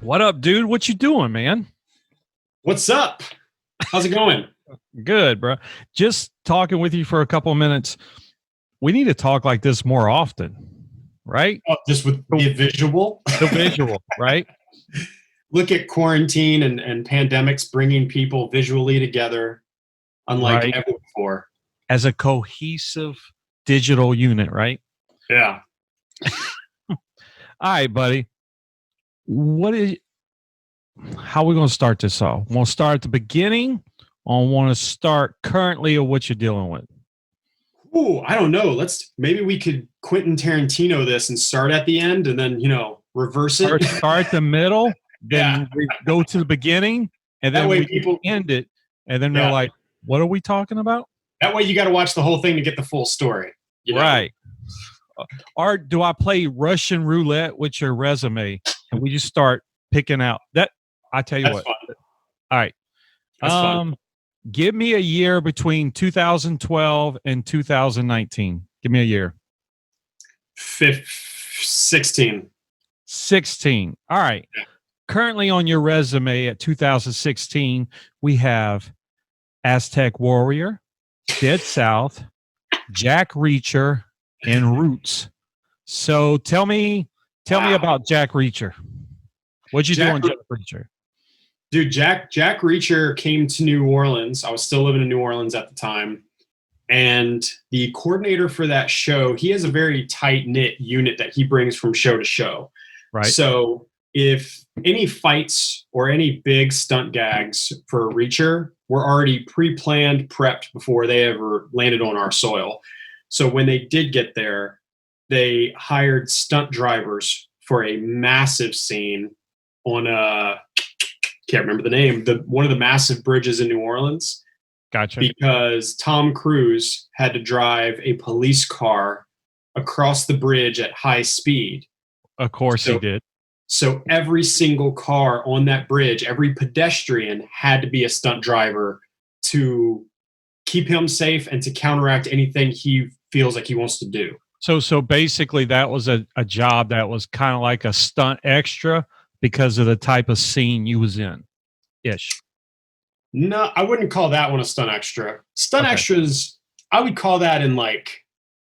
What up, dude? What you doing, man? What's up? How's it going? Good, bro. Just talking with you for a couple of minutes. We need to talk like this more often, right? Oh, just with the visual. The visual, right? Look at quarantine and pandemics bringing people visually together, unlike Right. ever before. As a cohesive digital unit, right? Yeah. All right, buddy. How are we going to start this off? Want to start at the beginning or want to start currently of what you're dealing with? Ooh, I don't know. Maybe we could Quentin Tarantino this and start at the end and then, reverse it. Start at the middle, then we go to the beginning, and then we end it. And then they're like, what are we talking about? That way you got to watch the whole thing to get the full story. Right. Or do I play Russian roulette with your resume and we just start picking out that? I tell you That's what. Fun. All right. That's fun. Give me a year between 2012 and 2019. Give me a year. 16. 16. All right. Currently on your resume at 2016, we have Aztec Warrior, Dead South, Jack Reacher, and Roots. So tell me about Jack Reacher. What'd you do on Jack Reacher? Dude, Jack Reacher came to New Orleans. I was still living in New Orleans at the time. And the coordinator for that show, he has a very tight-knit unit that he brings from show to show. Right. So if any fights or any big stunt gags for Reacher were already pre-planned, prepped before they ever landed on our soil. So when they did get there, they hired stunt drivers for a massive scene on can't remember the name, one of the massive bridges in New Orleans. Gotcha. Because Tom Cruise had to drive a police car across the bridge at high speed. Of course he did. So every single car on that bridge, every pedestrian had to be a stunt driver to keep him safe and to counteract anything he feels like he wants to do. So basically that was a job that was kind of like a stunt extra because of the type of scene you was in ish. No, I wouldn't call that one a stunt extra. Stunt extras, I would call that in like,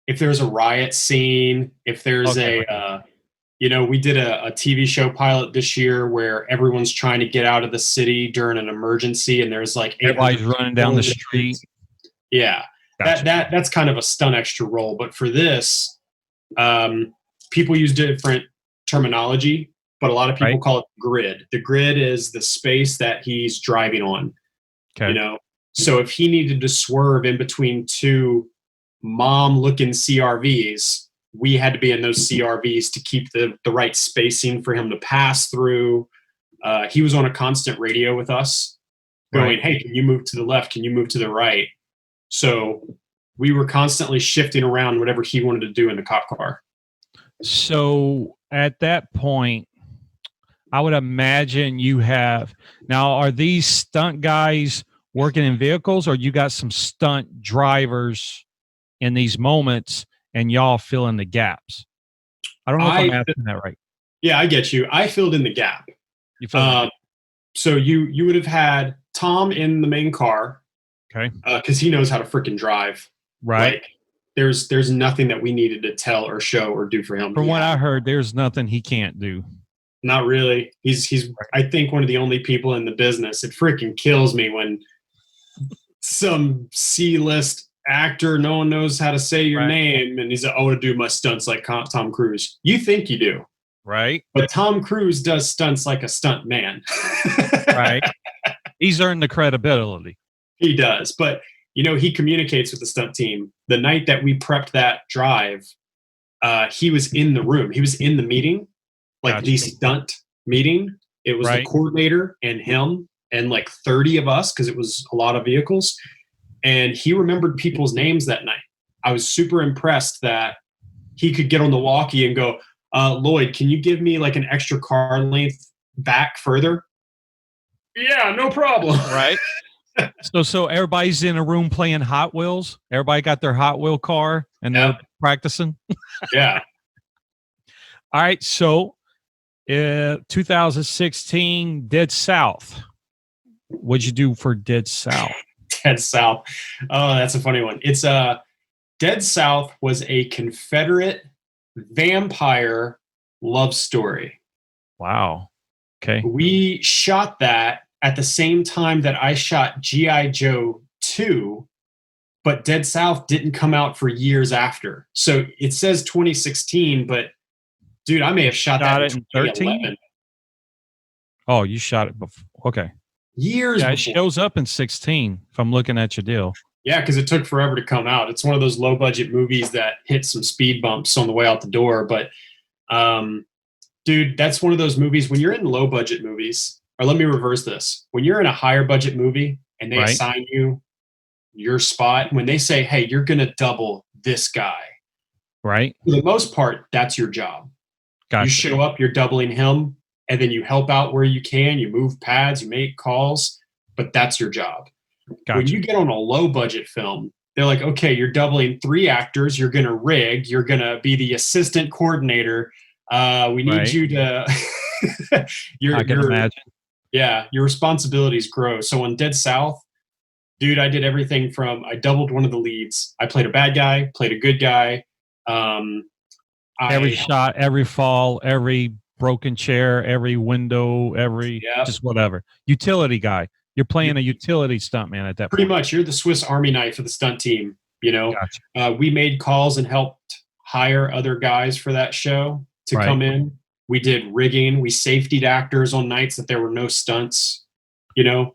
if there's a riot scene, if there's we did a TV show pilot this year where everyone's trying to get out of the city during an emergency and there's like everybody's running down the street. Yeah. Gotcha. That's kind of a stunt extra role. But for this, people use different terminology, but a lot of people call it grid. The grid is the space that he's driving on. Okay. So if he needed to swerve in between two mom-looking CRVs, we had to be in those CRVs to keep the right spacing for him to pass through. He was on a constant radio with us going, hey, can you move to the left? Can you move to the right? So we were constantly shifting around whatever he wanted to do in the cop car. So at that point, I would imagine you have now. Are these stunt guys working in vehicles, or you got some stunt drivers in these moments, and y'all fill in the gaps? I don't know if I'm asking that right. Yeah, I get you. I filled in the gap. You filled so you would have had Tom in the main car, okay, because he knows how to freaking drive. Right. Like, there's nothing that we needed to tell or show or do for him. From what I heard, there's nothing he can't do. Not really. He's I think one of the only people in the business. It freaking kills me when some C-list actor, no one knows how to say your name, and he's like, I want to do my stunts like Tom Cruise. You think you do. Right. But Tom Cruise does stunts like a stunt man. Right. He's earned the credibility. He does. But, he communicates with the stunt team. The night that we prepped that drive, he was in the room. He was in the meeting. Like the stunt meeting, it was the coordinator and him and like 30 of us because it was a lot of vehicles. And he remembered people's names that night. I was super impressed that he could get on the walkie and go, Lloyd, can you give me like an extra car length back further? Yeah, no problem. Right. So everybody's in a room playing Hot Wheels. Everybody got their Hot Wheel car and they're practicing. Yeah. All right. So 2016 Dead South. What'd you do for Dead South? Dead South. Oh, that's a funny one. It's Dead South was a Confederate vampire love story. Wow. Okay. We shot that at the same time that I shot G.I. Joe 2, but Dead South didn't come out for years after. So it says 2016, but dude, I may have shot that in 2013. Oh, you shot it before. Okay. Years before. It shows up in 16 if I'm looking at your deal. Yeah, because it took forever to come out. It's one of those low budget movies that hit some speed bumps on the way out the door. But dude, that's one of those movies when you're in low budget movies, or let me reverse this. When you're in a higher budget movie and they assign you your spot, when they say, hey, you're going to double this guy. Right. For the most part, that's your job. Gotcha. You show up, you're doubling him, and then you help out where you can. You move pads, you make calls, but that's your job. Gotcha. When you get on a low budget film, they're like, okay, you're doubling 3 actors. You're going to rig. You're going to be the assistant coordinator. We need you to. I can imagine. Yeah, your responsibilities grow. So on Dead South, dude, I did everything from I doubled one of the leads. I played a bad guy, played a good guy. Every shot, every fall, every broken chair, every window, just whatever. Utility guy. You're playing a utility stuntman at that pretty point. Much. You're the Swiss Army knife of the stunt team. You know, gotcha. We made calls and helped hire other guys for that show to come in. We did rigging. We safetied actors on nights that there were no stunts. You know,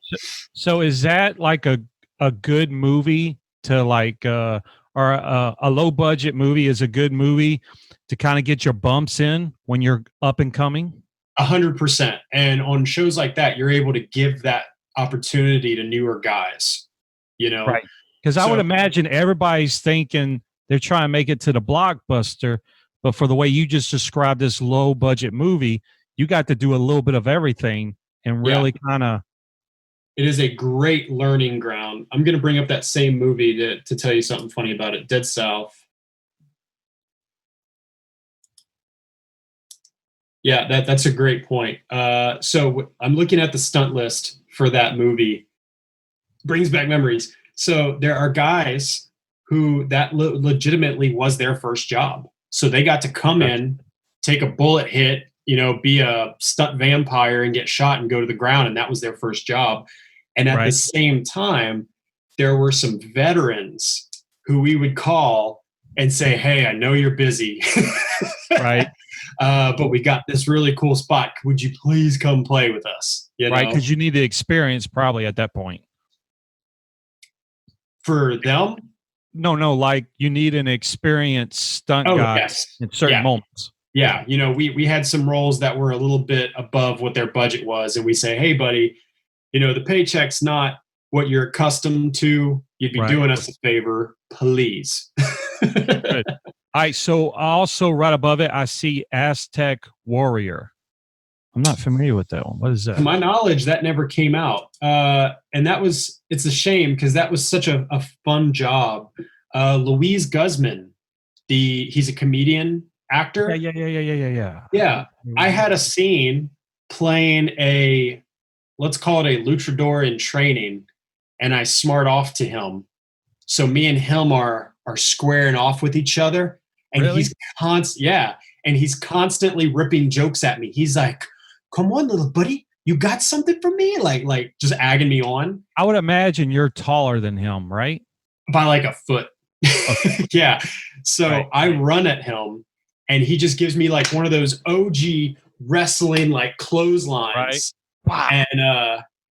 so is that like a good movie to like, or a low budget movie is a good movie to kind of get your bumps in when you're up and coming? 100%. And on shows like that, you're able to give that opportunity to newer guys, you know? Right. Because I would imagine everybody's thinking they're trying to make it to the blockbuster, but for the way you just described this low budget movie, you got to do a little bit of everything and really kind of. It is a great learning ground. I'm going to bring up that same movie to tell you something funny about it. Dead South. Yeah, that's a great point. So I'm looking at the stunt list for that movie. Brings back memories. So there are guys who that legitimately was their first job. So they got to come in, take a bullet hit, you know, be a stunt vampire and get shot and go to the ground. And that was their first job. And at the same time, there were some veterans who we would call and say, hey, I know you're busy. Right. But we got this really cool spot. Would you please come play with us? You right. know? Because you need the experience probably at that point. For them? No, like you need an experienced stunt guy in certain moments. Yeah. You know, we had some roles that were a little bit above what their budget was. And we say, hey, buddy, you know, the paycheck's not what you're accustomed to. You'd be doing us a favor, please. Good. All right. So also right above it, I see Aztec Warrior. I'm not familiar with that one. What is that? To my knowledge, that never came out. And it's a shame because that was such a fun job. Louise Guzman, he's a comedian actor. Yeah. I had a scene playing let's call it a luchador in training, and I smart off to him. So me and him are squaring off with each other, and he's constantly ripping jokes at me. He's like, come on, little buddy, you got something for me? Like just agging me on. I would imagine you're taller than him, right? By like a foot. Okay. Yeah. So I run at him, and he just gives me like one of those OG wrestling like clotheslines. Wow.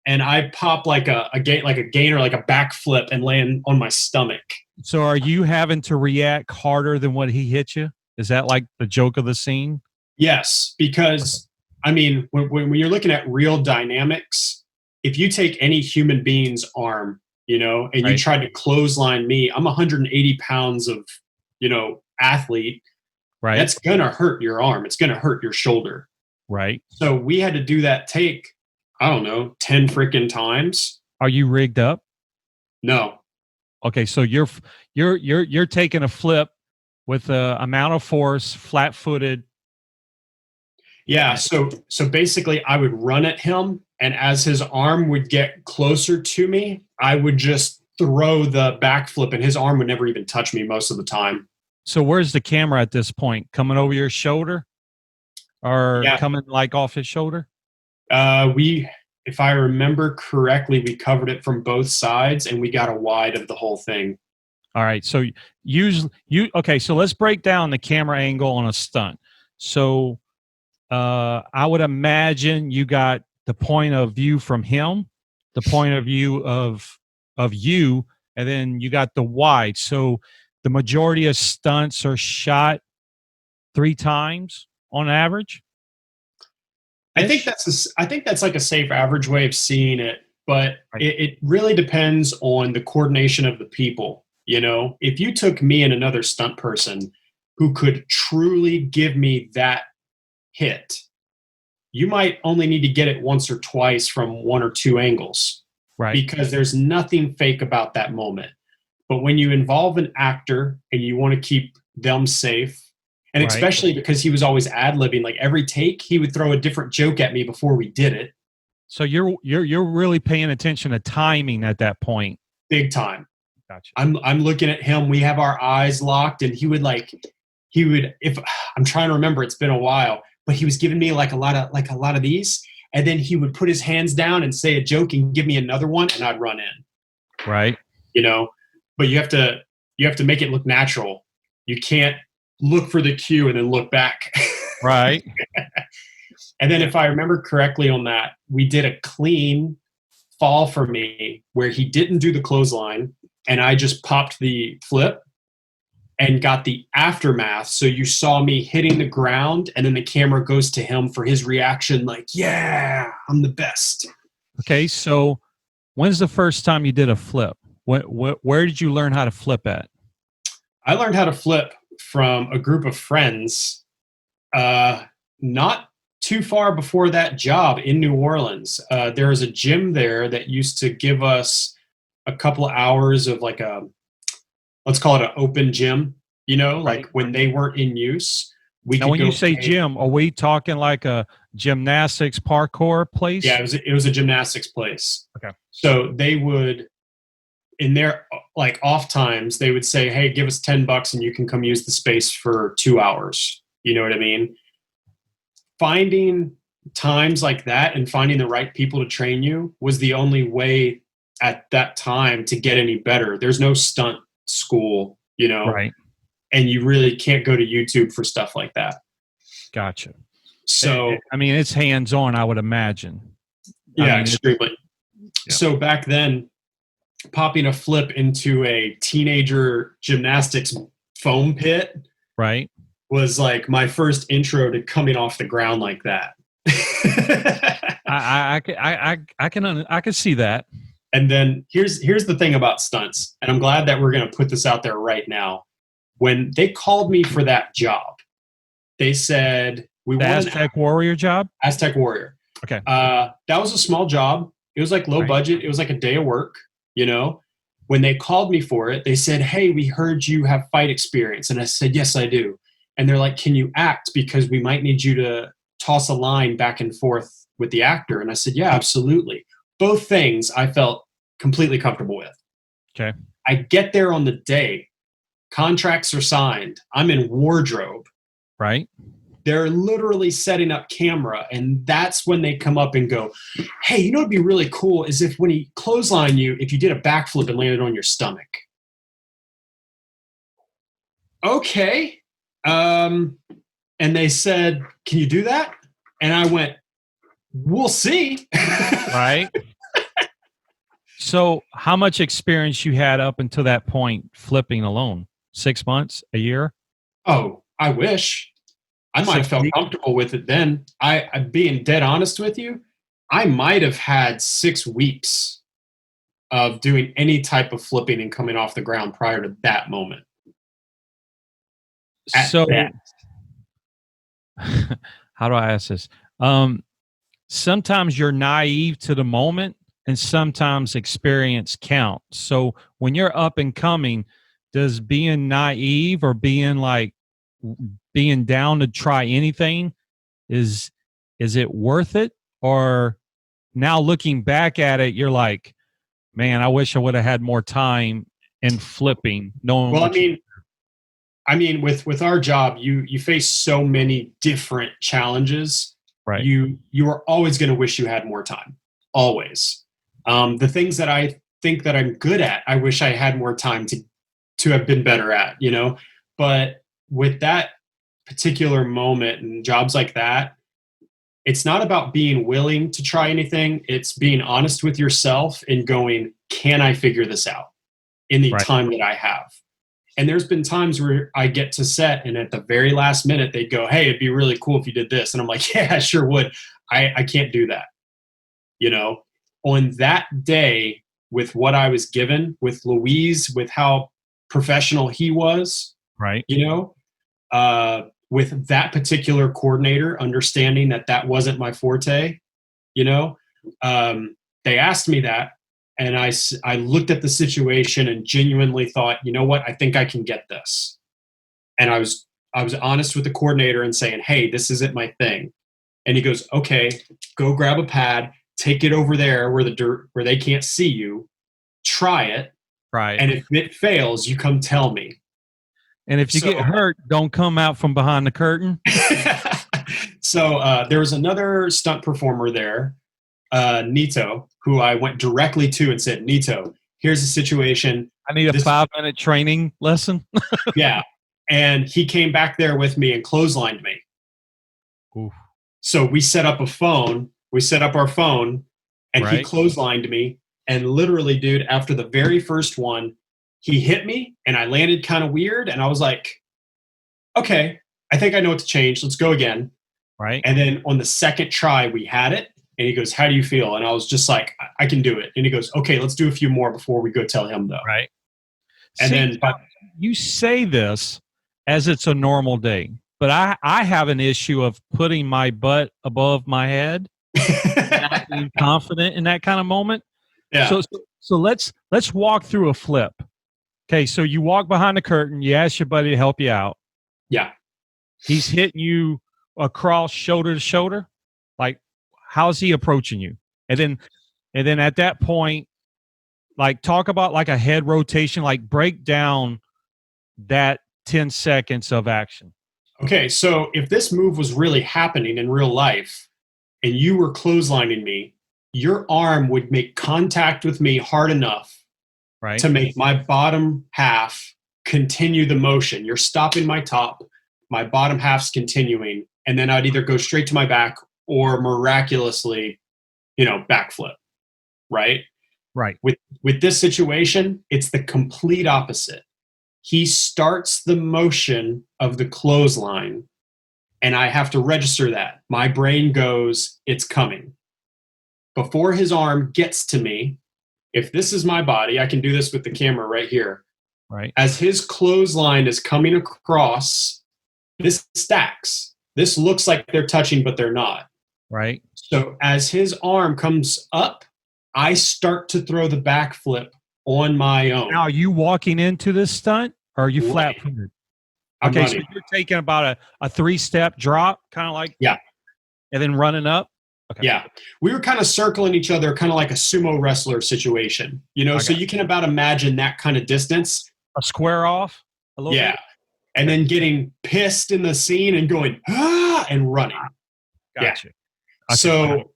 And I pop like a gainer, like a backflip, and land on my stomach. So are you having to react harder than what he hit you? Is that like the joke of the scene? Yes, because I mean, when you're looking at real dynamics, if you take any human being's arm, you know, and you try to clothesline me, I'm 180 pounds of, you know, athlete. Right. That's going to hurt your arm. It's going to hurt your shoulder. Right. So we had to do that take, I don't know, 10 freaking times. Are you rigged up? No. Okay. So you're taking a flip with a amount of force, flat footed. Yeah. So basically, I would run at him, and as his arm would get closer to me, I would just throw the backflip, and his arm would never even touch me most of the time. So where's the camera at this point? Coming over your shoulder, or Yeah. coming like off his shoulder? If I remember correctly, we covered it from both sides, and we got a wide of the whole thing. All right. So okay. So let's break down the camera angle on a stunt. So I would imagine you got the point of view from him, the point of view of you, and then you got the wide. So the majority of stunts are shot 3 times on average. I think that's like a safe average way of seeing it, but it really depends on the coordination of the people. You know, if you took me and another stunt person who could truly give me that hit, you might only need to get it once or twice from 1 or 2 angles, right? Because there's nothing fake about that moment. But when you involve an actor and you want to keep them safe, and especially because he was always ad-libbing, like every take he would throw a different joke at me before we did it. So you're really paying attention to timing at that point. Big time. Gotcha. I'm looking at him. We have our eyes locked, and he would if I'm trying to remember, it's been a while, but he was giving me like a lot of these, and then he would put his hands down and say a joke and give me another one, and I'd run in. Right. You know, but you have to make it look natural. You can't look for the cue and then look back. Right. And then if I remember correctly on that, we did a clean fall for me where he didn't do the clothesline, and I just popped the flip and got the aftermath. So you saw me hitting the ground, and then the camera goes to him for his reaction, like, yeah, I'm the best. Okay, so when's the first time you did a flip? Where did you learn how to flip at? I learned how to flip from a group of friends not too far before that job in New Orleans. There was a gym there that used to give us a couple of hours of like let's call it an open gym, you know, like when they weren't in use. Now, when you say gym, are we talking like a gymnastics parkour place? Yeah, it was a gymnastics place. Okay. So they would, in their like off times, they would say, hey, give us $10 and you can come use the space for 2 hours. You know what I mean? Finding times like that and finding the right people to train you was the only way at that time to get any better. There's no stunt school, you know? Right. And you really can't go to YouTube for stuff like that. Gotcha. So, I mean, it's hands-on, I would imagine. Yeah, extremely. Yeah. So back then, popping a flip into a teenager gymnastics foam pit, right, was like my first intro to coming off the ground like that. I can see that. And then here's the thing about stunts, and I'm glad that we're going to put this out there right now. When they called me for that job, they said we want Aztec Warrior job. Aztec Warrior. Okay. That was a small job. It was like low budget. It was like a day of work. You know, when they called me for it, they said, "Hey, we heard you have fight experience," and I said, "Yes, I do." And they're like, "Can you act? Because we might need you to toss a line back and forth with the actor." And I said, "Yeah, absolutely." Both things I felt completely comfortable with. Okay. I get there on the day. Contracts are signed. I'm in wardrobe. Right. They're literally setting up camera, and that's when they come up and go, "Hey, you know what'd be really cool is if when he clotheslined you, if you did a backflip and landed on your stomach." Okay. And they said, "Can you do that?" And I went, "We'll see." Right. So how much experience you had up until that point flipping alone? 6 months, a year? Oh, I wish. I might have felt comfortable with it then. I'm being dead honest with you. I might have had 6 weeks of doing any type of flipping and coming off the ground prior to that moment. So how do I ask this? Sometimes you're naive to the moment and sometimes experience counts. So when you're up and coming, does being naive or being down to try anything, is is it worth it? Or now looking back at it, you're like, man, I wish I would have had more time in flipping, knowing Well, what I mean, with our job, you face so many different challenges. right. You are always going to wish you had more time. Always. The things that I think that I'm good at, I wish I had more time to have been better at, you know. But with that particular moment and jobs like that, it's not about being willing to try anything. It's being honest with yourself and going, can I figure this out in the Right. time that I have? And there's been times where I get to set and at the very last minute they'd go, hey, it'd be really cool if you did this. And I'm like, yeah, I sure would. I can't do that. You know, on that day, with what I was given, with Louise, with how professional he was, Right. you know, with that particular coordinator, understanding that that wasn't my forte, you know, they asked me that. And I looked at the situation and genuinely thought, you know what, I think I can get this. And I was honest with the coordinator and saying, hey, this isn't my thing. And he goes, okay, go grab a pad, take it over there where they can't see you, try it. Right. And if it fails, you come tell me. And if you get hurt, don't come out from behind the curtain. So there was another stunt performer there, Nito, who I went directly to and said, Nito, here's the situation. I need a 5-minute training lesson. Yeah. And he came back there with me and clotheslined me. Oof. So we set up our phone, and Right. he clotheslined me. And literally, dude, after the very first one, he hit me and I landed kind of weird. And I was like, okay, I think I know what to change. Let's go again. Right. And then on the second try, we had it. And he goes, how do you feel? And I was just like, I can do it. And he goes, okay, let's do a few more before we go tell him, though. Right. And then you say this as it's a normal day, but I have an issue of putting my butt above my head and not being confident in that kind of moment. Yeah. So let's walk through a flip. Okay, so you walk behind the curtain, you ask your buddy to help you out. Yeah. He's hitting you across shoulder to shoulder. Like, how's he approaching you? And then at that point, like, talk about like a head rotation, like break down that 10 seconds of action. Okay, so if this move was really happening in real life and you were clotheslining me, your arm would make contact with me hard enough to make my bottom half continue the motion. You're stopping my top, my bottom half's continuing, and then I'd either go straight to my back or miraculously, backflip, right? Right. With this situation, it's the complete opposite. He starts the motion of the clothesline, and I have to register that. My brain goes, it's coming. Before his arm gets to me, if this is my body, I can do this with the camera right here. Right. As his clothesline is coming across, this stacks. This looks like they're touching, but they're not. Right. So as his arm comes up, I start to throw the backflip on my own. Now, are you walking into this stunt or are you flat-footed? Okay, so you're taking about a 3-step drop, kind of like, yeah, and then running up. Okay. Yeah, we were kind of circling each other, kind of like a sumo wrestler situation, so you can about imagine that kind of distance. A square off a little bit? And then getting pissed in the scene and going, and running. Gotcha. Yeah. So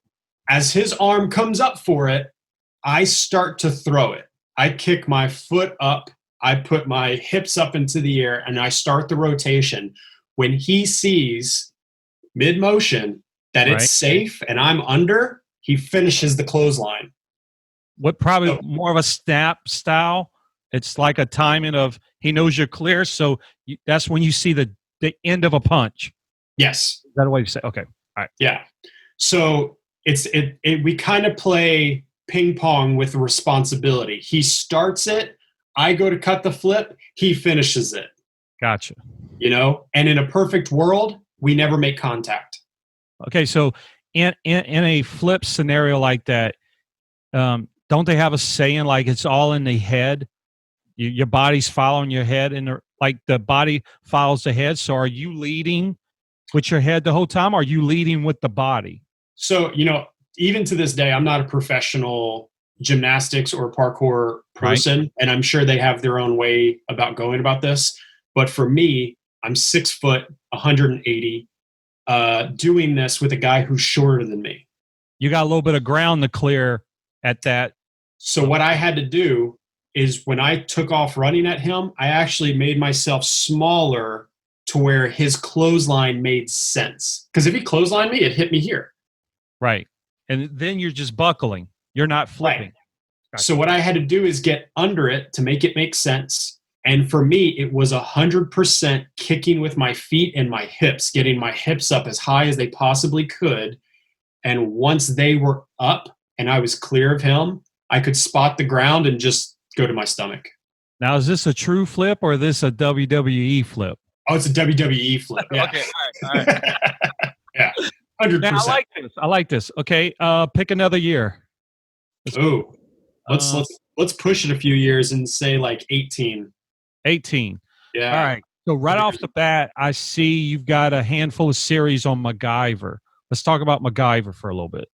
as his arm comes up for it, I start to throw it. I kick my foot up. I put my hips up into the air and I start the rotation. When he sees mid-motion that it's safe and I'm under, he finishes the clothesline. What probably more of a snap style? It's like a timing of he knows you're clear, so that's when you see the end of a punch. Yes. Is that the way you say? Okay. All right. Yeah. So we kind of play ping pong with responsibility. He starts it, I go to cut the flip, he finishes it. Gotcha. And in a perfect world, we never make contact. Okay, so in a flip scenario like that, don't they have a saying like it's all in the head? Your body's following your head, and like the body follows the head. So are you leading with your head the whole time? Or are you leading with the body? So, even to this day, I'm not a professional gymnastics or parkour person, right. And I'm sure they have their own way about going about this. But for me, I'm 6 foot, 180, doing this with a guy who's shorter than me. You got a little bit of ground to clear at that. So what I had to do is when I took off running at him, I actually made myself smaller to where his clothesline made sense. Because if he clotheslined me, it hit me here. Right. And then you're just buckling. You're not flipping. Right. Gotcha. So what I had to do is get under it to make it make sense. And for me, it was 100% kicking with my feet and my hips, getting my hips up as high as they possibly could. And once they were up and I was clear of him, I could spot the ground and just go to my stomach. Now, is this a true flip or is this a WWE flip? Oh, it's a WWE flip. Yeah. Okay. All right. Yeah. 100%. Now, I like this. Okay. Pick another year. Let's push it a few years and say like 18. 18. Yeah. All right. So right off the bat, I see you've got a handful of series on MacGyver. Let's talk about MacGyver for a little bit.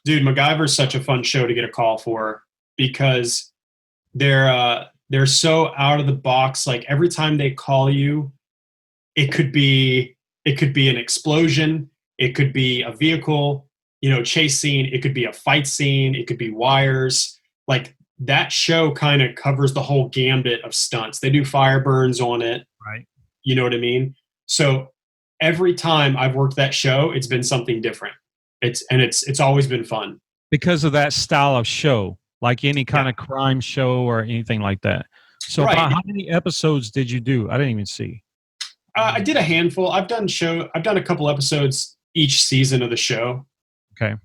Dude, MacGyver is such a fun show to get a call for because they're so out of the box. Like every time they call you, it could be an explosion, it could be a vehicle, chase scene, it could be a fight scene, it could be wires. Like that show kind of covers the whole gambit of stunts. They do fire burns on it. Right. You know what I mean? So every time I've worked that show, it's been something different. It's always been fun. Because of that style of show, like any kind of crime show or anything like that. So right. How many episodes did you do? I didn't even see. I did a handful. I've done a couple episodes each season of the show. Okay.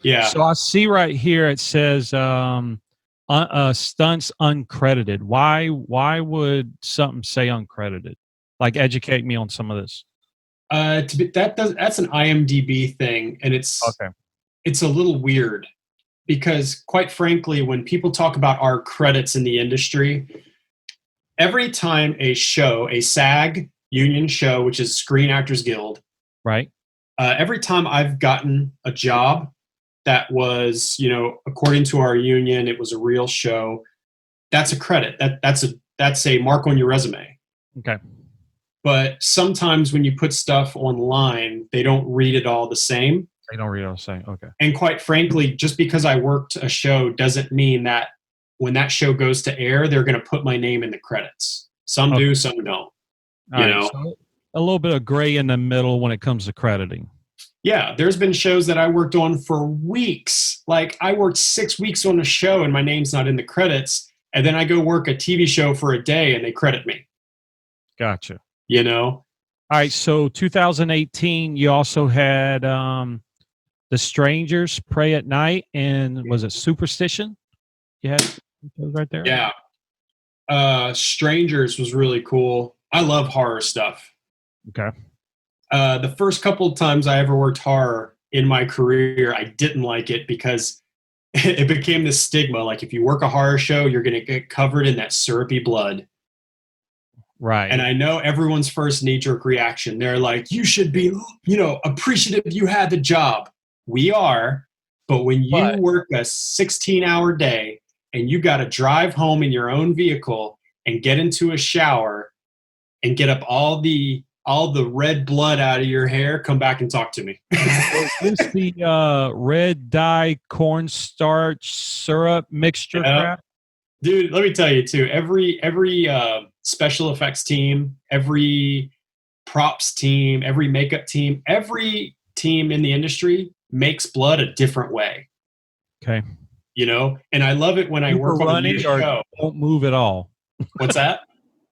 Yeah. So I see right here it says stunts uncredited. Why would something say uncredited? Like educate me on some of this. That's an IMDb thing, and it's a little weird because, quite frankly, when people talk about our credits in the industry, every time a SAG union show, which is Screen Actors Guild, right? Every time I've gotten a job that was, according to our union, it was a real show. That's a credit. That's a mark on your resume. Okay. But sometimes when you put stuff online, they don't read it all the same. They don't read it all the same. Okay. And quite frankly, just because I worked a show doesn't mean that when that show goes to air, they're going to put my name in the credits. Some do, some don't. So a little bit of gray in the middle when it comes to crediting. Yeah, there's been shows that I worked on for weeks. Like I worked 6 weeks on a show and my name's not in the credits. And then I go work a TV show for a day and they credit me. Gotcha. All right. So 2018, you also had The Strangers, Pray at Night, and was it Superstition? You had those right there? Yeah. Strangers was really cool. I love horror stuff. Okay. The first couple of times I ever worked horror in my career, I didn't like it because it became this stigma. Like if you work a horror show, you're going to get covered in that syrupy blood. Right. And I know everyone's first knee-jerk reaction. They're like, you should be, appreciative you had the job. We are. But when you work a 16-hour day and you got to drive home in your own vehicle and get into a shower and get up all the red blood out of your hair, come back and talk to me. Is this the red dye cornstarch syrup mixture crap? Dude, let me tell you too, every special effects team, every props team, every makeup team, every team in the industry makes blood a different way. Okay. And I love it when I work on a new show. Don't move at all. What's that?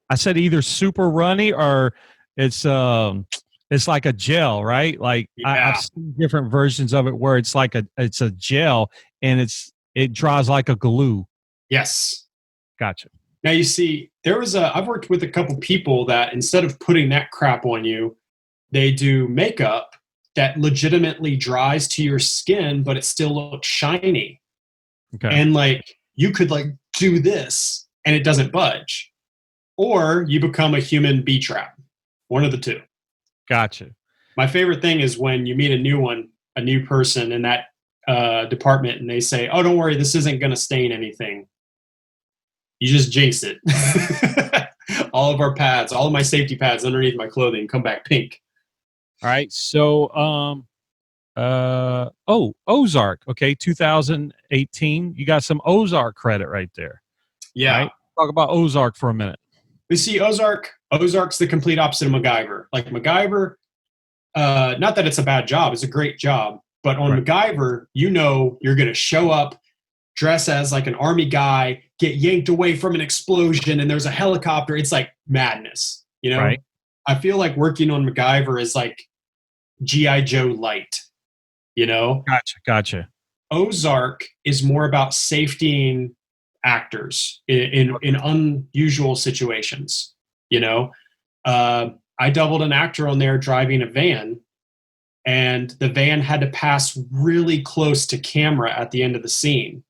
I said either super runny or it's like a gel, right? Like I've seen different versions of it where it's like it's a gel and it dries like a glue. Yes. Gotcha. Now you see, I've worked with a couple people that instead of putting that crap on you, they do makeup that legitimately dries to your skin, but it still looks shiny. Okay. And like you could like do this and it doesn't budge. Or you become a human bee trap. One of the two. Gotcha. My favorite thing is when you meet a new person in that department, and they say, "Oh, don't worry, this isn't going to stain anything." You just jinx it. All of our pads, all of my safety pads underneath my clothing come back pink. All right. So, Ozark. Okay, 2018. You got some Ozark credit right there. Yeah. Right? Talk about Ozark for a minute. We see Ozark's the complete opposite of MacGyver. Like MacGyver, not that it's a bad job, it's a great job. But on MacGyver, you know you're going to show up, dress as like an army guy, get yanked away from an explosion, and there's a helicopter. It's like madness, you know? Right. I feel like working on MacGyver is like G.I. Joe light, you know? Gotcha. Ozark is more about safetying actors in unusual situations, you know? I doubled an actor on there driving a van, and the van had to pass really close to camera at the end of the scene.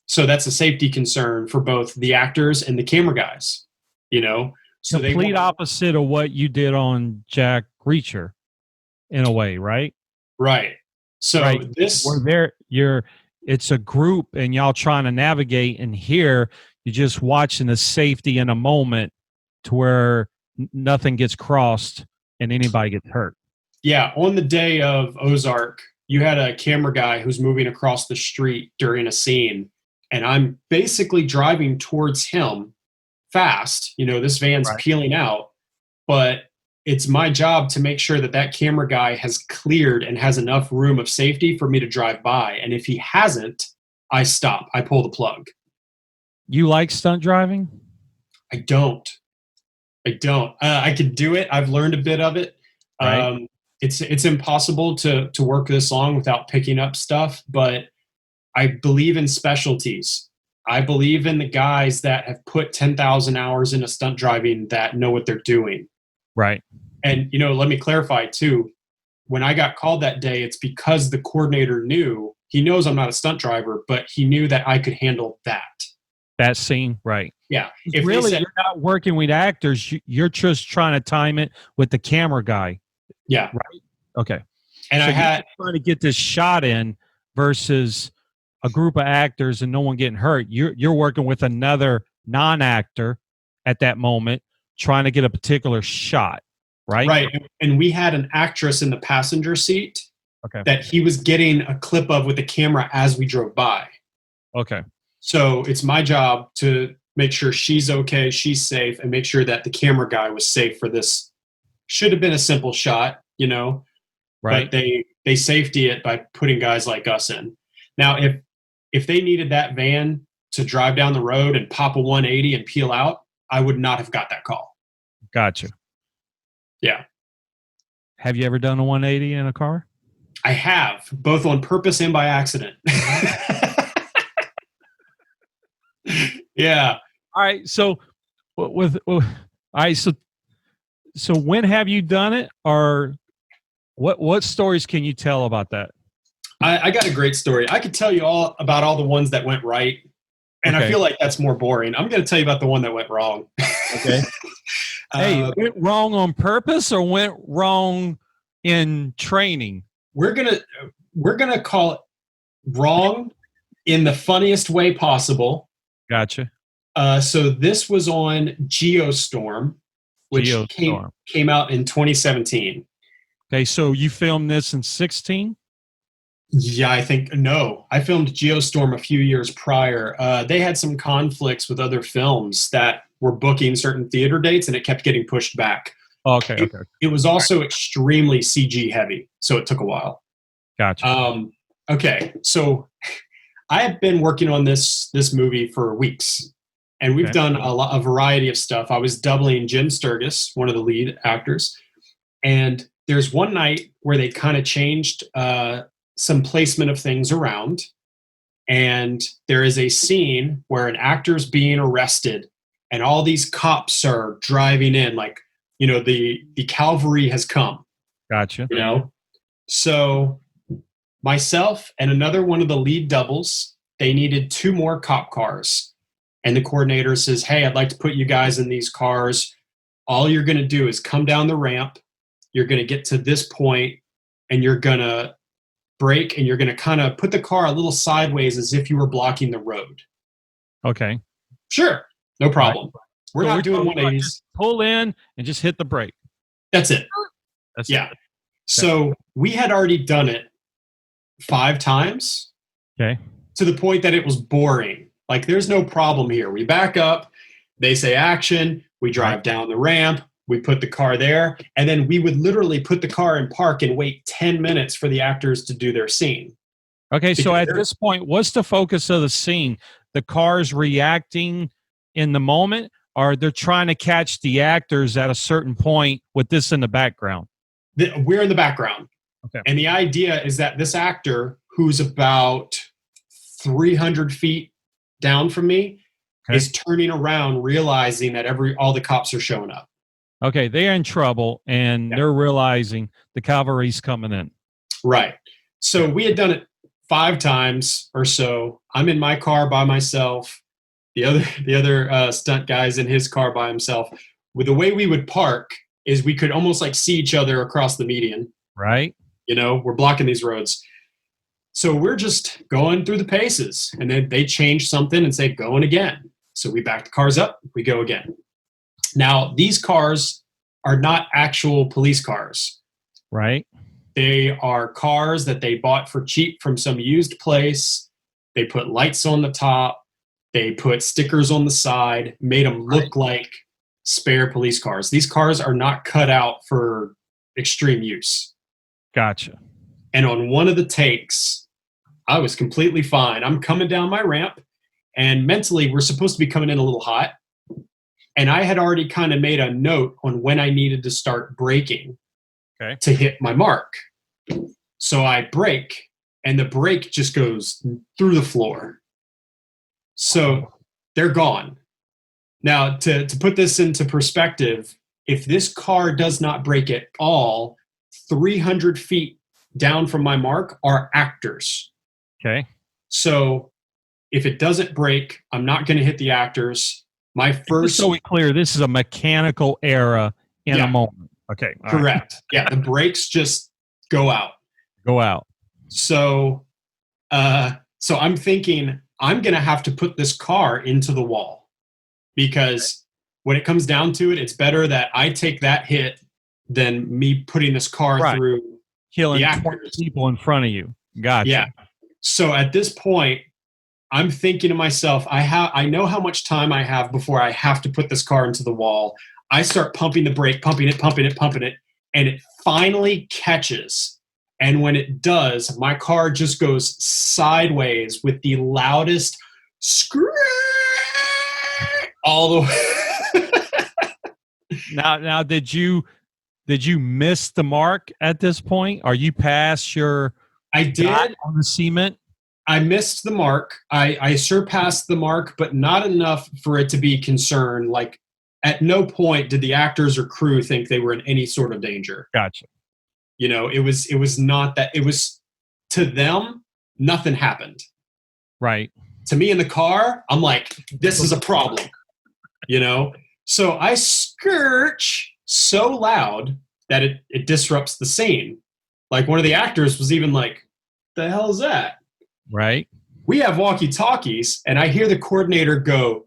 So that's a safety concern for both the actors and the camera guys, you know? So complete opposite of what you did on Jack Reacher, in a way, right? Right. So this, where it's a group and y'all trying to navigate, and here you're just watching the safety in a moment to where nothing gets crossed and anybody gets hurt. Yeah, on the day of Ozark, you had a camera guy who's moving across the street during a scene, and I'm basically driving towards him fast. You know, this van's peeling out, but it's my job to make sure that that camera guy has cleared and has enough room of safety for me to drive by. And if he hasn't, I stop. I pull the plug. You like stunt driving? I don't. I can do it. I've learned a bit of it. Right. It's impossible to work this long without picking up stuff, but I believe in specialties. I believe in the guys that have put 10,000 hours into stunt driving that know what they're doing. Right. And, you know, let me clarify too. When I got called that day, it's because the coordinator knew, he knows I'm not a stunt driver, but he knew that I could handle that scene. Right. Yeah. If really you're not working with actors, you're just trying to time it with the camera guy. Yeah. Right. Okay. And so I had trying to get this shot in versus a group of actors and no one getting hurt. You're working with another non-actor at that moment, trying to get a particular shot. Right. Right. And we had an actress in the passenger seat that he was getting a clip of with the camera as we drove by. Okay. So it's my job to make sure she's okay, she's safe, and make sure that the camera guy was safe for this. Should have been a simple shot, you know, right? But they safety it by putting guys like us in. Now, if they needed that van to drive down the road and pop a 180 and peel out, I would not have got that call. Gotcha. Yeah. Have you ever done a 180 in a car? I have, both on purpose and by accident. Yeah. All right. So so when have you done it, or what stories can you tell about that? I got a great story. I could tell you all about all the ones that went right, and I feel like that's more boring. I'm going to tell you about the one that went wrong. Okay. Hey, went wrong on purpose or went wrong in training? We're gonna call it wrong in the funniest way possible. Gotcha. So this was on Geostorm, which came out in 2017. Okay, so you filmed this in 16? Yeah, I filmed Geostorm a few years prior. They had some conflicts with other films that were booking certain theater dates, and it kept getting pushed back. Okay. It was also extremely CG heavy, so it took a while. Gotcha. Okay, so I have been working on this movie for weeks, and we've done a variety of stuff. I was doubling Jim Sturgis, one of the lead actors, and there's one night where they kind of changed some placement of things around, and there is a scene where an actor's being arrested, and all these cops are driving in, like, you know, the cavalry has come. Gotcha. You know, so myself and another one of the lead doubles, they needed 2 more cop cars. And the coordinator says, "Hey, I'd like to put you guys in these cars. All you're going to do is come down the ramp. you're going to get to this point and you're going to brake and you're going to kind of put the car a little sideways as if you were blocking the road. Okay. Sure. No problem. Right. We're So not doing 180s. Just pull in and just hit the brake. That's it. That's yeah. it. So we had already done it 5 times. Okay. To the point that it was boring. Like, there's no problem here. We back up. They say action. We drive down the ramp. We put the car there. And then we would literally put the car in park and wait 10 minutes for the actors to do their scene. Okay. So at this point, what's the focus of the scene? The car's reacting in the moment, or they're trying to catch the actors at a certain point with this in the background? We're in the background. Okay. And the idea is that this actor, who's about 300 feet down from me, is turning around, realizing that all the cops are showing up. Okay, they're in trouble, and they're realizing the cavalry's coming in. Right. So we had done it 5 times or so. I'm in my car by myself. The other stunt guy's in his car by himself. With the way we would park is we could almost like see each other across the median. Right. We're blocking these roads. So we're just going through the paces, and then they change something and say, going again. So we back the cars up, we go again. Now, these cars are not actual police cars. Right. They are cars that they bought for cheap from some used place. They put lights on the top. They put stickers on the side, made them look like spare police cars. These cars are not cut out for extreme use. Gotcha. And on one of the takes, I was completely fine. I'm coming down my ramp, and mentally we're supposed to be coming in a little hot. And I had already kind of made a note on when I needed to start braking to hit my mark. So I brake, and the brake just goes through the floor. So they're gone. Now, to put this into perspective, if this car does not brake at all, 300 feet down from my mark are actors. Okay. So if it doesn't brake, I'm not going to hit the actors. My first. So we clear, this is a mechanical error in a moment. Okay. Correct. Right. Yeah. The brakes just go out. Go out. So, so I'm thinking I'm going to have to put this car into the wall, because when it comes down to it, it's better that I take that hit than me putting this car through killing 20 people in front of you. Gotcha. Yeah. So at this point, I'm thinking to myself, I know how much time I have before I have to put this car into the wall. I start pumping the brake, pumping it, and it finally catches. And when it does, my car just goes sideways with the loudest scream all the way. Now, did you miss the mark at this point? Are you past your? I did on the cement. I missed the mark. I surpassed the mark, but not enough for it to be concerned. Like, at no point did the actors or crew think they were in any sort of danger. Gotcha. It was not that. It was, to them, nothing happened. Right. To me in the car, I'm like, this is a problem. So I screech so loud that it disrupts the scene. Like, one of the actors was even like, the hell is that? Right. We have walkie-talkies, and I hear the coordinator go,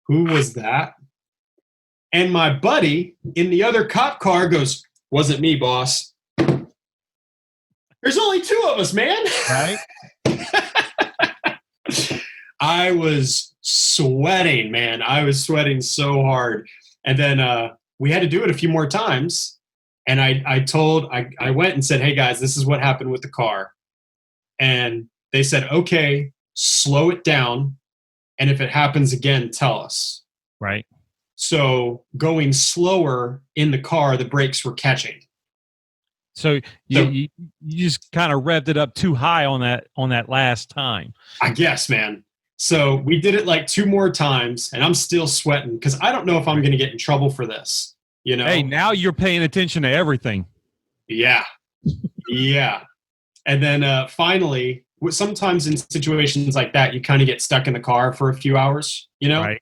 who was that? And my buddy in the other cop car goes, wasn't me, boss. There's only 2 of us, man. Right. I was sweating, man. I was sweating so hard. And then we had to do it a few more times. And I went and said, hey, guys, this is what happened with the car. And they said, okay, slow it down. And if it happens again, tell us. Right. So going slower in the car, the brakes were catching. So you just kind of revved it up too high on that last time. I guess, man. So we did it like 2 more times, and I'm still sweating because I don't know if I'm going to get in trouble for this. Hey, now you're paying attention to everything. Yeah. Yeah. And then finally, sometimes in situations like that, you kind of get stuck in the car for a few hours, Right.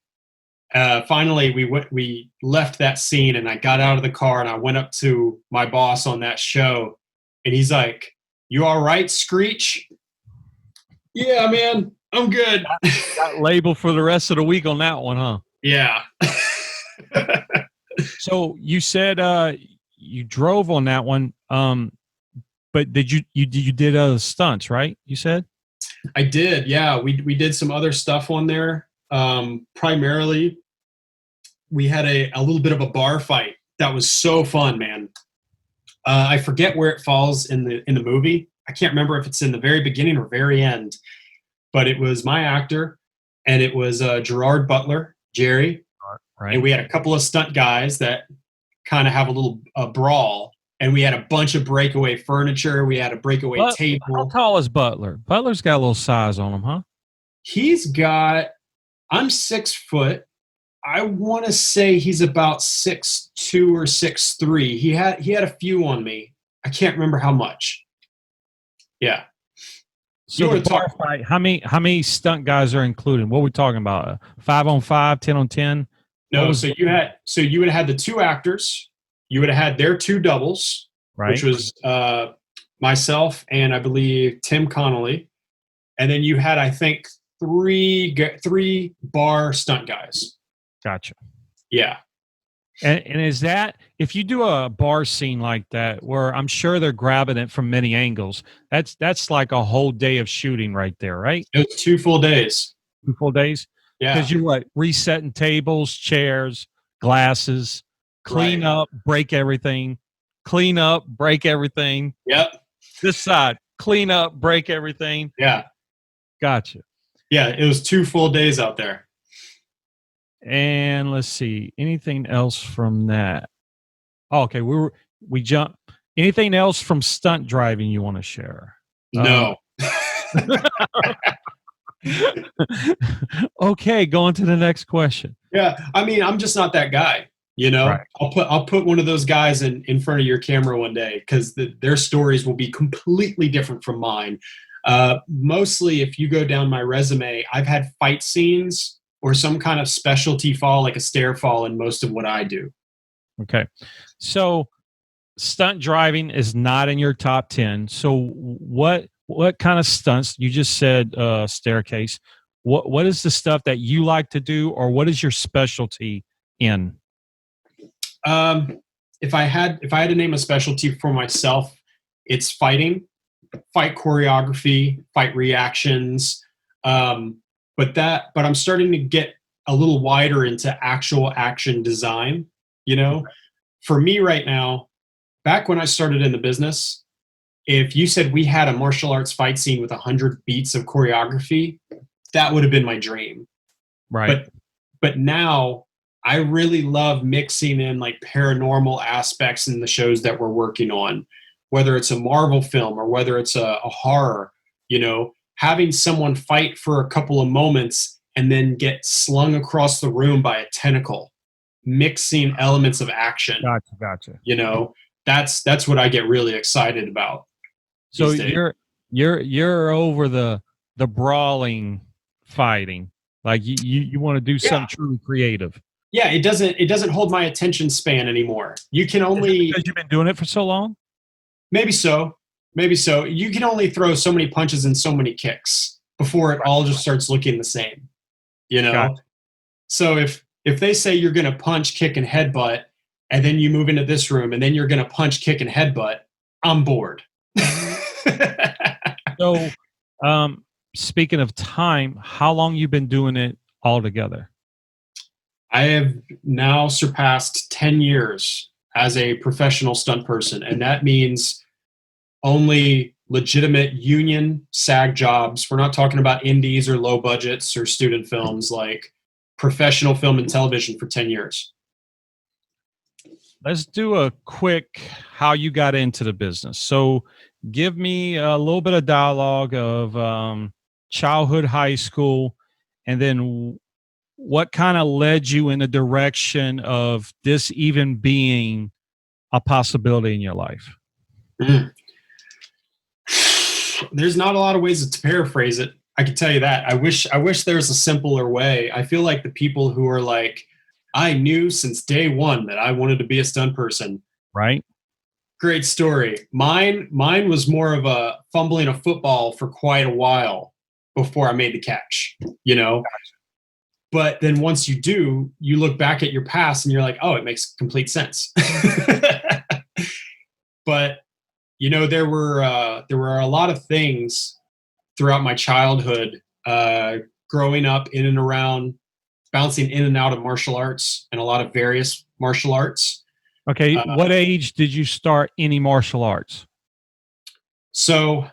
Finally, we left that scene, and I got out of the car, and I went up to my boss on that show, and he's like, "You all right, Screech?" "Yeah, man, I'm good." Got labeled for the rest of the week on that one, huh? Yeah. So you said you drove on that one, but did you did stunts, right? You said. I did. Yeah, we did some other stuff on there. Primarily, we had a little bit of a bar fight that was so fun, man. I forget where it falls in the movie. I can't remember if it's in the very beginning or very end, but it was my actor, and it was Gerard Butler, Jerry, Right. and we had a couple of stunt guys that kind of have a little brawl, and we had a bunch of breakaway furniture. We had a breakaway table. How tall is Butler? Butler's got a little size on him, huh? I'm 6 foot. I want to say he's about 6'2" or 6'3". He had a few on me. I can't remember how much. Yeah. So the bar fight, how many stunt guys are included? What are we talking about? 5-on-5, 10-on-10? No, so you would have had the two actors. You would have had their two doubles, right, which was myself and I believe Tim Connolly, and then you had, I think, three bar stunt guys. Gotcha. Yeah. And is that, if you do a bar scene like that, where I'm sure they're grabbing it from many angles, that's like a whole day of shooting right there, right? It was 2 full days. 2 full days? Yeah. Because you're resetting tables, chairs, glasses, clean up, break everything, clean up, break everything. Yep. This side, clean up, break everything. Yeah. Gotcha. Yeah, it was 2 full days out there. And let's see, anything else from that? Oh, okay, we jump. Anything else from stunt driving you want to share? No. Okay, going to the next question. Yeah, I mean, I'm just not that guy. You know, right. I'll put one of those guys in front of your camera one day, because their stories will be completely different from mine. Mostly, if you go down my resume, I've had fight scenes or some kind of specialty fall, like a stair fall, in most of what I do. Okay. So stunt driving is not in your top 10. So what kind of stunts? You just said staircase. What is the stuff that you like to do, or what is your specialty in? If I had to name a specialty for myself, it's fighting, fight choreography, fight reactions. But I'm starting to get a little wider into actual action design. You know, for me right now, back when I started in the business, if you said we had a martial arts fight scene with 100 beats of choreography, that would have been my dream. Right. But now I really love mixing in like paranormal aspects in the shows that we're working on, whether it's a Marvel film or whether it's a horror. You know, having someone fight for a couple of moments and then get slung across the room by a tentacle, mixing elements of action. Gotcha. You know, that's what I get really excited about. So you're over the brawling fighting. Like you want to do something truly creative. Yeah, it doesn't hold my attention span anymore. You can only, because you've been doing it for so long? Maybe so. You can only throw so many punches and so many kicks before it all just starts looking the same. You know? Gotcha. So if they say you're going to punch, kick, and headbutt, and then you move into this room, and then you're going to punch, kick, and headbutt, I'm bored. So, speaking of time, how long you been doing it altogether? I have now surpassed 10 years as a professional stunt person, and that means only legitimate union SAG jobs. We're not talking about indies or low budgets or student films, like professional film and television for 10 years. Let's do a quick how you got into the business. So give me a little bit of dialogue of childhood, high school, and then what kind of led you in the direction of this even being a possibility in your life? There's not a lot of ways to paraphrase it. I can tell you that. I wish there was a simpler way. I feel like the people who are like, I knew since day one that I wanted to be a stunt person. Right. Great story. Mine was more of a fumbling a football for quite a while before I made the catch, you know? But then once you do, you look back at your past and you're like, oh, it makes complete sense. But, you know, there were a lot of things throughout my childhood, growing up in and around, bouncing in and out of martial arts and a lot of various martial arts. Okay. What age did you start any martial arts? So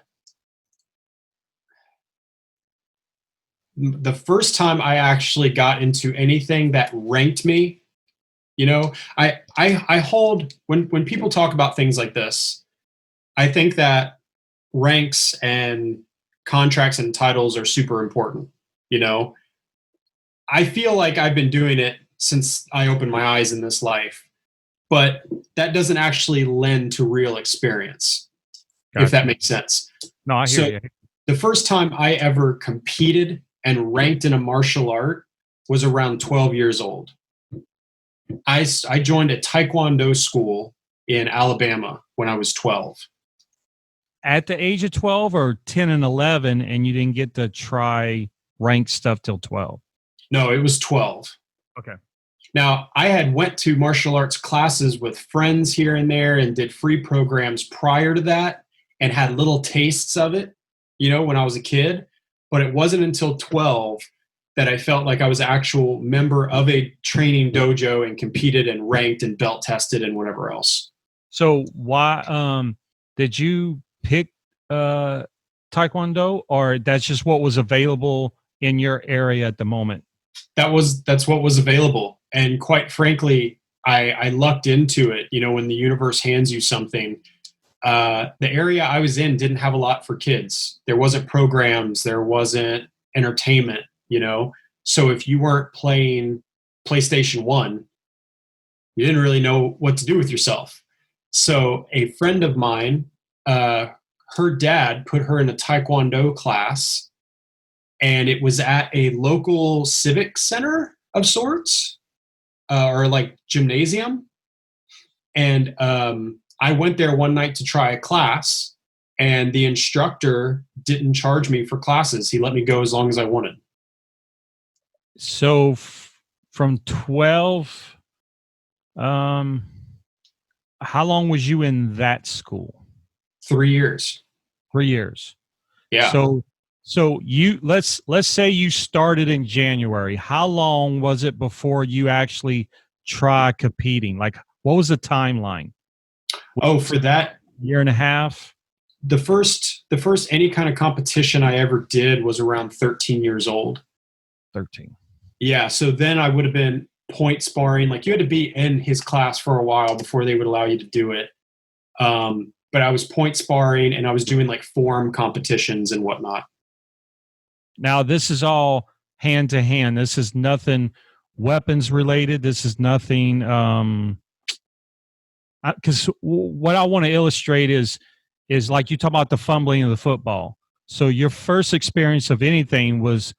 the first time I actually got into anything that ranked me, you know, I hold, when people talk about things like this, I think that ranks and contracts and titles are super important. You know, I feel like I've been doing it since I opened my eyes in this life, but that doesn't actually lend to real experience, if that makes sense. No, I hear you. The first time I ever competed and ranked in a martial art was around 12 years old. I joined a Taekwondo school in Alabama when I was 12. At the age of 12 or 10 and 11, and you didn't get to try ranked stuff till 12? No, it was 12. Okay. Now, I had went to martial arts classes with friends here and there and did free programs prior to that and had little tastes of it, you know, when I was a kid. But it wasn't until 12 that I felt like I was an actual member of a training dojo and competed and ranked and belt tested and whatever else. So why did you pick Taekwondo, or that's just what was available in your area at the moment? That's what was available. And quite frankly, I lucked into it. You know, when the universe hands you something, the area I was in didn't have a lot for kids. There wasn't programs, there wasn't entertainment, you know? So if you weren't playing PlayStation 1, you didn't really know what to do with yourself. So a friend of mine, her dad put her in a Taekwondo class, and it was at a local civic center of sorts, or like gymnasium. And I went there one night to try a class, and the instructor didn't charge me for classes. He let me go as long as I wanted. So from 12, how long was you in that school? 3 years. 3 years. Yeah. So you let's say you started in January. How long was it before you actually try competing? Like, what was the timeline? Oh, for that year and a half? The first any kind of competition I ever did was around 13 years old. 13. Yeah. So then I would have been point sparring. Like, you had to be in his class for a while before they would allow you to do it. But I was point sparring, and I was doing like form competitions and whatnot. Now, this is all hand to hand. This is nothing weapons related. This is nothing. Because what I want to illustrate is like you talk about the fumbling of the football. So your first experience of anything was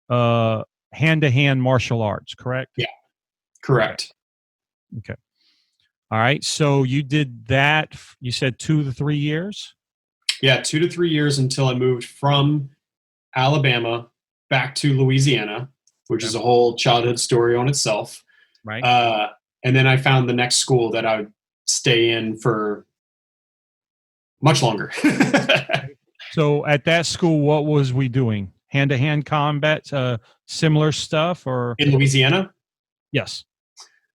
hand to hand martial arts, correct? Yeah, correct. Okay. All right. So you did that. You said 2 to 3 years. Yeah, 2 to 3 years until I moved from Alabama back to Louisiana, which is a whole childhood story on itself. Right. And then I found the next school that I would stay in for much longer. So at that school, what was we doing? Hand-to-hand combat, similar stuff, or in Louisiana? Yes.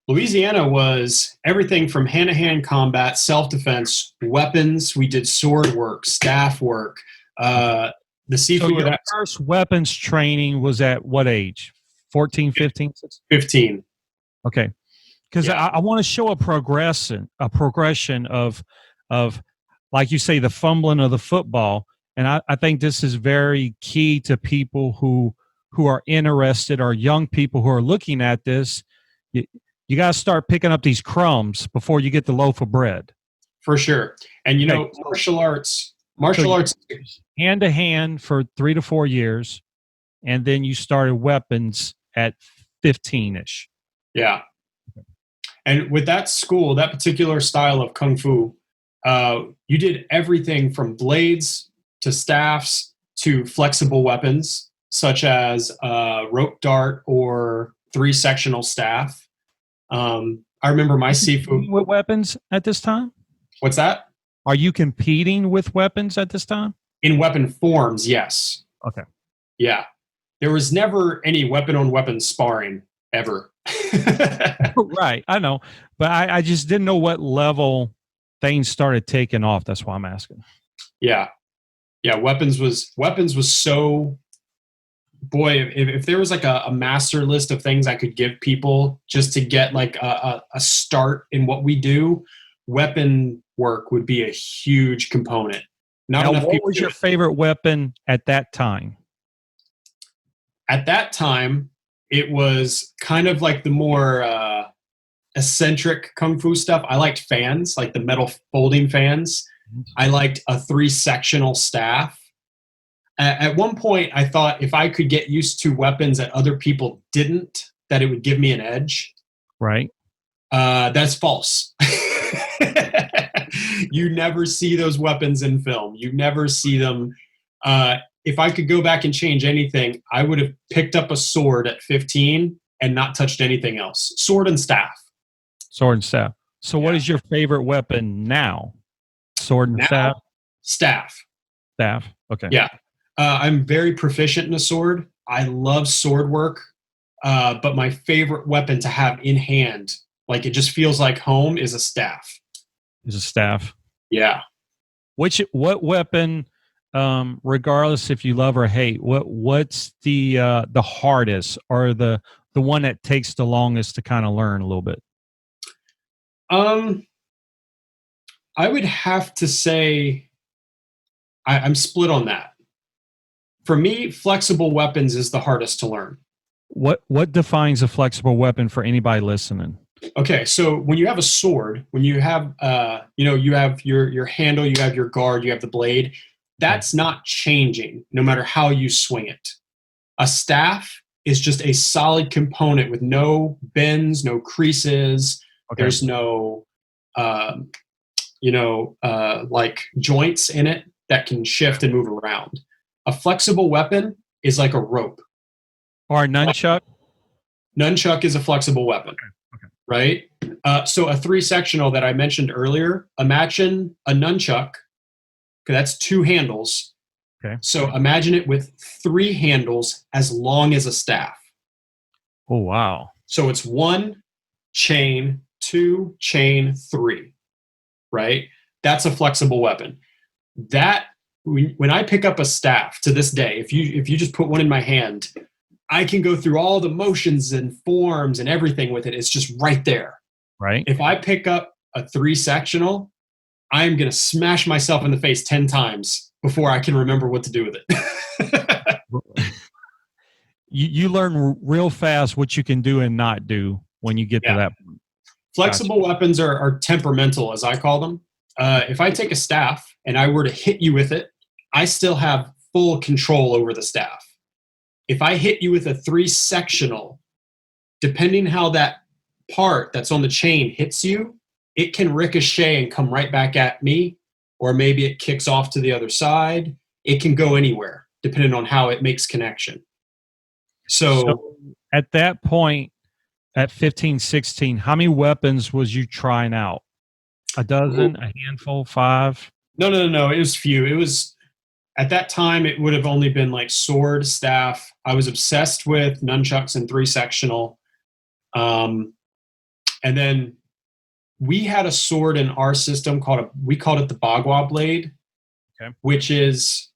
Louisiana was everything from hand-to-hand combat, self-defense, weapons. We did sword work, staff work. The Sifu. So your first weapons training was at what age? 14, 15? 15. Okay. Because I want to show a progression of like you say, the fumbling of the football. And I think this is very key to people who are interested, or young people who are looking at this. You got to start picking up these crumbs before you get the loaf of bread. For sure. And, you know, martial arts, Martial So arts. hand to hand for 3 to 4 years, and then you started weapons at 15ish. Yeah. And with that school, that particular style of kung fu, you did everything from blades to staffs to flexible weapons, such as rope dart or 3-sectional staff. I remember my Sifu. With weapons at this time? What's that? Are you competing with weapons at this time? In weapon forms, yes. Okay. Yeah. There was never any weapon on weapon sparring ever. Right. I know. But I just didn't know what level things started taking off. That's why I'm asking. Yeah. Yeah. Weapons was so, boy, if there was like a master list of things I could give people just to get like a start in what we do, weapon work would be a huge component. Not now, what was your favorite weapon at that time? At that time, it was kind of like the more eccentric kung fu stuff. I liked fans, like the metal folding fans. I liked a 3-sectional staff. At one point, I thought if I could get used to weapons that other people didn't, that it would give me an edge. Right. That's false. You never see those weapons in film. You never see them. If I could go back and change anything, I would have picked up a sword at 15 and not touched anything else. Sword and staff. Sword and staff. So what is your favorite weapon now? Sword and staff? Staff. Staff. Okay. Yeah. I'm very proficient in a sword. I love sword work. But my favorite weapon to have in hand, like it just feels like home, is a staff. Is a staff. Yeah. What weapon, regardless if you love or hate, what's the hardest or the one that takes the longest to kind of learn a little bit? I would have to say I'm split on that. For me, flexible weapons is the hardest to learn. What defines a flexible weapon for anybody listening? Okay, so when you have a sword, when you have you have your handle, you have your guard, you have the blade, that's not changing no matter how you swing it. A staff is just a solid component with no bends, no creases. Okay. There's no like joints in it that can shift and move around. A flexible weapon is like a rope. Or a nunchuck? Nunchuck is a flexible weapon. Okay. Right? So a 3-sectional that I mentioned earlier, imagine a nunchuck, okay, that's 2 handles. Okay. So imagine it with 3 handles as long as a staff. Oh, wow. So it's 1 chain, 2 chain, 3, right? That's a flexible weapon. That, when I pick up a staff to this day, if you just put one in my hand, I can go through all the motions and forms and everything with it. It's just right there. Right. If I pick up a 3-sectional, I'm going to smash myself in the face 10 times before I can remember what to do with it. You learn real fast what you can do and not do when you get to that point. Flexible weapons are temperamental, as I call them. If I take a staff and I were to hit you with it, I still have full control over the staff. If I hit you with a 3-sectional, depending how that part that's on the chain hits you, it can ricochet and come right back at me, or maybe it kicks off to the other side. It can go anywhere, depending on how it makes connection. So at that point, at 15, 16, how many weapons was you trying out? A dozen, a handful, 5? No. It was few. It was, at that time, it would have only been like sword, staff. I was obsessed with nunchucks and 3-sectional. And then we had a sword in our system we called it the Bagua blade, okay, which is,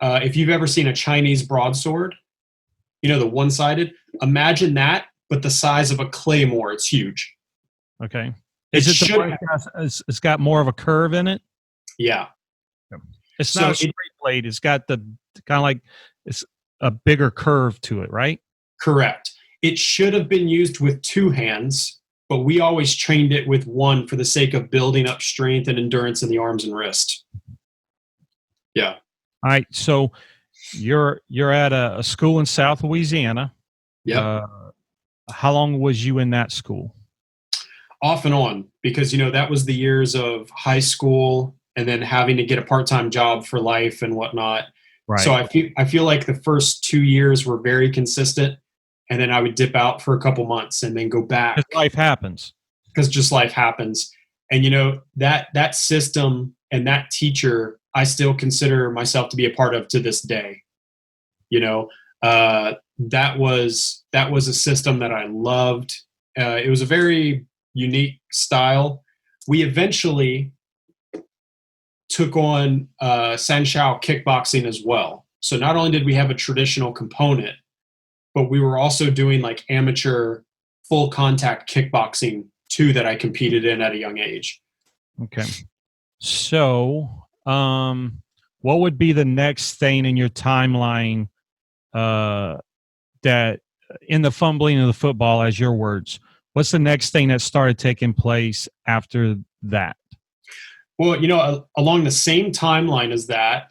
if you've ever seen a Chinese broadsword, the one-sided, imagine that, but the size of a claymore. It's huge. Okay. It's got more of a curve in it? Yeah. It's not a straight blade. It's got the kind of like, it's a bigger curve to it, right? Correct. It should have been used with 2 hands, but we always trained it with 1 for the sake of building up strength and endurance in the arms and wrist. Yeah. All right. So you're at a school in South Louisiana. Yep. How long was you in that school? Off and on, because that was the years of high school and then having to get a part-time job for life and whatnot. Right. So I feel like the first 2 years were very consistent, and then I would dip out for a couple months and then go back. Because life happens. Because just life happens. And that system and that teacher, I still consider myself to be a part of to this day. That was a system that I loved. It was a very unique style. We eventually took on Sanshao kickboxing as well. So not only did we have a traditional component, but we were also doing like amateur full contact kickboxing too, that I competed in at a young age. Okay. So, what would be the next thing in your timeline that in the fumbling of the football, as your words, what's the next thing that started taking place after that? Well, along the same timeline as that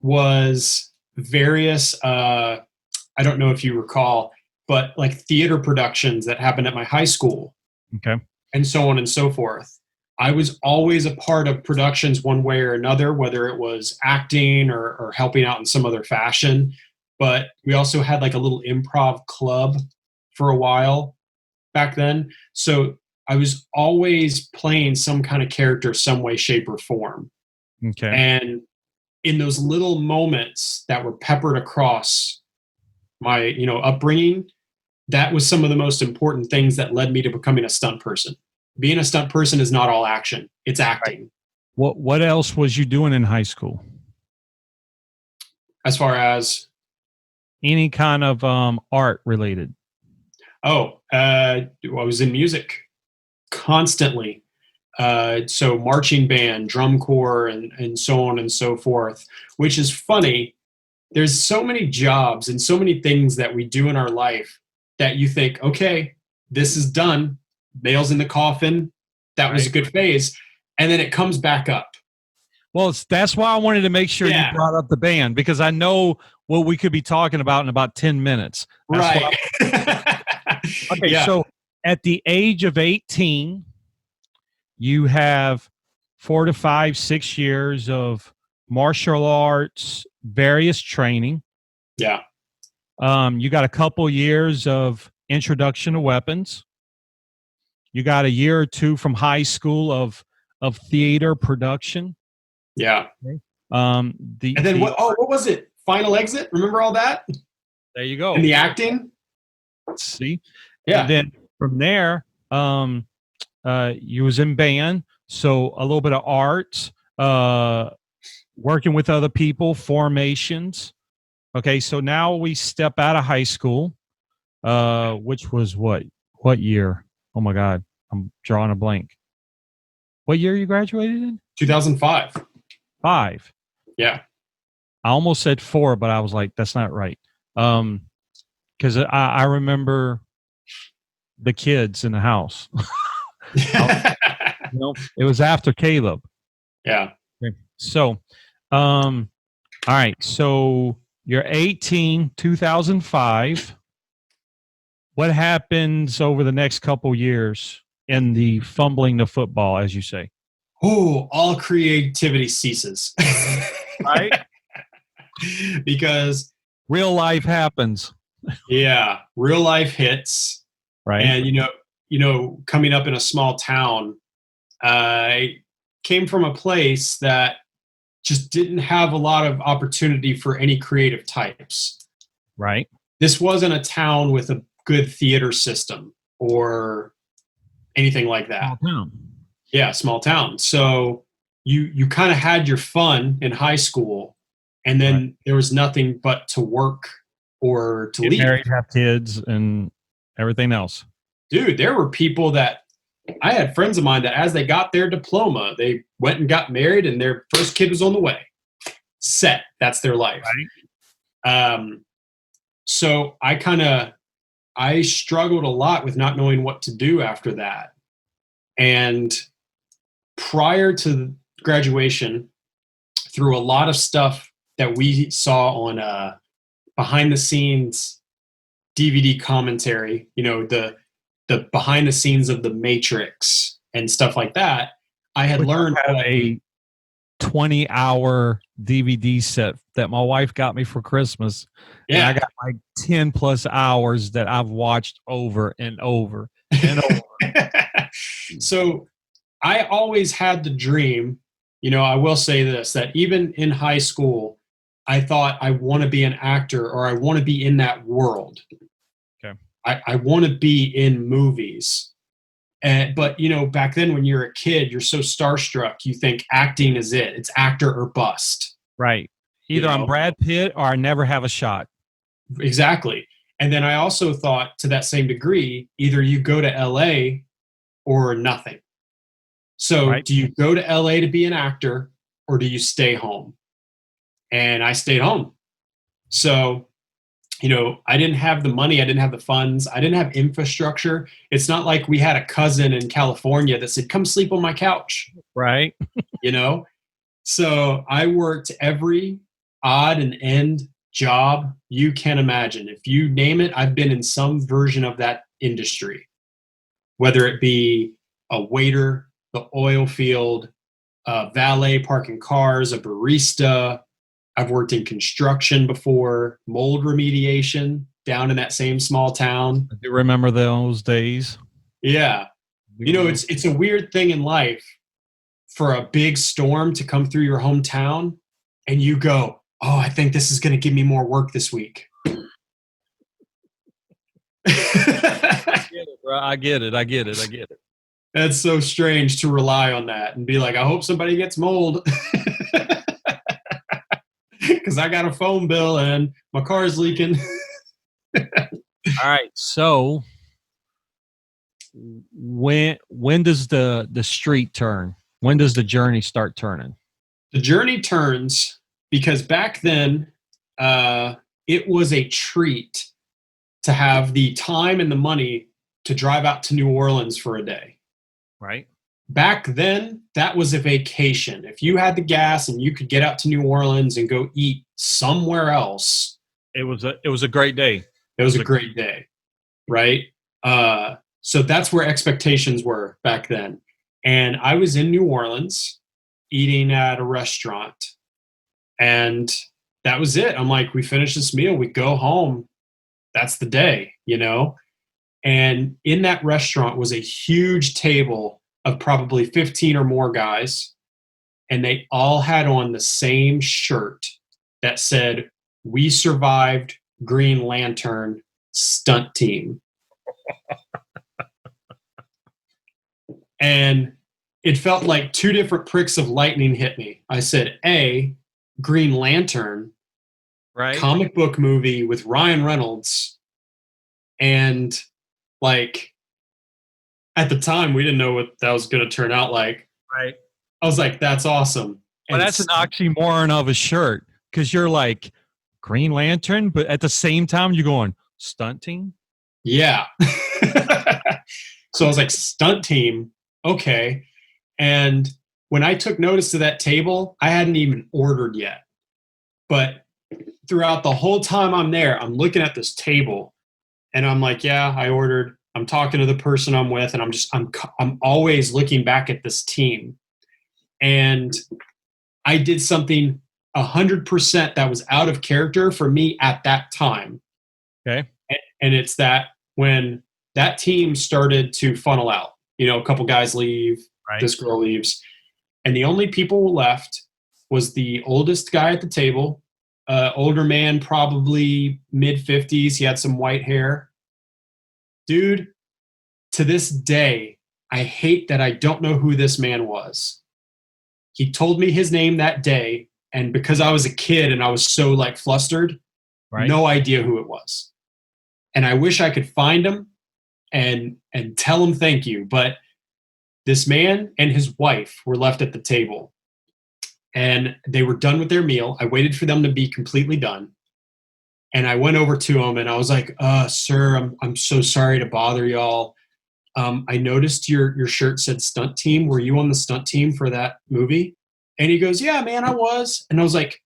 was various, I don't know if you recall, but like theater productions that happened at my high school. Okay. And so on and so forth. I was always a part of productions one way or another, whether it was acting or helping out in some other fashion. But we also had like a little improv club for a while back then. So I was always playing some kind of character, some way, shape, or form. Okay. And in those little moments that were peppered across my, upbringing, that was some of the most important things that led me to becoming a stunt person. Being a stunt person is not all action; it's acting. What else was you doing in high school? As far as any kind of art related? I was in music constantly. So marching band, drum corps, and so on and so forth, which is funny. There's so many jobs and so many things that we do in our life that you think, okay, this is done. Nails in the coffin. That was a good phase. And then it comes back up. Well, that's why I wanted to make sure you brought up the band, because I know what we could be talking about in about 10 minutes. That's Okay, so at the age of 18, you have 4 to 5, 6 years of martial arts, various training. Yeah. You got a couple years of introduction to weapons. You got a year or two from high school of theater production. Yeah. Okay. And then what was it? Final Exit? Remember all that? There you go. And the acting? See? Yeah. And then from there, you was in band, so a little bit of art, working with other people, formations. Okay, so now we step out of high school, which was what year? Oh my God, I'm drawing a blank. What year you graduated in? 2005. 5. Yeah. I almost said 4, but I was like, that's not right. Because I remember the kids in the house. It was after Caleb. Yeah. Okay. So, all right. So you're 18, 2005. What happens over the next couple years in the fumbling the football, as you say? Oh, all creativity ceases. Right? Because real life happens. Yeah, real life hits. Right. And coming up in a small town, I came from a place that just didn't have a lot of opportunity for any creative types. Right. This wasn't a town with a good theater system or anything like that. Small town. Yeah, small town. So you kind of had your fun in high school, and then there was nothing but to work or to leave. Married, have kids, and everything else. Dude, there were people that I had friends of mine that as they got their diploma, they went and got married, and their first kid was on the way. Set. That's their life. Right. So I struggled a lot with not knowing what to do after that. And prior to graduation, through a lot of stuff that we saw on behind the scenes DVD commentary, the behind the scenes of the Matrix and stuff like that. I had learned a 20-hour DVD set that my wife got me for Christmas. Yeah. And I got like 10 plus hours that I've watched over and over and over. So I always had the dream, I will say this, that even in high school, I thought I want to be an actor, or I want to be in that world. Okay. I want to be in movies. But back then when you're a kid, you're so starstruck, you think acting is it. It's actor or bust. Right. Either I'm Brad Pitt or I never have a shot. Exactly. And then I also thought, to that same degree, either you go to LA or nothing. So do you go to LA to be an actor, or do you stay home? And I stayed home. So, I didn't have the money. I didn't have the funds. I didn't have infrastructure. It's not like we had a cousin in California that said, come sleep on my couch. Right. So I worked every odd and end job you can imagine. If you name it, I've been in some version of that industry, whether it be a waiter, the oil field, a valet parking cars, a barista. I've worked in construction before, mold remediation down in that same small town. I do remember those days. Yeah. It's a weird thing in life for a big storm to come through your hometown and you go, oh, I think this is going to give me more work this week. I get it. That's so strange to rely on that and be like, I hope somebody gets mold. Because I got a phone bill and my car's leaking. All right. So when does the street turn? When does the journey start turning? The journey turns because back then it was a treat to have the time and the money to drive out to New Orleans for a day. Right. Back then, that was a vacation. If you had the gas and you could get out to New Orleans and go eat somewhere else, it was a great day. It was a great day, right? So that's where expectations were back then. And I was in New Orleans eating at a restaurant, and that was it. I'm like, we finish this meal, we go home. That's the day, And in that restaurant was a huge table of probably 15 or more guys, and they all had on the same shirt that said, "We survived Green Lantern stunt team." And it felt like two different pricks of lightning hit me. I said, A, Green Lantern, right? Comic book movie with Ryan Reynolds, and like, at the time, we didn't know what that was going to turn out like. Right. I was like, that's awesome. Well, that's an oxymoron of a shirt, because you're like Green Lantern, but at the same time, you're going stunt team? Yeah. So I was like, stunt team? Okay. And when I took notice to that table, I hadn't even ordered yet. But throughout the whole time I'm there, I'm looking at this table, and I'm like, yeah, I ordered. I'm talking to the person I'm with, and I'm always looking back at this team. And I did something 100% that was out of character for me at that time. Okay. And it's that when that team started to funnel out, a couple guys leave, right. This girl leaves, and the only people left was the oldest guy at the table, older man, probably mid-50s. He had some white hair. Dude, to this day, I hate that I don't know who this man was. He told me his name that day, and because I was a kid and I was so like flustered, right. No idea who it was. And I wish I could find him and tell him thank you, but this man and his wife were left at the table, and they were done with their meal. I waited for them to be completely done. And I went over to him and I was like, sir, I'm so sorry to bother y'all. I noticed your shirt said stunt team. Were you on the stunt team for that movie? And he goes, yeah, man, I was. And I was like,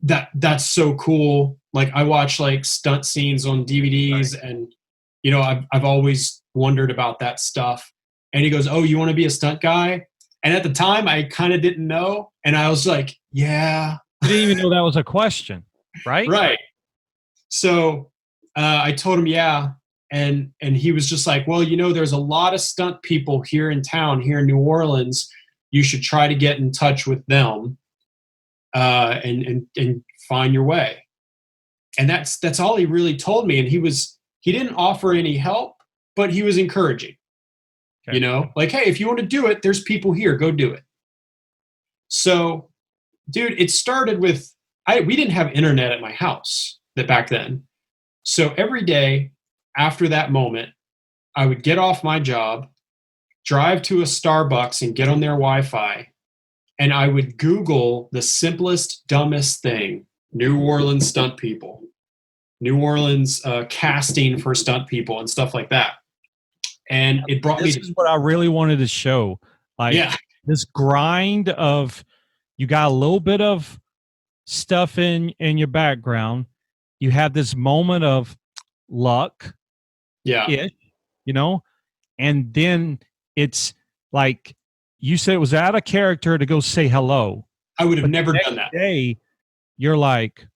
that's so cool. Like I watch like stunt scenes on DVDs and, you know, I've always wondered about that stuff. And he goes, oh, you want to be a stunt guy? And at the time I kind of didn't know. And I was like, yeah. You didn't even know that was a question, right? Right. So I told him, yeah. And he was just like, well, you know, there's a lot of stunt people here in town, here in New Orleans. You should try to get in touch with them and find your way. And that's all he really told me. And he didn't offer any help, but he was encouraging. Okay. You know, like, hey, if you want to do it, there's people here, go do it. So, dude, it started with we didn't have internet at my house back then. So every day after that moment, I would get off my job, drive to a Starbucks and get on their Wi-Fi, and I would Google the simplest, dumbest thing: New Orleans stunt people, New Orleans casting for stunt people, and stuff like that. And it brought me. This is what I really wanted to show. Like this grind of, you got a little bit of stuff in your background. You have this moment of luck. Yeah. You know, and then it's like you said, it was out of character to go say hello. I would have never done that. Day, you're like,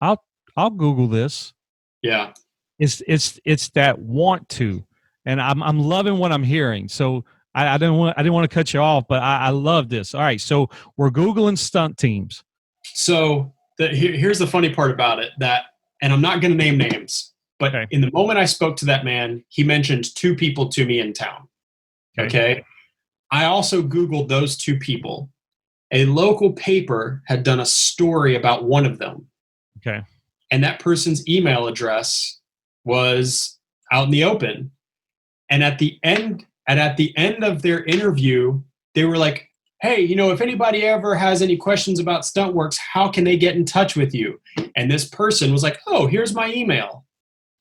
I'll Google this. Yeah. It's that want to, and I'm loving what I'm hearing. So I didn't want to cut you off, but I love this. All right, so we're Googling stunt teams. So here's the funny part about it, and I'm not going to name names, but in the moment I spoke to that man, he mentioned two people to me in town. Okay. I also Googled those two people. A local paper had done a story about one of them. Okay. And that person's email address was out in the open. And at the end of their interview, they were like, hey, you know, if anybody ever has any questions about Stuntworks, how can they get in touch with you? And this person was like, oh, here's my email.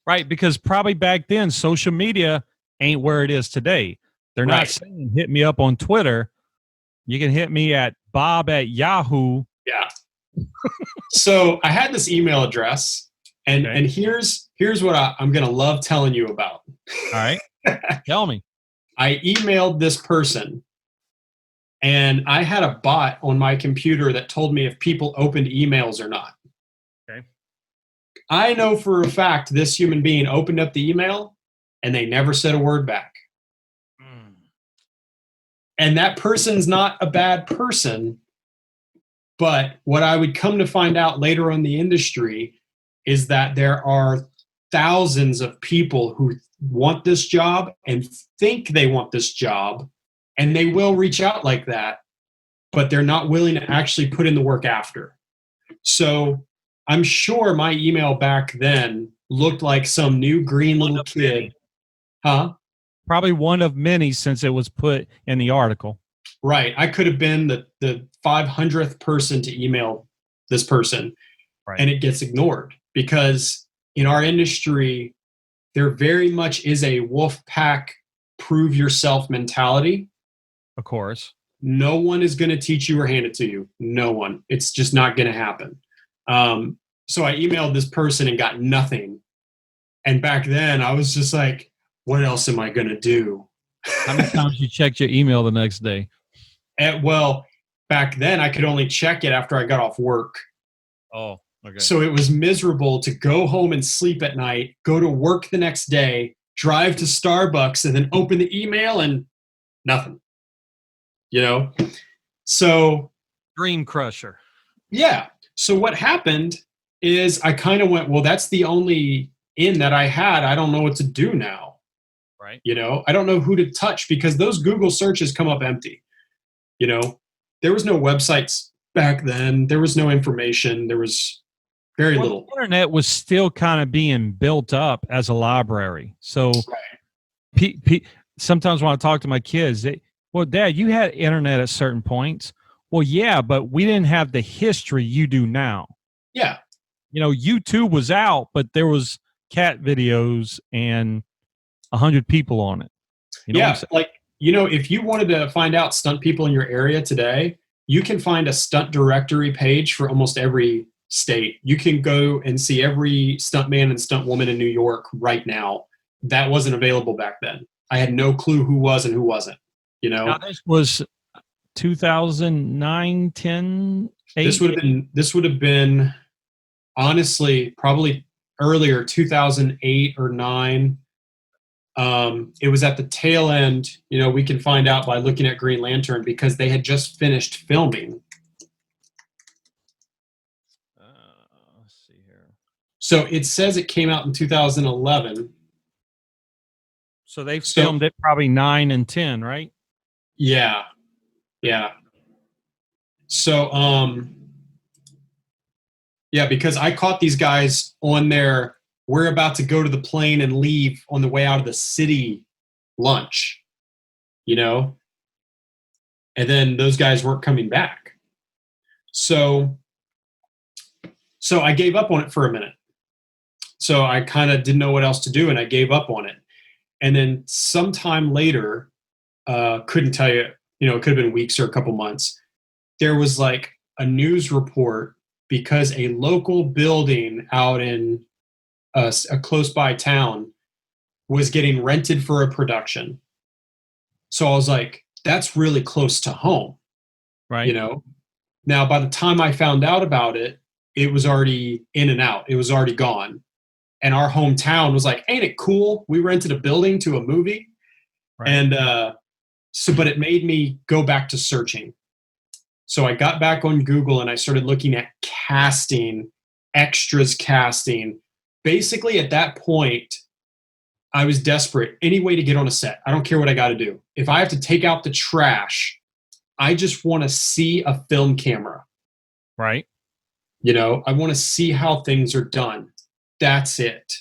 Right, because probably back then, social media ain't where it is today. They're not saying hit me up on Twitter. You can hit me at bob@yahoo. Yeah. So I had this email address, and here's what I'm going to love telling you about. All right. Tell me. I emailed this person, and I had a bot on my computer that told me if people opened emails or not. Okay. I know for a fact this human being opened up the email, and they never said a word back. And that person's not a bad person, but what I would come to find out later on in the industry is that there are thousands of people who want this job and think they want this job, and they will reach out like that, but they're not willing to actually put in the work after. So I'm sure my email back then looked like some new green little kid. Huh? Probably one of many since it was put in the article. Right. I could have been the 500th person to email this person, and it gets ignored because in our industry, there very much is a wolf pack, prove yourself mentality. Of course. No one is going to teach you or hand it to you. No one. It's just not going to happen. So I emailed this person and got nothing. And back then I was just like, what else am I going to do? How many times you checked your email the next day? Well, back then I could only check it after I got off work. Oh, okay. So it was miserable to go home and sleep at night, go to work the next day, drive to Starbucks, and then open the email and nothing. You know? So. Dream crusher. Yeah. So what happened is I kind of went, well, that's the only in that I had. I don't know what to do now. Right. You know, I don't know who to touch because those Google searches come up empty. You know, there was no websites back then. There was no information. There was very little. The internet was still kind of being built up as a library. So sometimes when I talk to my kids, well, Dad, you had internet at certain points. Well, yeah, but we didn't have the history you do now. Yeah. You know, YouTube was out, but there was cat videos and 100 people on it. You know like, you know, if you wanted to find out stunt people in your area today, you can find a stunt directory page for almost every state. You can go and see every stuntman and stuntwoman in New York right now. That wasn't available back then. I had no clue who was and who wasn't, you know? Now, this was 2009, 10, 8? This would have been honestly probably earlier, 2008 or 9. It was at the tail end. You know, we can find out by looking at Green Lantern because they had just finished filming. Let's see here. So it says it came out in 2011. So they filmed it probably 9 and 10, right? Yeah. Yeah. So, yeah, because I caught these guys on their, we're about to go to the plane and leave on the way out of the city lunch, you know? And then those guys weren't coming back. So I gave up on it for a minute. So I kind of didn't know what else to do, and I gave up on it. And then sometime later, couldn't tell you, you know, it could have been weeks or a couple months, there was like a news report because a local building out in a close by town was getting rented for a production. So I was like, that's really close to home. Right. You know, now by the time I found out about it, it was already in and out. It was already gone. And our hometown was like, ain't it cool? We rented a building to a movie. Right. And but it made me go back to searching. So I got back on Google and I started looking at casting, extras casting. Basically, at that point, I was desperate. Any way to get on a set. I don't care what I got to do. If I have to take out the trash, I just want to see a film camera. Right. You know, I want to see how things are done. That's it.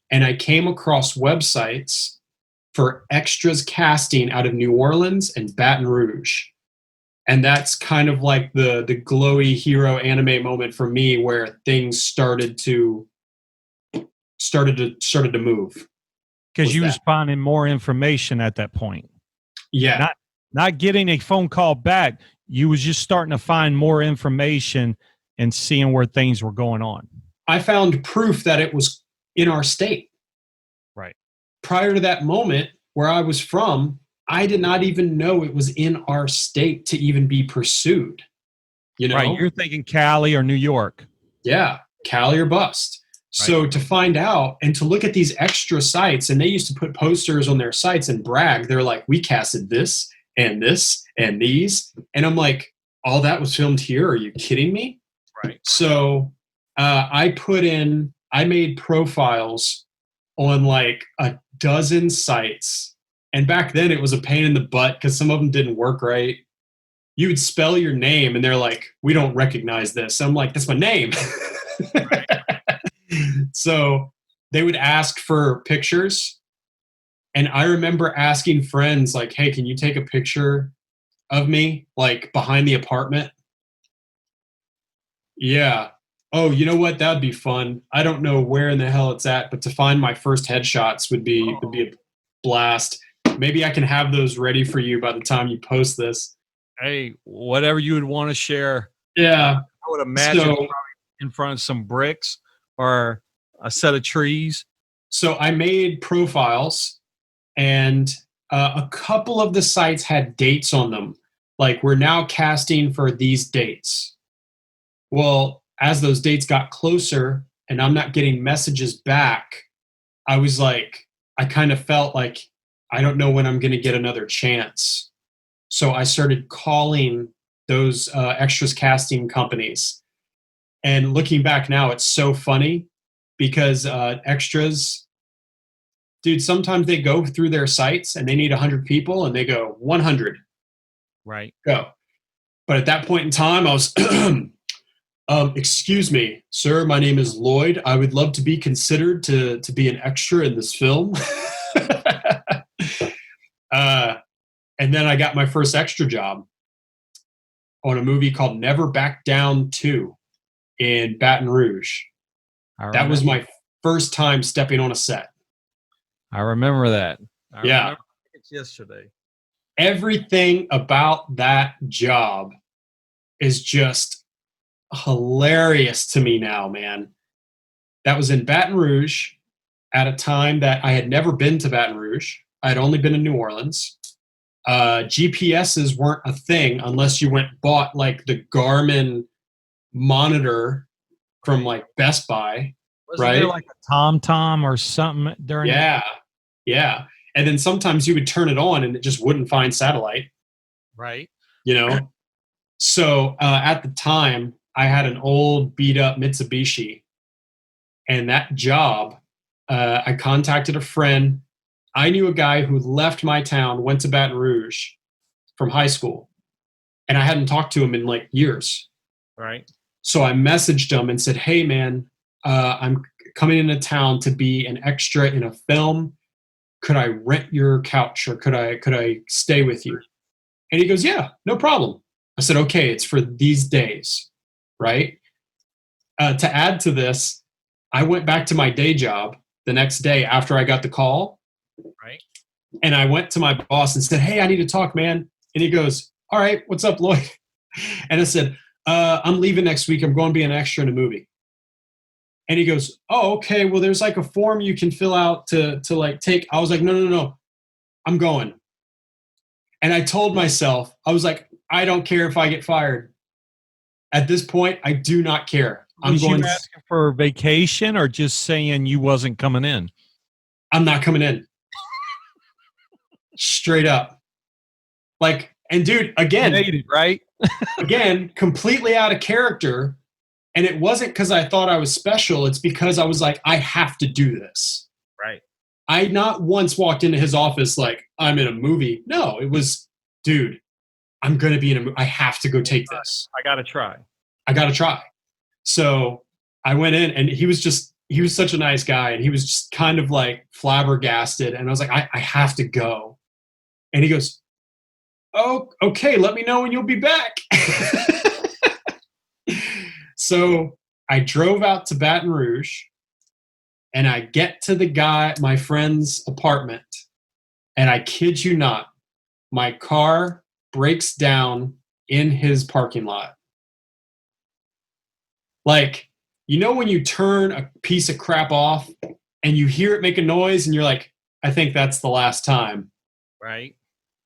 And I came across websites for extras casting out of New Orleans and Baton Rouge. And that's kind of like the glowy hero anime moment for me where things started to move. Because you was finding more information at that point. Yeah. Not getting a phone call back. You was just starting to find more information and seeing where things were going on. I found proof that it was in our state. Right. Prior to that moment where I was from, I did not even know it was in our state to even be pursued. You know? Right. You're thinking Cali or New York. Yeah. Cali or bust. Right. So to find out and to look at these extra sites, and they used to put posters on their sites and brag, they're like, we casted this and this and these. And I'm like, all that was filmed here? Are you kidding me? Right. So I made profiles on like a dozen sites. And back then it was a pain in the butt because some of them didn't work right. You would spell your name and they're like, we don't recognize this. I'm like, that's my name. Right. So they would ask for pictures. And I remember asking friends like, hey, can you take a picture of me like behind the apartment? Yeah. Oh, you know what? That'd be fun. I don't know where in the hell it's at, but to find my first headshots would be a blast. Maybe I can have those ready for you by the time you post this. Hey, whatever you would want to share. Yeah. I would imagine probably in front of some bricks or a set of trees. So I made profiles, and a couple of the sites had dates on them. Like, we're now casting for these dates. Well, as those dates got closer and I'm not getting messages back, I was like, I kind of felt like, I don't know when I'm going to get another chance. So I started calling those extras casting companies. And looking back now, it's so funny because extras, dude, sometimes they go through their sites and they need 100 people and they go 100. Right. Go. But at that point in time, I was, excuse me, sir, my name is Lloyd. I would love to be considered to be an extra in this film. And then I got my first extra job on a movie called Never Back Down 2 in Baton Rouge. That was my first time stepping on a set. I remember that. Yeah. It's yesterday. Everything about that job is just hilarious to me now, man. That was in Baton Rouge at a time that I had never been to Baton Rouge. I had only been in New Orleans. GPSs weren't a thing unless you bought like the Garmin monitor from like Best Buy. Wasn't there like a TomTom or something during Yeah. Yeah. And then sometimes you would turn it on and it just wouldn't find satellite. Right. You know? So at the time, I had an old beat up Mitsubishi. And that job, I contacted a friend. I knew a guy who left my town, went to Baton Rouge from high school. And I hadn't talked to him in like years. Right. So I messaged him and said, hey, man, I'm coming into town to be an extra in a film. Could I rent your couch or could I stay with you? And he goes, yeah, no problem. I said, okay, it's for these days, right? To add to this, I went back to my day job the next day after I got the call. Right. And I went to my boss and said, hey, I need to talk, man. And he goes, all right, what's up, Lloyd? And I said, I'm leaving next week. I'm going to be an extra in a movie. And he goes, oh, okay. Well, there's like a form you can fill out to like take. I was like, no. I'm going. And I told myself, I was like, I don't care if I get fired. At this point, I do not care. Was you asking for vacation or just saying you wasn't coming in? I'm not coming in. Straight up. Like, and dude, again, right? Again, completely out of character. And it wasn't because I thought I was special. It's because I was like, I have to do this. Right. I not once walked into his office like, I'm in a movie. No, it was, dude, I'm going to be in a movie. I have to go take this. I got to try. So I went in and he was such a nice guy. And he was just kind of like flabbergasted. And I was like, I have to go. And he goes, oh, okay, let me know when you'll be back. So I drove out to Baton Rouge and I get to my friend's apartment, and I kid you not, my car breaks down in his parking lot. Like, you know when you turn a piece of crap off and you hear it make a noise and you're like, I think that's the last time. Right.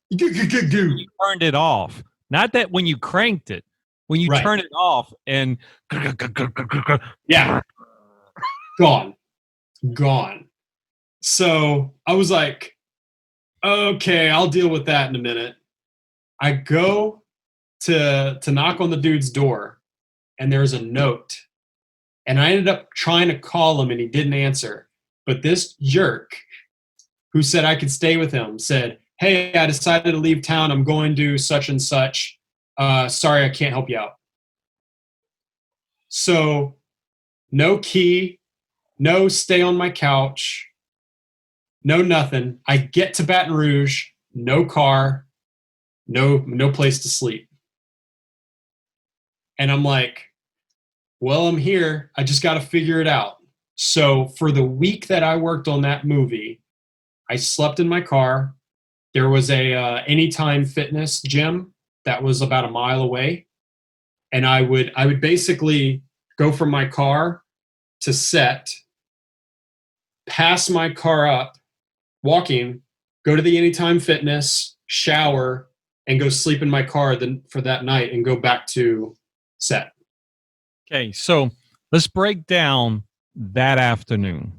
You turned it off. Not that when you cranked it. When you turn it off and yeah, gone. So I was like, okay, I'll deal with that in a minute. I go to knock on the dude's door, and there's a note. And I ended up trying to call him, and he didn't answer. But this jerk who said I could stay with him said, hey, I decided to leave town. I'm going to such and such. Sorry, I can't help you out. So no key, no stay on my couch, no nothing. I get to Baton Rouge, no car, no place to sleep. And I'm like, well, I'm here. I just got to figure it out. So for the week that I worked on that movie, I slept in my car. There was a Anytime Fitness gym that was about a mile away. And I would basically go from my car to set, pass my car up, walking, go to the Anytime Fitness, shower, and go sleep in my car for that night and go back to set. Okay, so let's break down that afternoon.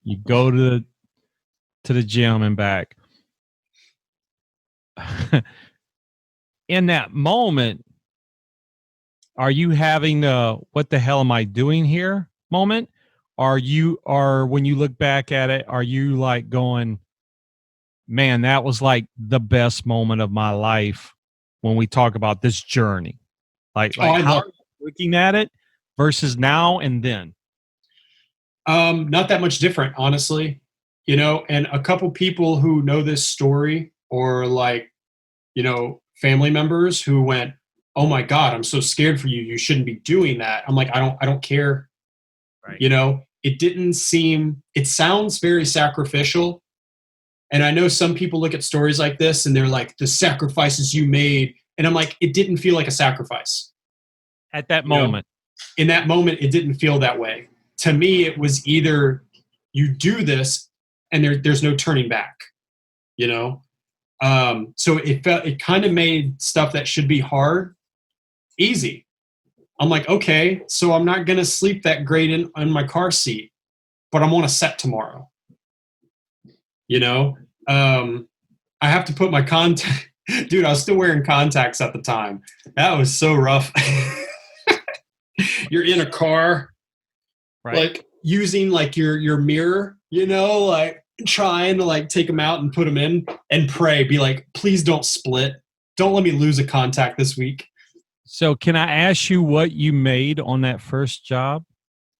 You go to the gym and back. In that moment, are you having the what the hell am I doing here moment? Or when you look back at it, are you like going, man, that was like the best moment of my life when we talk about this journey? Like how are you looking at it versus now and then? Not that much different, honestly. You know, and a couple people who know this story, or like, you know, family members who went, oh my God, I'm so scared for you. You shouldn't be doing that. I'm like, I don't care. Right. You know, it sounds very sacrificial. And I know some people look at stories like this and they're like, the sacrifices you made And I'm like, it didn't feel like a sacrifice. At that moment. In that moment, it didn't feel that way. To me, it was either you do this and there's no turning back, So it kind of made stuff that should be hard easy. I'm like, okay, so I'm not going to sleep that great in my car seat, but I'm on a set tomorrow. I have to put my contact. Dude, I was still wearing contacts at the time. That was so rough. You're in a car, right, like using like your mirror, like trying to like take them out and put them in and pray, be like, please don't split. Don't let me lose a contact this week. So can I ask you what you made on that first job?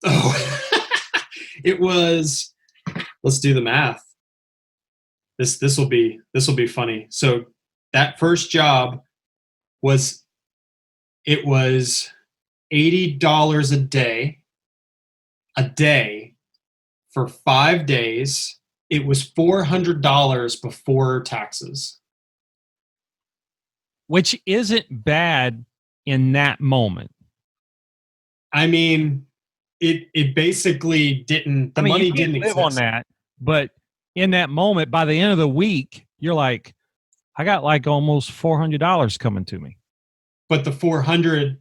Oh, it was, let's do the math. This will be funny. So that first job was $80 a day for 5 days. It was $400 before taxes. Which isn't bad in that moment. I mean, it basically didn't, the money didn't live exist on that, but in that moment, by the end of the week, you're like, I got like almost $400 coming to me. But the 400,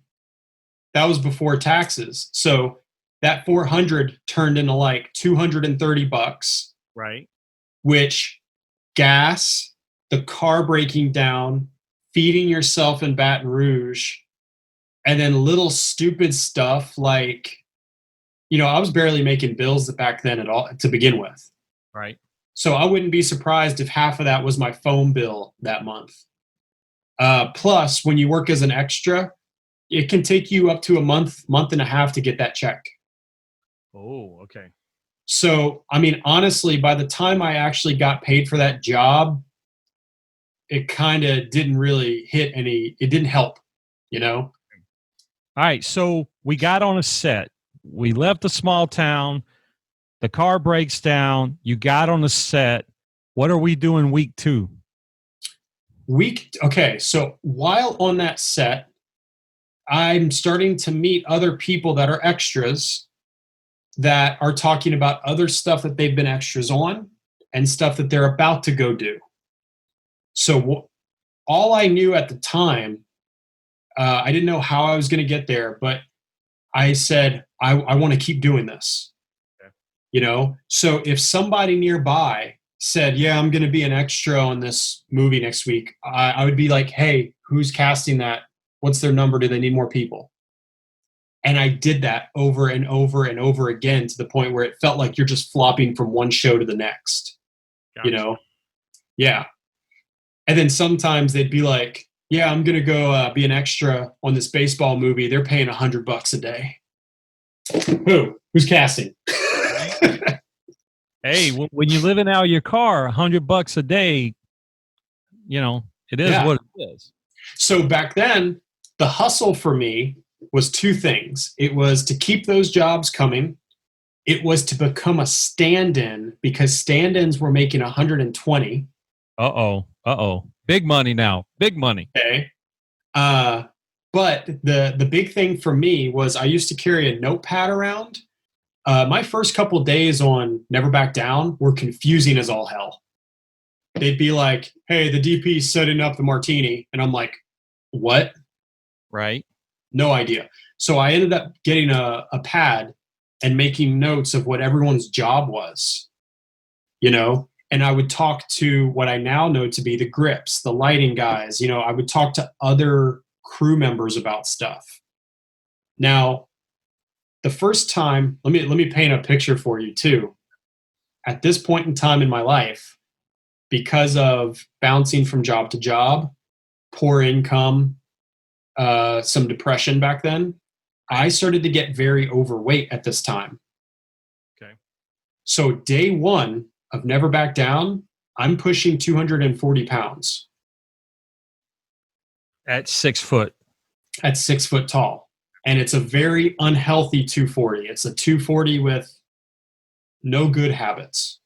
that was before taxes. So that 400 turned into like $230. Right. Which gas, the car breaking down, feeding yourself in Baton Rouge, and then little stupid stuff like, I was barely making bills back then at all to begin with. Right. So I wouldn't be surprised if half of that was my phone bill that month. Plus, when you work as an extra, it can take you up to a month and a half to get that check. Oh, okay. So, I mean, honestly, by the time I actually got paid for that job, it kind of didn't really it didn't help, All right. So we got on a set. We left a small town. The car breaks down. You got on a set. What are we doing week 2? Okay. So while on that set, I'm starting to meet other people that are extras that are talking about other stuff that they've been extras on and stuff that they're about to go do. So all I knew at the time, I didn't know how I was going to get there, but I said, I want to keep doing this. Okay. So if somebody nearby said, yeah, I'm going to be an extra on this movie next week, I would be like, hey, who's casting that? What's their number? Do they need more people? And I did that over and over and over again to the point where it felt like you're just flopping from one show to the next. Gotcha. Yeah. And then sometimes they'd be like, yeah, I'm going to go be an extra on this baseball movie. They're paying $100 a day. Who's casting? Hey, when you're living out of your car, $100 a day, it is what it is. So back then, the hustle for me was 2 things. It was to keep those jobs coming. It was to become a stand-in because stand-ins were making $120. Uh-oh. Big money now. Big money. Okay. But the big thing for me was I used to carry a notepad around. My first couple days on Never Back Down were confusing as all hell. They'd be like, hey, the DP's setting up the martini. And I'm like, what? Right. No idea. So I ended up getting a pad and making notes of what everyone's job was, and I would talk to what I now know to be the grips, the lighting guys. I would talk to other crew members about stuff. Now, the first time, let me paint a picture for you too. At this point in time in my life, because of bouncing from job to job, poor income, some depression back then, I started to get very overweight at this time. Okay. So day 1 of Never Back Down, I'm pushing 240 pounds. At 6 foot. At 6 foot tall. And it's a very unhealthy 240. It's a 240 with no good habits.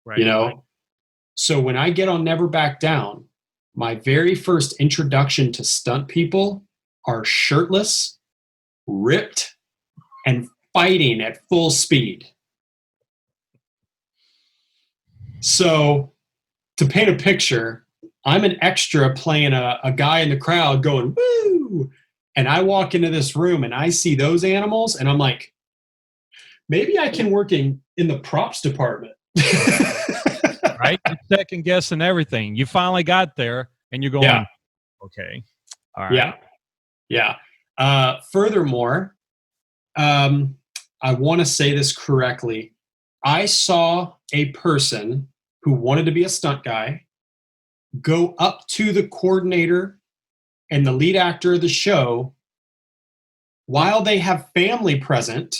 Right. So when I get on Never Back Down, my very first introduction to stunt people are shirtless, ripped, and fighting at full speed. So, to paint a picture, I'm an extra playing a guy in the crowd going, woo! And I walk into this room and I see those animals and I'm like, maybe I can work in the props department. Right? You're second guessing everything. You finally got there and you're going, Yeah. Okay. All right. Yeah. Furthermore, I want to say this correctly. I saw a person who wanted to be a stunt guy go up to the coordinator and the lead actor of the show while they have family present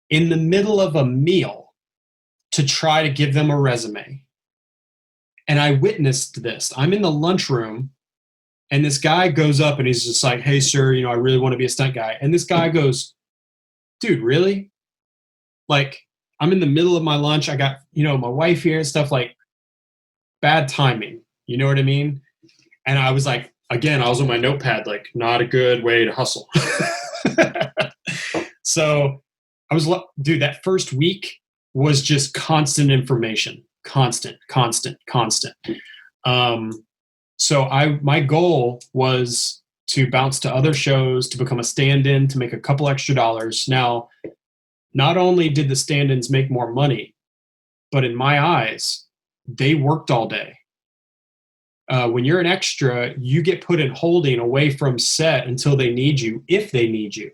in the middle of a meal to try to give them a resume. And I witnessed this. I'm in the lunchroom and this guy goes up and he's just like, hey, sir, I really want to be a stunt guy. And this guy goes, dude, really? Like, I'm in the middle of my lunch. I got, my wife here and stuff, like bad timing. You know what I mean? And I was like, again, I was on my notepad, like, not a good way to hustle. So I was, dude, that first week was just constant information, constant. So my goal was to bounce to other shows, to become a stand-in, to make a couple extra dollars. Now, not only did the stand-ins make more money, but in my eyes, they worked all day. When you're an extra, you get put in holding away from set until they need you, if they need you.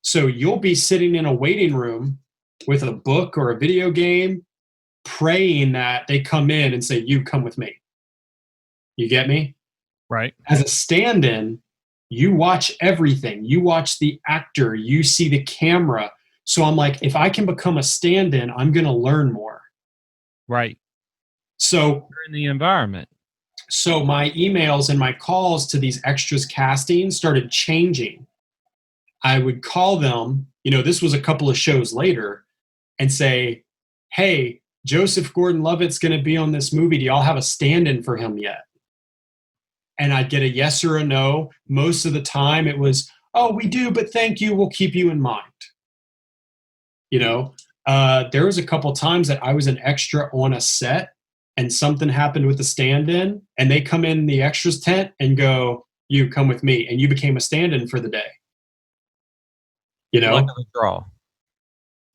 So you'll be sitting in a waiting room with a book or a video game, praying that they come in and say, you come with me. You get me? Right. As a stand-in, you watch everything. You watch the actor. You see the camera. So I'm like, if I can become a stand-in, I'm going to learn more. Right. So you're in the environment. So my emails and my calls to these extras casting started changing. I would call them, this was a couple of shows later, and say, hey, Joseph Gordon-Levitt's going to be on this movie. Do y'all have a stand-in for him yet? And I'd get a yes or a no. Most of the time it was, oh, we do, but thank you. We'll keep you in mind. There was a couple times that I was an extra on a set and something happened with the stand-in and they come in the extras tent and go, you come with me. And you became a stand-in for the day. Luck of the draw.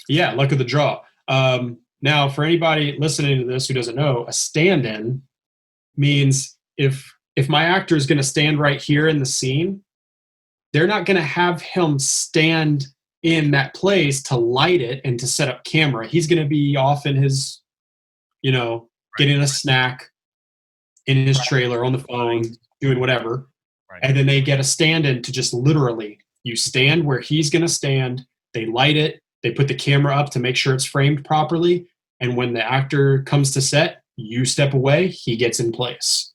Yeah, luck of the draw. Now, for anybody listening to this who doesn't know, a stand-in means if my actor is going to stand right here in the scene, they're not going to have him stand in that place to light it and to set up camera. He's going to be off in his, getting a snack in his trailer on the phone, doing whatever. Right. And then they get a stand-in to just literally, you stand where he's going to stand, they light it, they put the camera up to make sure it's framed properly, and when the actor comes to set, you step away, he gets in place.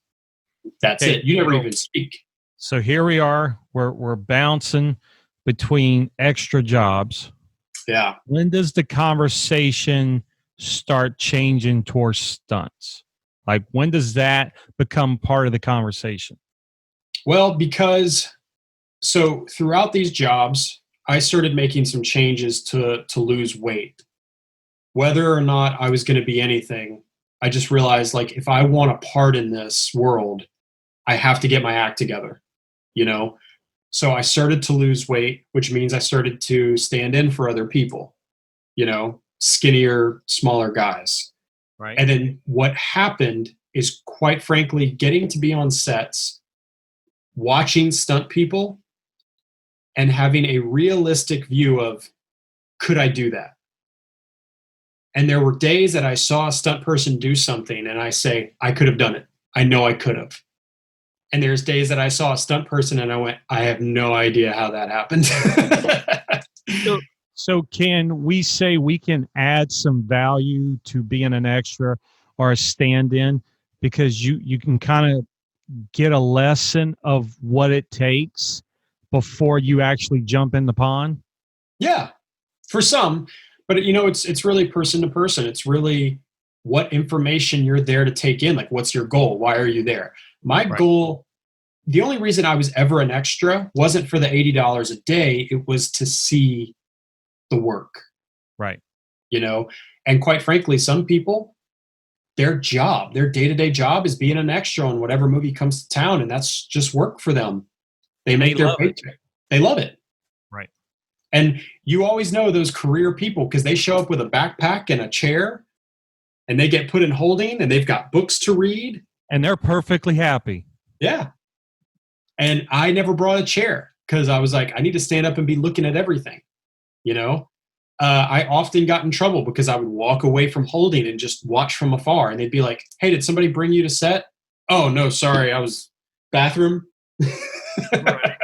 That's it. You never even speak. So here we are. We're bouncing between extra jobs. Yeah. When does the conversation start changing towards stunts? Like, when does that become part of the conversation? Well, because throughout these jobs, I started making some changes to lose weight. Whether or not I was going to be anything, I just realized, like, if I want a part in this world, I have to get my act together, So I started to lose weight, which means I started to stand in for other people, skinnier, smaller guys. Right. And then what happened is, quite frankly, getting to be on sets, watching stunt people, and having a realistic view of, could I do that? And there were days that I saw a stunt person do something and I say, I could have done it. I know I could have. And there's days that I saw a stunt person and I went, I have no idea how that happened. So can we say we can add some value to being an extra or a stand-in because you can kind of get a lesson of what it takes before you actually jump in the pond? Yeah, for some. But, it's really person to person. It's really, what information you're there to take in. Like, what's your goal? Why are you there? My goal, the only reason I was ever an extra wasn't for the $80 a day. It was to see the work. Right. You know, and quite frankly, some people, their day-to-day job is being an extra on whatever movie comes to town, and that's just work for them. They make their paycheck. They love it. Right. And you always know those career people because they show up with a backpack and a chair and they get put in holding and they've got books to read. And they're perfectly happy. Yeah. And I never brought a chair because I was like, I need to stand up and be looking at everything. You know, I often got in trouble because I would walk away from holding and just watch from afar. And they'd be like, hey, did somebody bring you to set? Oh, no, sorry. I was bathroom. Right.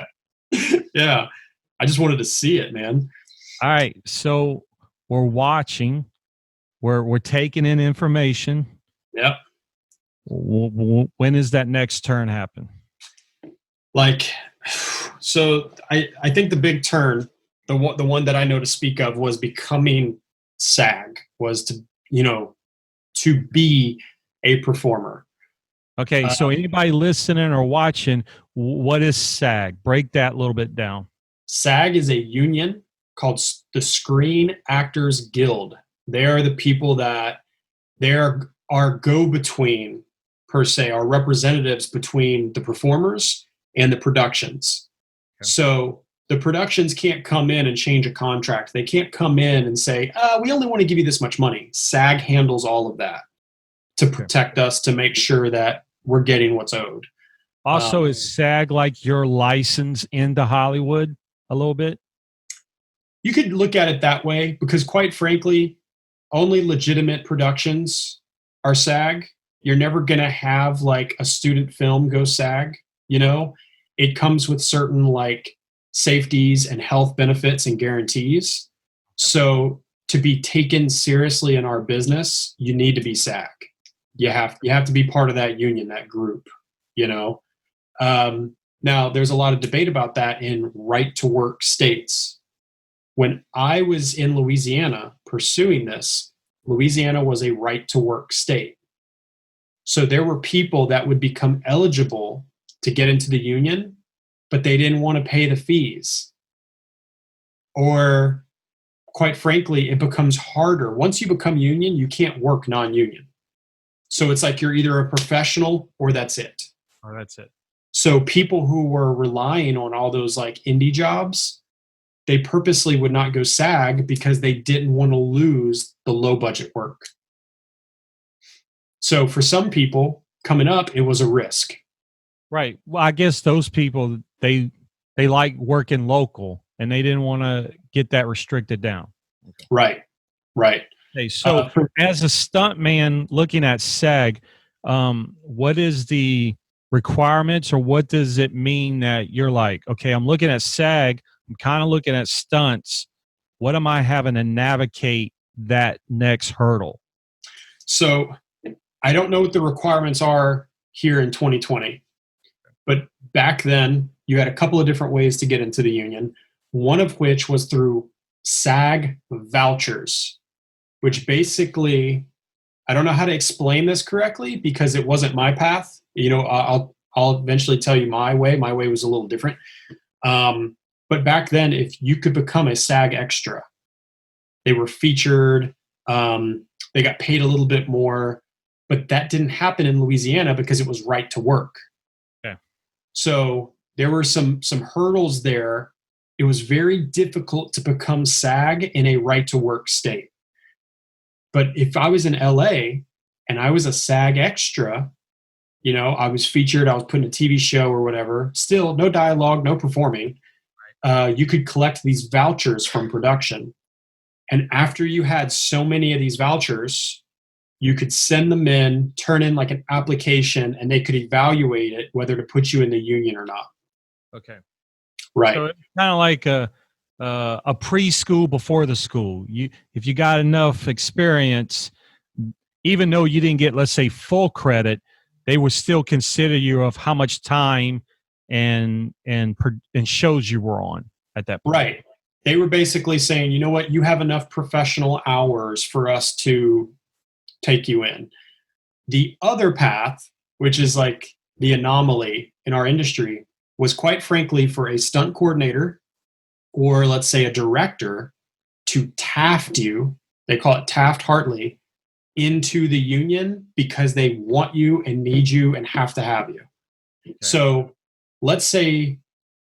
Yeah. I just wanted to see it, man. All right. So we're watching. We're taking in information. Yep. When does that next turn happen? Like, so I think the big turn, the one that I know to speak of, was becoming SAG, was to be a performer. Okay, so anybody listening or watching, what is SAG? Break that a little bit down. SAG is a union called the Screen Actors Guild. They are the people that they're our go-between, per se, our representatives between the performers and the productions. Okay. So the productions can't come in and change a contract. They can't come in and say, we only want to give you this much money. SAG handles all of that to protect us, to make sure that we're getting what's owed. Also, is SAG like your license into Hollywood a little bit? You could look at it that way because, quite frankly, only legitimate productions are SAG. You're never going to have like a student film go SAG. You know, it comes with certain like safeties and health benefits and guarantees. So to be taken seriously in our business, you need to be SAG. You have to be part of that union, that group, you know. Now, there's a lot of debate about that in right-to-work states. When I was in Louisiana pursuing this, Louisiana was a right-to-work state. So there were people that would become eligible to get into the union, but they didn't want to pay the fees. Or, quite frankly, it becomes harder. Once you become union, you can't work non-union. So it's like you're either a professional or that's it. Or that's it. So people who were relying on all those like indie jobs, they purposely would not go SAG because they didn't want to lose the low budget work. So for some people coming up, it was a risk. Right. Well, I guess those people, they like working local and they didn't want to get that restricted down. Okay. Right. Okay, so as a stuntman looking at SAG, what is the requirements, or what does it mean that you're like, okay, I'm looking at SAG, I'm kind of looking at stunts. What am I having to navigate that next hurdle? So I don't know what the requirements are here in 2020, but back then you had a couple of different ways to get into the union, one of which was through SAG vouchers, which basically, I don't know how to explain this correctly because it wasn't my path. You know, I'll eventually tell you my way. My way was a little different. But back then, if you could become a SAG extra, they were featured. They got paid a little bit more, but that didn't happen in Louisiana because it was right to work. Yeah. So there were some hurdles there. It was very difficult to become SAG in a right to work state. But if I was in LA and I was a SAG extra, you know, I was featured, I was put in a TV show or whatever, still no dialogue, no performing. You could collect these vouchers from production. And after you had so many of these vouchers, you could send them in, turn in like an application, and they could evaluate it, whether to put you in the union or not. Okay. Right. So it's kind of like a preschool before the school. If you got enough experience, even though you didn't get, let's say, full credit, they would still consider you of how much time and shows you were on at that point. Right. They were basically saying, you know what, you have enough professional hours for us to take you in. The other path, which is like the anomaly in our industry, was quite frankly for a stunt coordinator or let's say a director to taft you, they call it Taft-Hartley, into the union because they want you and need you and have to have you. Okay. So let's say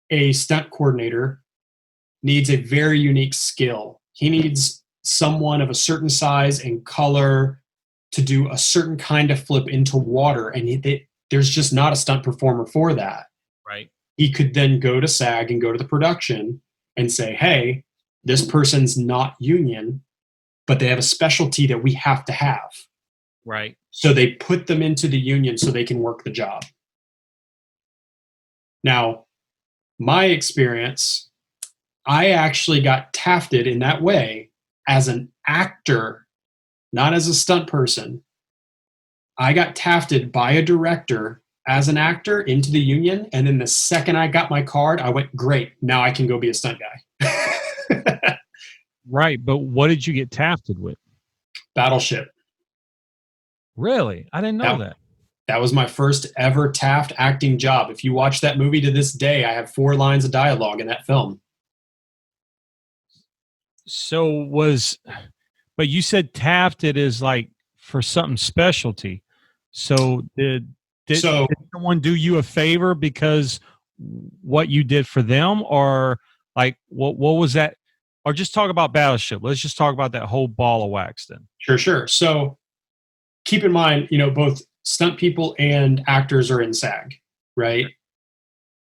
a stunt coordinator needs a very unique skill. He needs someone of a certain size and color to do a certain kind of flip into water, and there's just not a stunt performer for that. Right. He could then go to SAG and go to the production and say, hey, this person's not union, but they have a specialty that we have to have. Right. So they put them into the union so they can work the job. Now, my experience, I actually got tafted in that way as an actor, not as a stunt person. I got tafted by a director as an actor into the union. And then the second I got my card, I went, great, now I can go be a stunt guy. Right. But what did you get tafted with? Battleship. Really? I didn't know that. That was my first ever Taft acting job. If you watch that movie to this day, I have 4 lines of dialogue in that film. But you said tafted is like for something specialty. So did someone do you a favor because what you did for them, or like what was that? Or just talk about Battleship. Let's just talk about that whole ball of wax then. Sure. So keep in mind, both stunt people and actors are in SAG, right?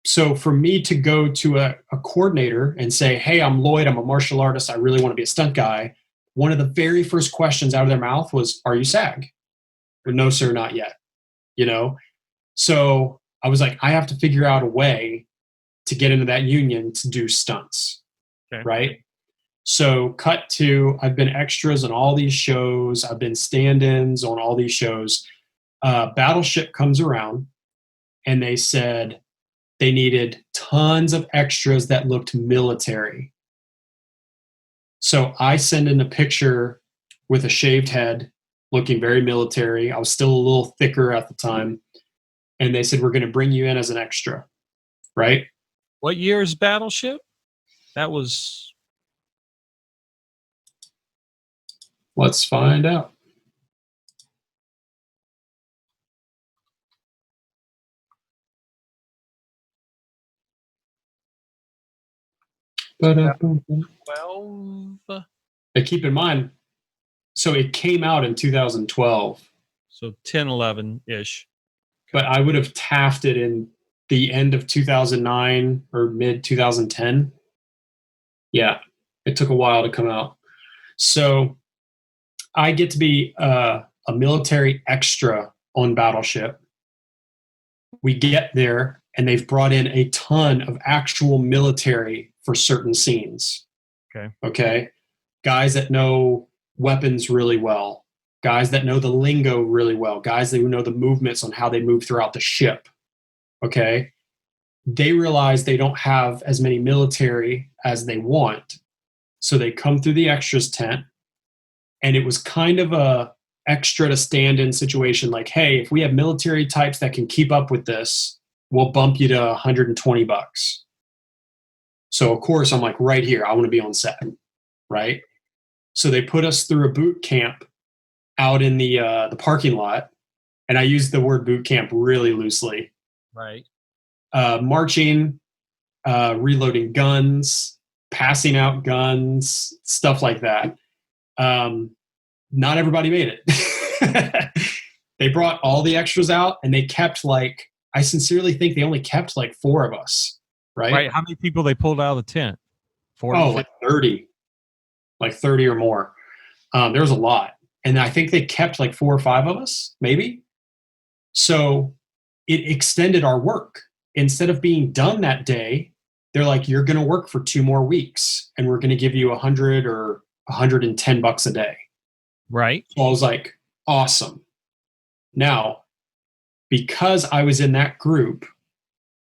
So for me to go to a coordinator and say, hey, I'm Lloyd, I'm a martial artist, I really want to be a stunt guy, one of the very first questions out of their mouth was, are you SAG? Or no, sir, not yet. So I was like, I have to figure out a way to get into that union to do stunts, okay. Right? So cut to, I've been extras on all these shows. I've been stand-ins on all these shows. Battleship comes around and they said they needed tons of extras that looked military. So I send in a picture with a shaved head looking very military. I was still a little thicker at the time. And they said, we're going to bring you in as an extra, right? What year is Battleship? That was... Let's find out. But 12. But keep in mind, so it came out in 2012. So 10, 11-ish. But I would have tafted in the end of 2009 or mid 2010. Yeah, it took a while to come out. So I get to be a military extra on Battleship. We get there, and they've brought in a ton of actual military for certain scenes. Okay? Guys that know weapons really well. Guys that know the lingo really well. Guys that know the movements on how they move throughout the ship. Okay? They realize they don't have as many military as they want. So they come through the extras tent. And it was kind of a extra to stand-in situation. Like, hey, if we have military types that can keep up with this, we'll bump you to $120. So of course I'm like, right here, I want to be on set, right? So they put us through a boot camp out in the parking lot, and I use the word boot camp really loosely. Right. Marching, reloading guns, passing out guns, stuff like that. Not everybody made it. They brought all the extras out, and they kept I sincerely think they only kept 4 of us, right? Right. How many people they pulled out of the tent? 40, oh, 30. 30 or more. There was a lot. And I think they kept 4 or 5 of us, maybe. So it extended our work. Instead of being done that day, they're like, you're going to work for 2 more weeks, and we're going to give you $100 or $110 a day. Right. So I was like, awesome. Now, because I was in that group,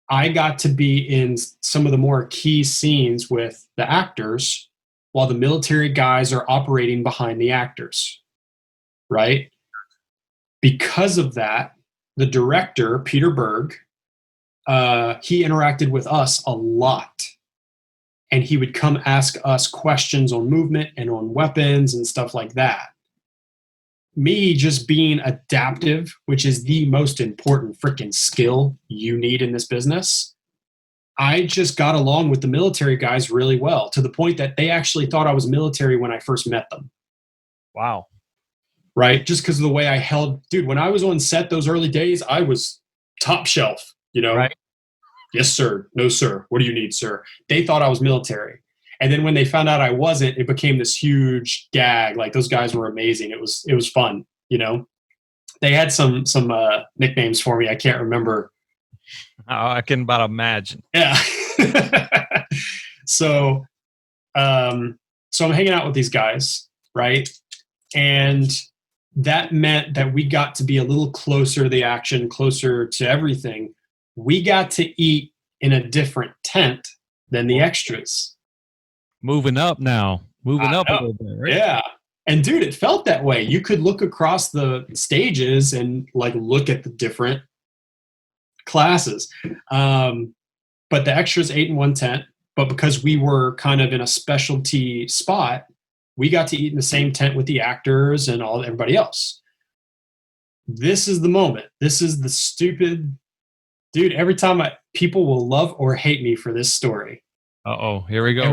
I got to be in some of the more key scenes with the actors while the military guys are operating behind the actors. Right? Because of that, the director, Peter Berg, he interacted with us a lot. And he would come ask us questions on movement and on weapons and stuff like that. Me just being adaptive, which is the most important freaking skill you need in this business, I just got along with the military guys really well, to the point that they actually thought I was military when I first met them. Wow. Right? Just because of the way I held, dude, when I was on set those early days, I was top shelf, you know? Right. Yes, sir. No, sir. What do you need, sir? They thought I was military. And then when they found out I wasn't, it became this huge gag. Like, those guys were amazing. It was fun, you know? They had some nicknames for me. I can't remember. Oh, I can about imagine. Yeah. So I'm hanging out with these guys, right? And that meant that we got to be a little closer to the action, closer to everything. We got to eat in a different tent than the extras. Moving up now. Moving up a little bit, right? Yeah. And dude, it felt that way. You could look across the stages and like look at the different classes. But the extras ate in one tent. But because we were kind of in a specialty spot, we got to eat in the same tent with the actors and everybody else. This is the moment. This is the stupid, dude. Every time people will love or hate me for this story. Here we go.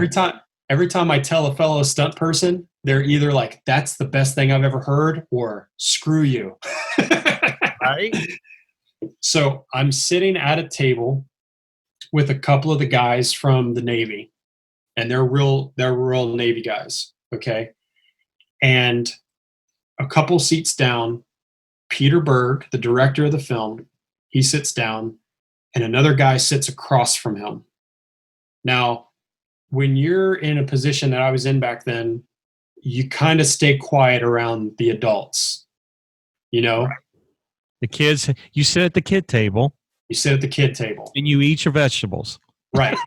Every time I tell a fellow stunt person, they're either like, "That's the best thing I've ever heard," or "Screw you." Right. So I'm sitting at a table with a couple of the guys from the Navy, and they're real Navy guys. Okay. And a couple seats down, Peter Berg, the director of the film, he sits down, and another guy sits across from him. Now, when you're in a position that I was in back then, you kind of stay quiet around the adults, you know? The kids, you sit at the kid table. You sit at the kid table. And you eat your vegetables. Right.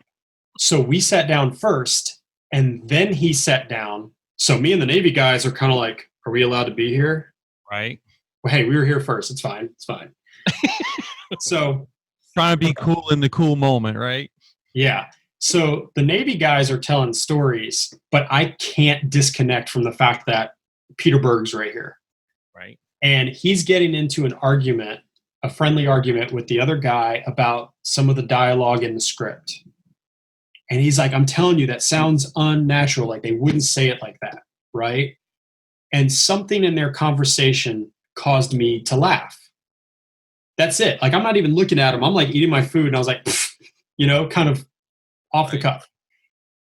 So we sat down first, and then he sat down. So me and the Navy guys are kind of like, "Are we allowed to be here?" Right. Well, hey, we were here first. It's fine. It's fine. So trying to be cool in the cool moment, right? Yeah. So the Navy guys are telling stories, but I can't disconnect from the fact that Peter Berg's right here. Right. And he's getting into an argument, a friendly argument with the other guy about some of the dialogue in the script. And he's like, "I'm telling you, that sounds unnatural. Like, they wouldn't say it like that." Right. And something in their conversation caused me to laugh. That's it. Like, I'm not even looking at him. I'm like eating my food. And I was like, you know, kind of off the cuff.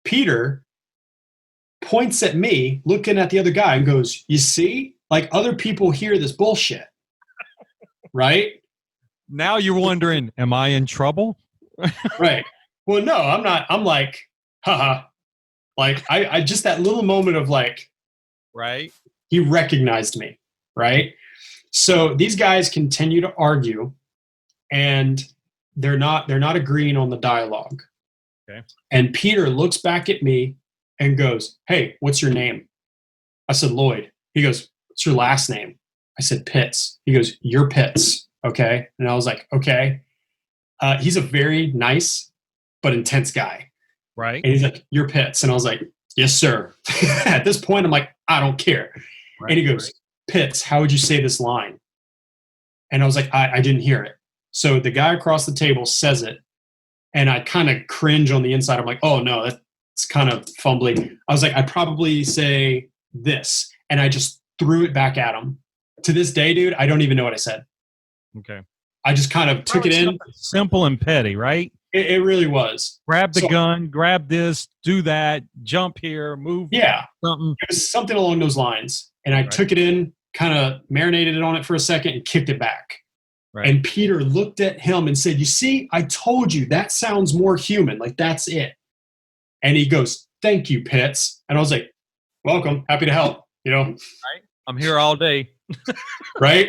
Peter points at me, looking at the other guy, and goes, "You see, like, other people hear this bullshit." Right. Now you're wondering, am I in trouble? Right. Well, no, I'm not. I'm like, haha. Like, I just, that little moment of like, right. He recognized me. Right. So these guys continue to argue, and they're not agreeing on the dialogue. Okay. And Peter looks back at me and goes, "Hey, what's your name?" I said, "Lloyd." He goes, "What's your last name?" I said, "Pitts." He goes, "You're Pitts." Okay. And I was like, okay. He's a very nice but intense guy. Right. And he's like, "You're Pitts." And I was like, "Yes, sir." At this point, I'm like, I don't care. Right, and he goes, right. "Pitts, how would you say this line?" And I was like, I didn't hear it. So the guy across the table says it, and I kind of cringe on the inside. I'm like, oh no, that's kind of fumbling. I was like, "I'd probably say this." And I just threw it back at him. To this day, dude, I don't even know what I said. Okay. I just kind of took it in. Simple and petty, right? It really was. Grab the gun, grab this, do that, jump here, move. Yeah. Something. It was something along those lines. And I took it in, kind of marinated it on it for a second, and kicked it back. Right. And Peter looked at him and said, "You see, I told you, that sounds more human. Like, that's it." And he goes, "Thank you, Pitts." And I was like, "Welcome. Happy to help." You know? Right. I'm here all day. Right?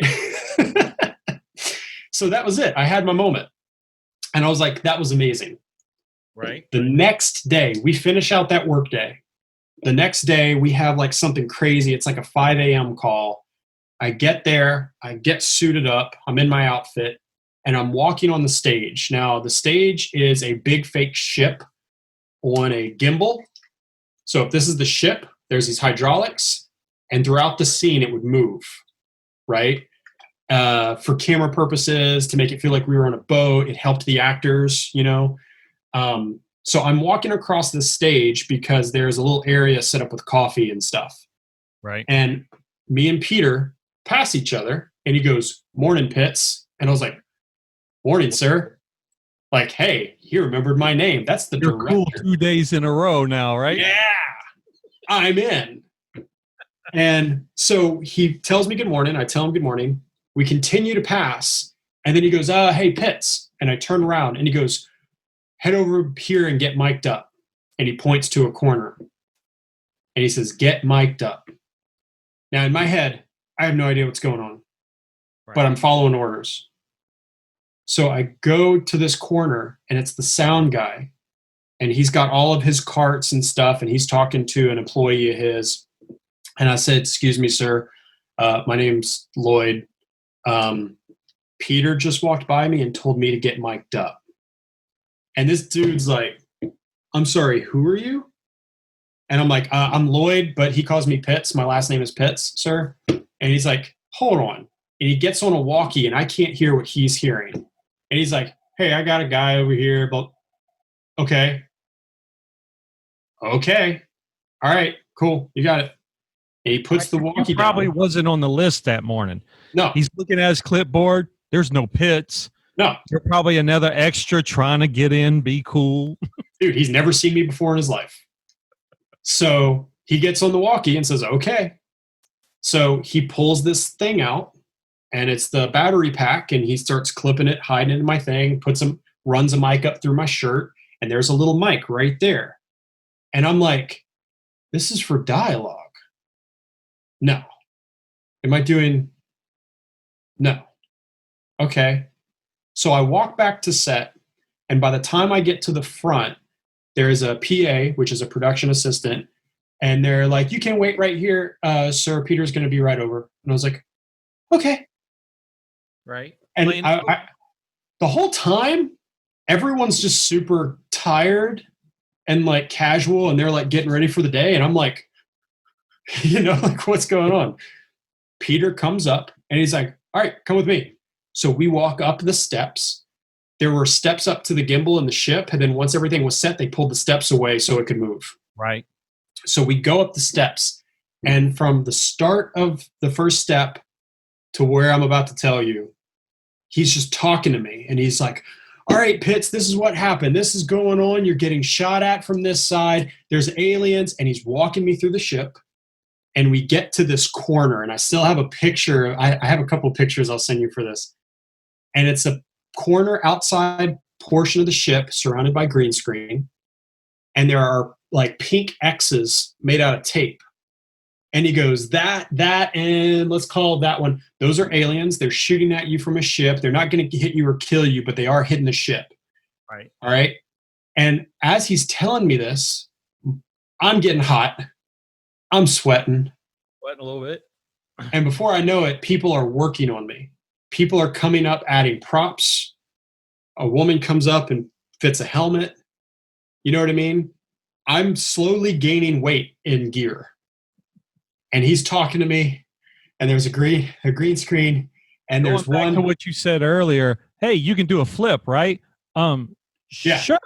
So that was it. I had my moment. And I was like, that was amazing. Right. The next day, we finish out that work day. The next day, we have like something crazy. It's like a 5 a.m. call. I get there, I get suited up, I'm in my outfit, and I'm walking on the stage. Now, the stage is a big fake ship on a gimbal. So if this is the ship, there's these hydraulics, and throughout the scene, it would move, right? For camera purposes, to make it feel like we were on a boat. It helped the actors, you know. So I'm walking across the stage because there's a little area set up with coffee and stuff. Right. And me and Peter pass each other, and he goes, "Morning, Pitts." And I was like, "Morning, sir." Like, hey, he remembered my name. That's the You're director. cool 2 days in a row now, right? Yeah, I'm in. And so he tells me good morning. I tell him good morning. We continue to pass. And then he goes, "Hey, Pitts." And I turn around and he goes, "Head over here and get mic'd up." And he points to a corner. And he says, "Get mic'd up." Now, in my head, I have no idea what's going on, but I'm following orders. So I go to this corner, and it's the sound guy. And he's got all of his carts and stuff, and he's talking to an employee of his. And I said, "Excuse me, sir. My name's Lloyd. Peter just walked by me and told me to get mic'd up." And this dude's like, "I'm sorry, who are you?" And I'm like, "I'm Lloyd, but he calls me Pitts. My last name is Pitts, sir." And he's like, "Hold on." And he gets on a walkie, and I can't hear what he's hearing. And he's like, "Hey, I got a guy over here, but okay. Okay. All right, cool. You got it." And he puts the walkie He probably down. wasn't on the list that morning. No. He's looking at his clipboard. There's no Pitts. No. You're probably another extra trying to get in, be cool. Dude, he's never seen me before in his life. So he gets on the walkie and says, "Okay." So he pulls this thing out, and it's the battery pack, and he starts clipping it, hiding it in my thing, runs a mic up through my shirt, and there's a little mic right there. And I'm like, this is for dialogue. No. Am I doing? No. Okay. So I walk back to set, and by the time I get to the front, there's a PA, which is a production assistant, and they're like, "You can wait right here, sir. Peter's going to be right over." And I was like, "Okay." Right. And the whole time, everyone's just super tired and like casual, and they're like getting ready for the day. And I'm like, like, what's going on? Peter comes up and he's like, "All right, come with me." So we walk up the steps. There were steps up to the gimbal and the ship. And then once everything was set, they pulled the steps away so it could move. Right. So we go up the steps. And from the start of the first step to where I'm about to tell you, he's just talking to me. And he's like, "All right, Pitts, this is what happened. This is going on. You're getting shot at from this side. There's aliens." And he's walking me through the ship. And we get to this corner. And I still have a picture. I have a couple of pictures I'll send you for this. And it's a corner outside portion of the ship surrounded by green screen. And there are like pink X's made out of tape. And he goes, that, and let's call that one. Those are aliens. They're shooting at you from a ship. They're not going to hit you or kill you, but they are hitting the ship. Right. All right. And as he's telling me this, I'm getting hot. I'm sweating. Sweating a little bit. And before I know it, people are working on me. People are coming up, adding props. A woman comes up and fits a helmet. You know what I mean? I'm slowly gaining weight in gear. And he's talking to me, and there's a green screen, and there's Going back one. to what you said earlier. Hey, you can do a flip, right? Yeah. Sure.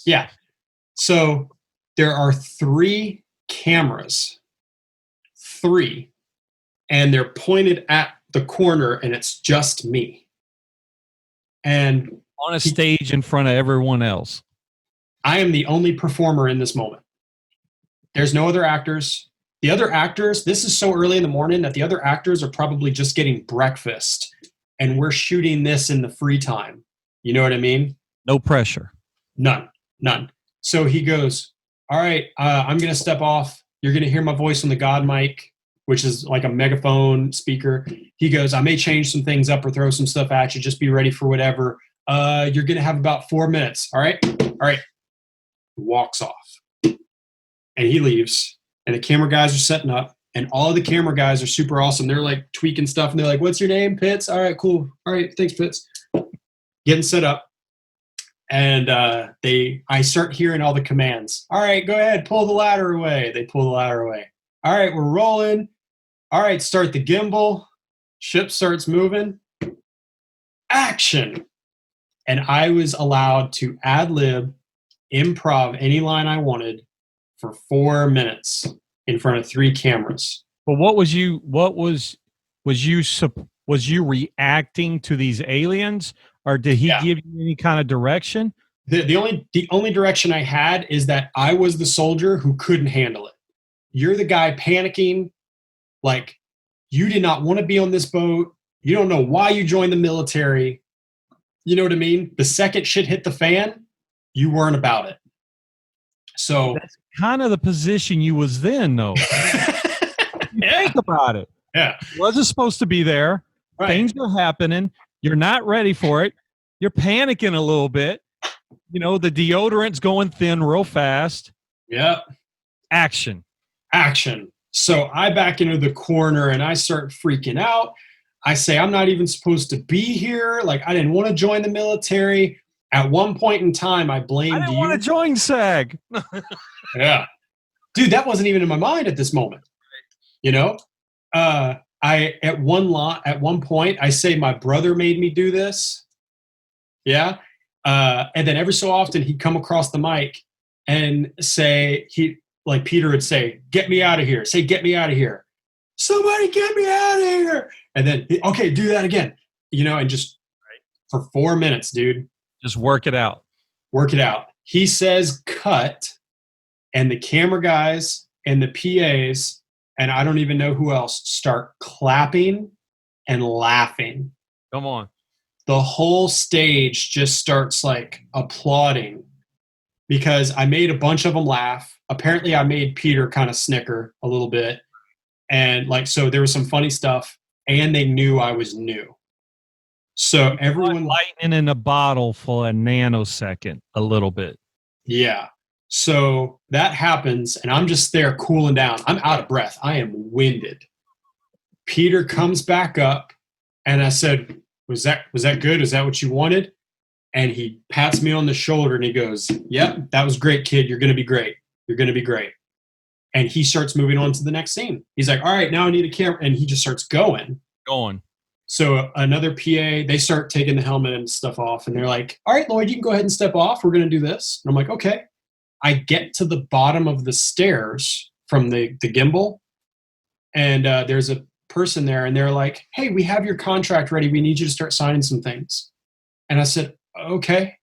Yeah. So there are 3 cameras. 3. And they're pointed at the corner, and it's just me. And On a stage in front of everyone else. I am the only performer in this moment. There's no other actors. The other actors, this is so early in the morning that the other actors are probably just getting breakfast, and we're shooting this in the free time. You know what I mean? No pressure. None. So he goes, "All right, I'm going to step off. You're going to hear my voice on the God mic," which is like a megaphone speaker. He goes, "I may change some things up or throw some stuff at you. Just be ready for whatever. You're going to have about 4 minutes. All right. Walks off. And he leaves. And the camera guys are setting up. And all the camera guys are super awesome. They're like tweaking stuff and they're like, what's your name, Pitts? All right, cool. All right, thanks, Pitts. Getting set up. And I start hearing all the commands. All right, go ahead, pull the ladder away. They pull the ladder away. All right, we're rolling. All right, start the gimbal. Ship starts moving. Action. And I was allowed to ad-lib, improv any line I wanted for 4 minutes in front of 3 cameras. But was you reacting to these aliens, or did he give you any kind of direction? The only direction I had is that I was the soldier who couldn't handle it. You're the guy panicking, like you did not want to be on this boat. You don't know why you joined the military. You know what I mean? The second shit hit the fan, you weren't about it. So that's kind of the position you was then, though. Think about it. Yeah. Wasn't supposed to be there. Right. Things are happening. You're not ready for it. You're panicking a little bit. You know, the deodorant's going thin real fast. Yep. Action. So I back into the corner and I start freaking out. I say, I'm not even supposed to be here. Like, I didn't want to join the military. At one point in time, I blamed you. I didn't want to join SAG. Yeah. Dude, that wasn't even in my mind at this moment. You know? At one point, I say my brother made me do this. Yeah. And then every so often he'd come across the mic and say, Peter would say, get me out of here. Say, get me out of here. Somebody get me out of here. And then, okay, do that again. You know, and just for 4 minutes, dude. Just work it out. He says cut, and the camera guys and the PAs, and I don't even know who else, start clapping and laughing. Come on. The whole stage just starts like applauding because I made a bunch of them laugh. Apparently I made Peter kind of snicker a little bit. And like, so there was some funny stuff and they knew I was new. So everyone lightning in a bottle for a nanosecond, a little bit. Yeah. So that happens and I'm just there cooling down. I'm out of breath. I am winded. Peter comes back up and I said, was that good? Is that what you wanted? And he pats me on the shoulder and he goes, yep, that was great, kid. You're going to be great. You're going to be great. And he starts moving on to the next scene. He's like, all right, now I need a camera. And he just starts going. So another PA, they start taking the helmet and stuff off. And they're like, all right, Lloyd, you can go ahead and step off. We're going to do this. And I'm like, okay. I get to the bottom of the stairs from the gimbal. And there's a person there. And they're like, hey, we have your contract ready. We need you to start signing some things. And I said, okay.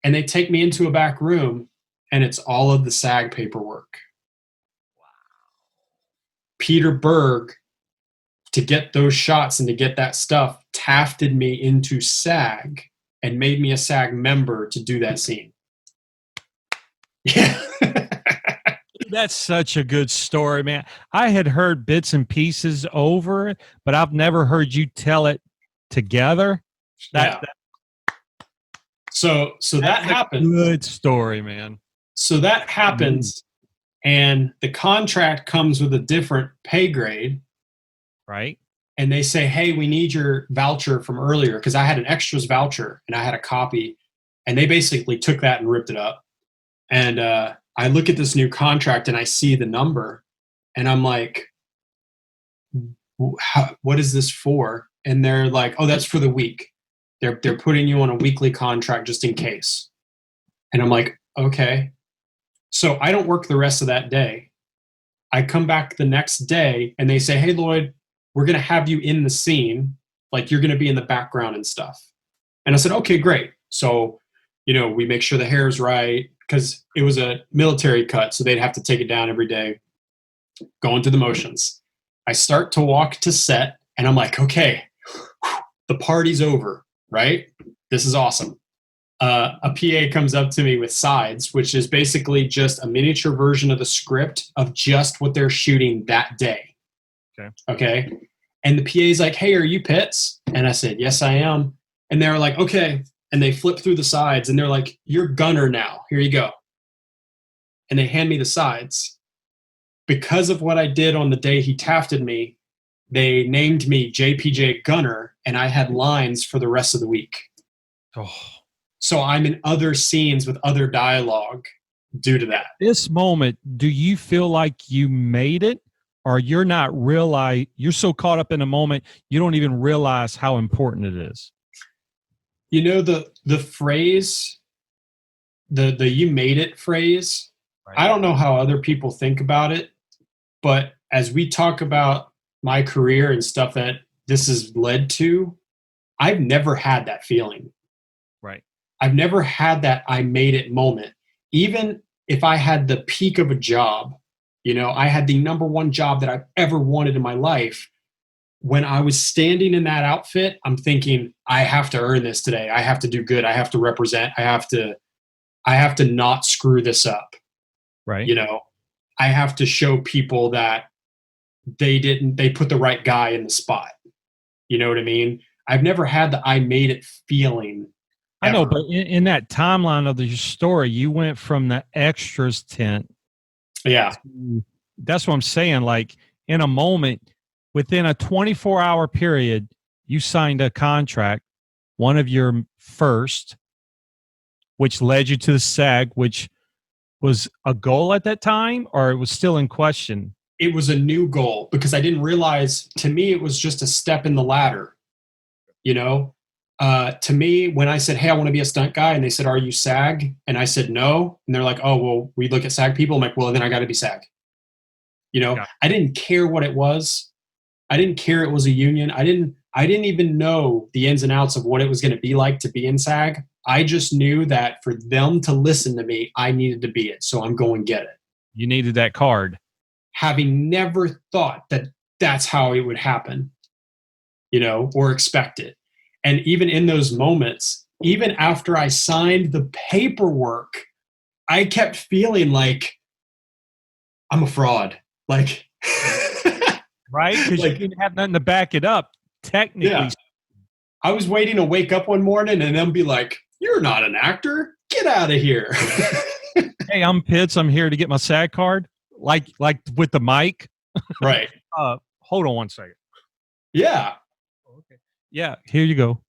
And they take me into a back room. And it's all of the SAG paperwork. Wow. Peter Berg, to get those shots and to get that stuff, tafted me into SAG and made me a SAG member to do that scene. Yeah. That's such a good story, man. I had heard bits and pieces over it, but I've never heard you tell it together. So that happens. Good story, man. So that happens, and the contract comes with a different pay grade. Right. And they say, hey, we need your voucher from earlier, because I had an extras voucher and I had a copy, and they basically took that and ripped it up. And I look at this new contract and I see the number and I'm like, what is this for? And they're like, oh, that's for the week. They're putting you on a weekly contract just in case. And I'm like, okay. So I don't work the rest of that day. I come back the next day and they say, hey, Lloyd, we're going to have you in the scene. Like, you're going to be in the background and stuff. And I said, okay, great. So, we make sure the hair is right, because it was a military cut. So they'd have to take it down every day, going through the motions. I start to walk to set and I'm like, okay, the party's over, right? This is awesome. A PA comes up to me with sides, which is basically just a miniature version of the script of just what they're shooting that day. Okay. And the PA's like, hey, are you Pitts? And I said, yes, I am. And they're like, okay. And they flip through the sides and they're like, you're Gunner now. Here you go. And they hand me the sides. because of what I did on the day he tafted me, they named me JPJ Gunner, and I had lines for the rest of the week. Oh. So I'm in other scenes with other dialogue due to that. This moment, do you feel like you made it, or you're so caught up in the moment you don't even realize how important it is? You know, the phrase, the you made it phrase, right. I don't know how other people think about it, but as we talk about my career and stuff that this has led to, I've never had that feeling. Right. I've never had that I made it moment. Even if I had the peak of a job, you know, I had the number one job that I've ever wanted in my life. When I was standing in that outfit, I'm thinking, I have to earn this today. I have to do good. I have to represent. I have to not screw this up. Right. You know, I have to show people that they put the right guy in the spot. You know what I mean? I've never had the I made it feeling. I know, but in that timeline of the story, you went from the extras tent. Yeah. That's what I'm saying. Like, in a moment, within a 24-hour period, you signed a contract, one of your first, which led you to the SAG, which was a goal at that time, or it was still in question? It was a new goal because I didn't realize, to me, it was just a step in the ladder. You know, to me, when I said, hey, I want to be a stunt guy, and they said, are you SAG? And I said, no. And they're like, oh, well, we look at SAG people. I'm like, well, then I got to be SAG. You know, yeah. I didn't care what it was. I didn't care it was a union. I didn't even know the ins and outs of what it was going to be like to be in SAG. I just knew that for them to listen to me, I needed to be it. So I'm going to get it. You needed that card. Having never thought that that's how it would happen, you know, or expect it. And even in those moments, even after I signed the paperwork, I kept feeling like I'm a fraud. Like, right? Because like, you didn't have nothing to back it up, technically. Yeah. I was waiting to wake up one morning and then be like, you're not an actor. Get out of here. Hey, I'm Pitts. I'm here to get my SAG card. Like with the mic. Right. Hold on one second. Yeah. Okay. Yeah, here you go.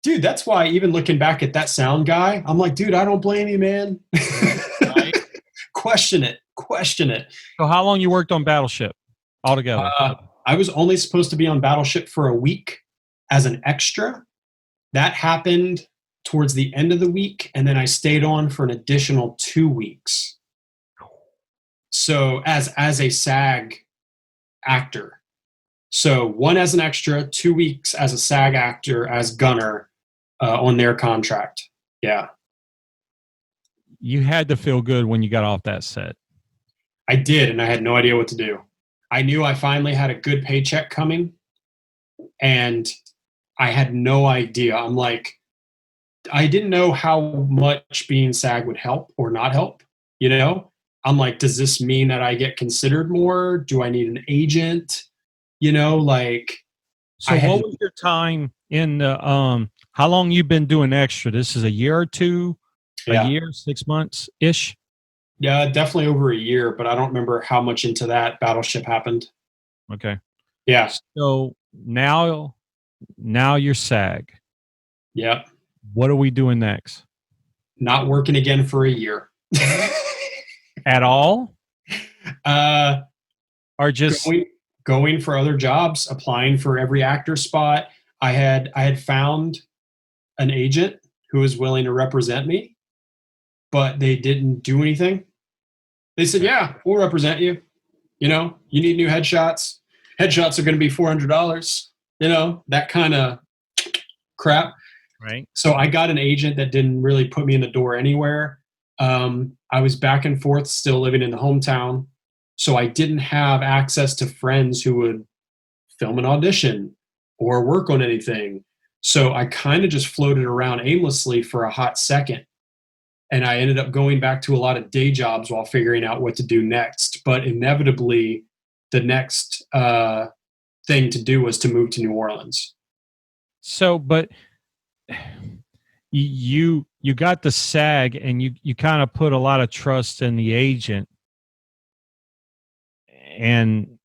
Dude, that's why even looking back at that sound guy, I'm like, dude, I don't blame you, man. Right. Question it. So how long you worked on Battleship altogether? I was only supposed to be on Battleship for a week as an extra. That happened towards the end of the week, and then I stayed on for an additional 2 weeks. So as a SAG actor. So 1 as an extra, 2 weeks as a SAG actor as gunner on their contract. Yeah. You had to feel good when you got off that set. I did, and I had no idea what to do. I knew I finally had a good paycheck coming, and I had no idea. I'm like, I didn't know how much being SAG would help or not help, you know? I'm like, does this mean that I get considered more? Do I need an agent? You know, like. So what was your time in the, how long you been doing extra? This is a year or two, a year, 6 months-ish? Yeah, definitely over a year, but I don't remember how much into that Battleship happened. Okay. Yeah. So now you're SAG. Yep. What are we doing next? Not working again for a year. At all? Or just going for other jobs, applying for every actor spot. I had found an agent who was willing to represent me, but they didn't do anything. They said, yeah, we'll represent you. You know, you need new headshots. Headshots are going to be $400. You know, that kind of crap. Right. So I got an agent that didn't really put me in the door anywhere. I was back and forth, still living in the hometown. So I didn't have access to friends who would film an audition or work on anything. So I kind of just floated around aimlessly for a hot second. And I ended up going back to a lot of day jobs while figuring out what to do next. But inevitably, the next thing to do was to move to New Orleans. So, but you got the SAG, and you kind of put a lot of trust in the agent. and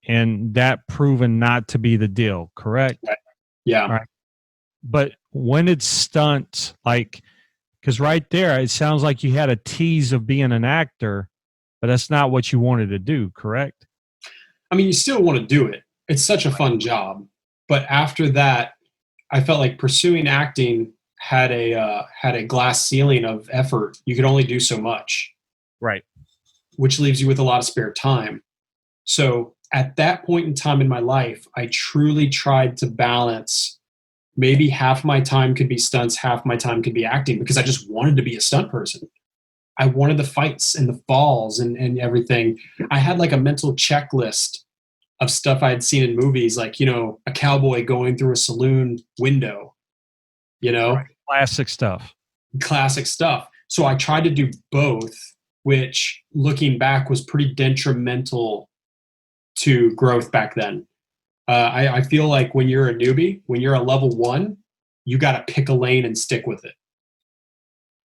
that proven not to be the deal, correct? Right. Yeah. All right. But when it's stunts, like, because right there, it sounds like you had a tease of being an actor, but that's not what you wanted to do, correct? I mean, you still want to do it. It's such a fun job. But after that, I felt like pursuing acting had a glass ceiling of effort. You could only do so much, Right. which leaves you with a lot of spare time. So at that point in time in my life, I truly tried to balance. Maybe half my time could be stunts, half my time could be acting, because I just wanted to be a stunt person. I wanted the fights and the falls and everything. I had like a mental checklist of stuff I had seen in movies, like, a cowboy going through a saloon window, Right. Classic stuff. classic stuff. So I tried to do both, which looking back was pretty detrimental to growth back then. I feel like when you're a newbie, when you're a level 1, you got to pick a lane and stick with it.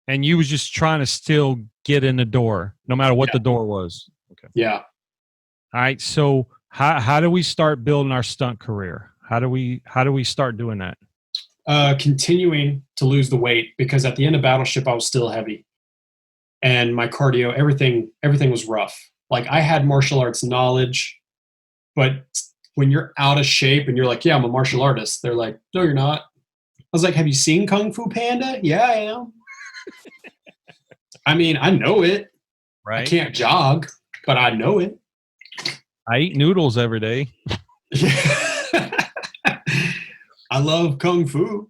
And you was just trying to still get in the door, no matter what the door was. Okay. Yeah. All right. So how do we start building our stunt career? How do we start doing that? Continuing to lose the weight, because at the end of Battleship, I was still heavy, and my cardio, everything was rough. Like, I had martial arts knowledge, but when you're out of shape and you're like, yeah, I'm a martial artist, they're like, no, you're not. I was like, have you seen Kung Fu Panda? Yeah, I am. I mean, I know it. Right. I can't jog, but I know it. I eat noodles every day. I love Kung Fu.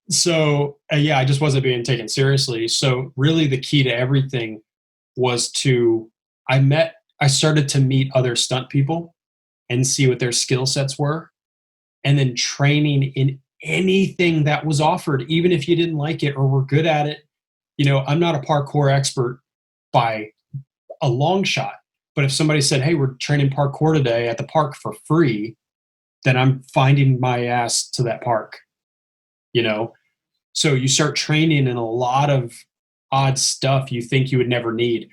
So I just wasn't being taken seriously. So really the key to everything was I started to meet other stunt people and see what their skill sets were, and then training in anything that was offered, even if you didn't like it or were good at it. I'm not a parkour expert by a long shot, but if somebody said, hey, we're training parkour today at the park for free, then I'm finding my ass to that park, So you start training in a lot of odd stuff you think you would never need.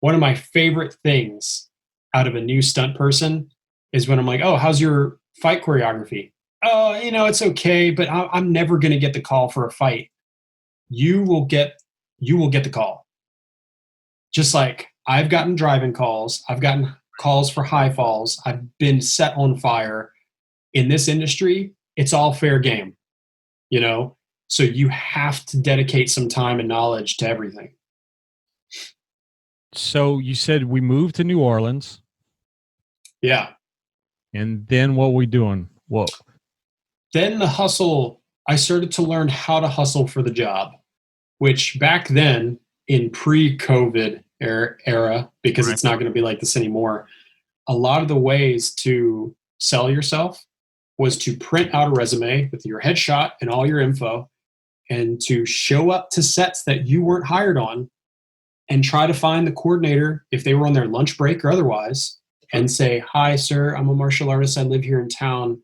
One of my favorite things out of a new stunt person is when I'm like, oh, how's your fight choreography? Oh, it's okay, but I'm never going to get the call for a fight. You will get the call. Just like I've gotten driving calls, I've gotten calls for high falls, I've been set on fire. In this industry, it's all fair game, So you have to dedicate some time and knowledge to everything. So you said we moved to New Orleans. Yeah. And then what were we doing? What? Then the hustle, I started to learn how to hustle for the job, which back then in pre-COVID era, because it's not going to be like this anymore, a lot of the ways to sell yourself was to print out a resume with your headshot and all your info, and to show up to sets that you weren't hired on and try to find the coordinator if they were on their lunch break or otherwise, and say, hi, sir, I'm a martial artist. I live here in town.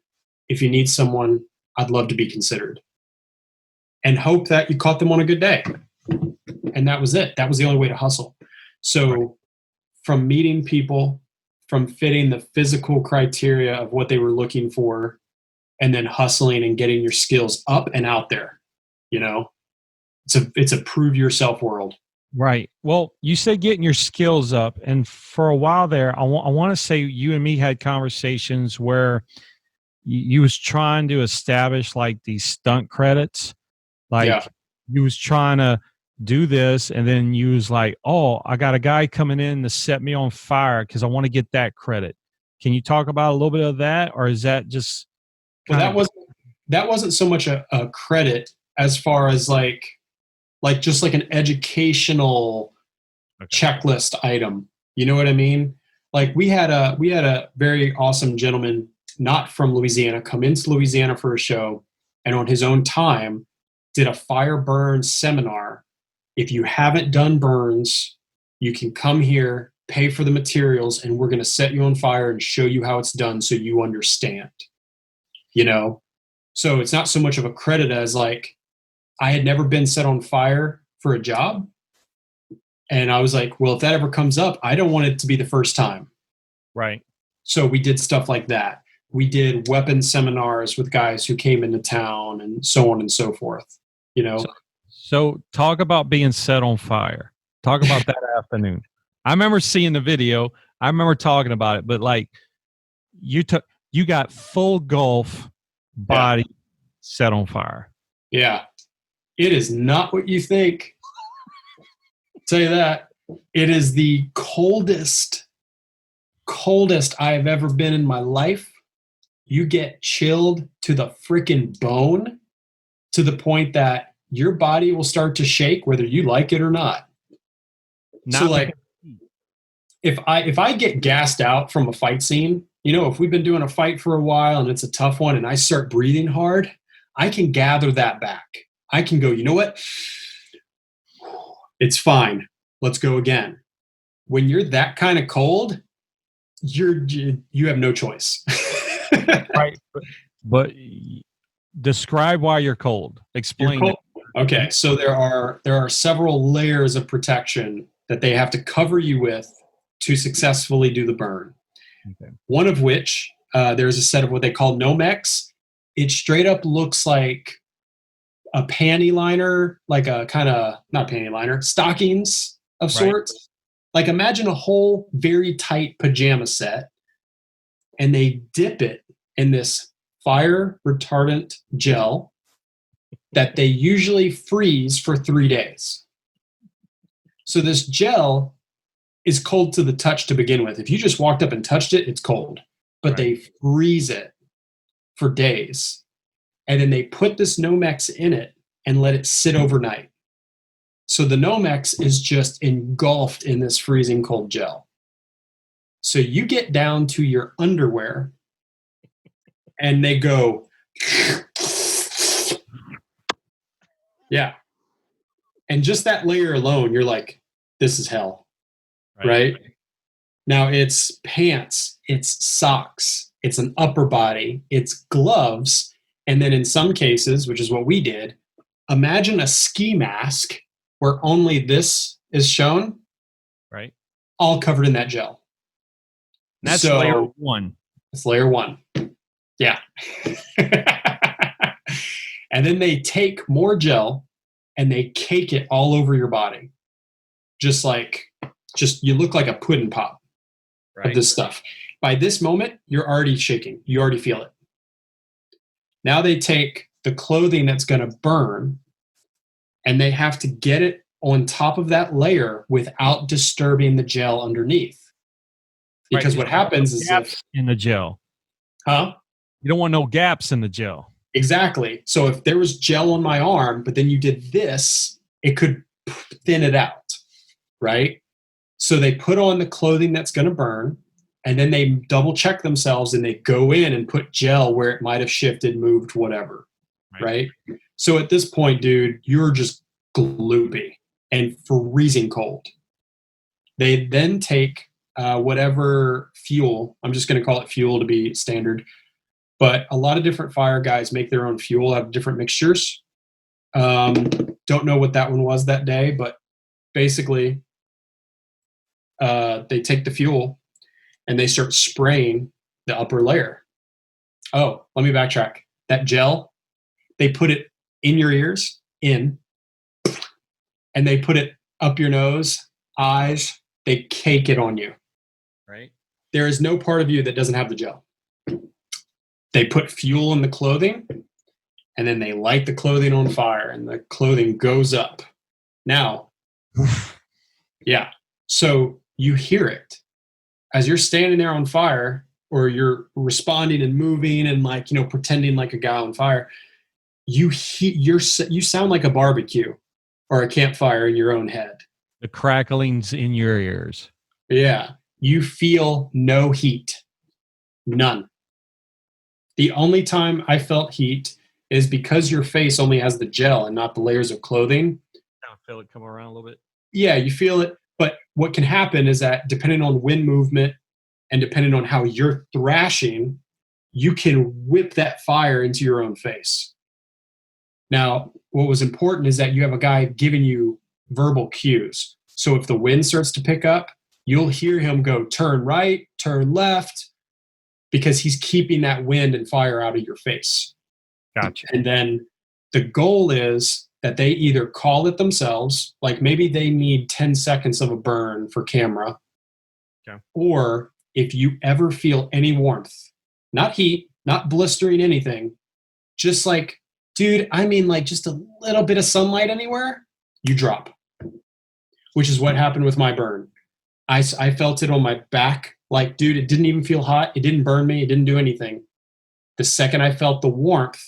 If you need someone, I'd love to be considered. And hope that you caught them on a good day. And that was it. That was the only way to hustle. So from meeting people, from fitting the physical criteria of what they were looking for, and then hustling and getting your skills up and out there, it's a prove yourself world. Right. Well, you said getting your skills up, and for a while there, I want to say you and me had conversations where you was trying to establish like these stunt credits, like you was trying to do this, and then you was like, oh, I got a guy coming in to set me on fire because I want to get that credit. Can you talk about a little bit of that, or is that just that wasn't so much a credit as far as like just like an educational checklist item. You know what I mean? Like we had a very awesome gentleman, not from Louisiana, come into Louisiana for a show, and on his own time did a fire burn seminar. If you haven't done burns, you can come here, pay for the materials, and we're going to set you on fire and show you how it's done so you understand. So it's not so much of a credit as like, I had never been set on fire for a job. And I was like, well, if that ever comes up, I don't want it to be the first time. Right. So we did stuff like that. We did weapon seminars with guys who came into town and so on and so forth, you know? So talk about being set on fire. Talk about that afternoon. I remember seeing the video. I remember talking about it, but like you got full Gulf body set on fire. Yeah. It is not what you think. I'll tell you that. It is the coldest I've ever been in my life. You get chilled to the freaking bone to the point that your body will start to shake whether you like it or not. So like if I get gassed out from a fight scene, you know, if we've been doing a fight for a while and it's a tough one and I start breathing hard, I can gather that back. I can go, you know what? It's fine. Let's go again. When you're that kind of cold, you have no choice. Right. But describe why you're cold. Explain. You're cold. Okay, so there are several layers of protection that they have to cover you with to successfully do the burn. Okay. One of which there's a set of what they call Nomex. It straight up looks like a panty liner, like a kind of not panty liner, stockings of sorts. Like imagine a whole very tight pajama set, and they dip it in this fire retardant gel that they usually freeze for 3 days. So this gel is cold to the touch to begin with. If you just walked up and touched it, it's cold. But they freeze it for days. And then they put this Nomex in it and let it sit overnight. So the Nomex is just engulfed in this freezing cold gel. So you get down to your underwear and they go, yeah. And just that layer alone, you're like, this is hell, right? Now it's pants, it's socks, it's an upper body, it's gloves. And then in some cases, which is what we did, imagine a ski mask where only this is shown, right? All covered in that gel. And that's layer one. It's layer one. Yeah. And then they take more gel and they cake it all over your body. Just you look like a pudding pop of this stuff. By this moment, you're already shaking. You already feel it. Now they take the clothing that's going to burn and they have to get it on top of that layer without disturbing the gel underneath. Because what happens is in the gel. Huh? You don't want no gaps in the gel. Exactly. So if there was gel on my arm, but then you did this, it could thin it out, right? So they put on the clothing that's going to burn, and then they double check themselves and they go in and put gel where it might have shifted, moved, whatever, right? So at this point, dude, you're just gloopy and freezing cold. They then take whatever fuel, I'm just going to call it fuel to be standard, but a lot of different fire guys make their own fuel out of different mixtures. Don't know what that one was that day, but basically they take the fuel and they start spraying the upper layer. Oh, let me backtrack. That gel, they put it in your ears, and they put it up your nose, eyes, they cake it on you. Right. There is no part of you that doesn't have the gel. They put fuel in the clothing, and then they light the clothing on fire, and the clothing goes up. Now, yeah. So you hear it as you're standing there on fire, or you're responding and moving and pretending like a guy on fire. You sound like a barbecue or a campfire in your own head. The cracklings in your ears. Yeah. You feel no heat. None. The only time I felt heat is because your face only has the gel and not the layers of clothing. I feel it come around a little bit. Yeah, you feel it. But what can happen is that depending on wind movement and depending on how you're thrashing, you can whip that fire into your own face. Now, what was important is that you have a guy giving you verbal cues. So if the wind starts to pick up, you'll hear him go turn right, turn left, because he's keeping that wind and fire out of your face. Gotcha. And then the goal is that they either call it themselves, like maybe they need 10 seconds of a burn for camera, okay. Or if you ever feel any warmth, not heat, not blistering anything, just like, dude, I mean like just a little bit of sunlight anywhere, you drop, which is what happened with my burn. I felt it on my back. Like, dude, it didn't even feel hot. It didn't burn me. It didn't do anything. The second I felt the warmth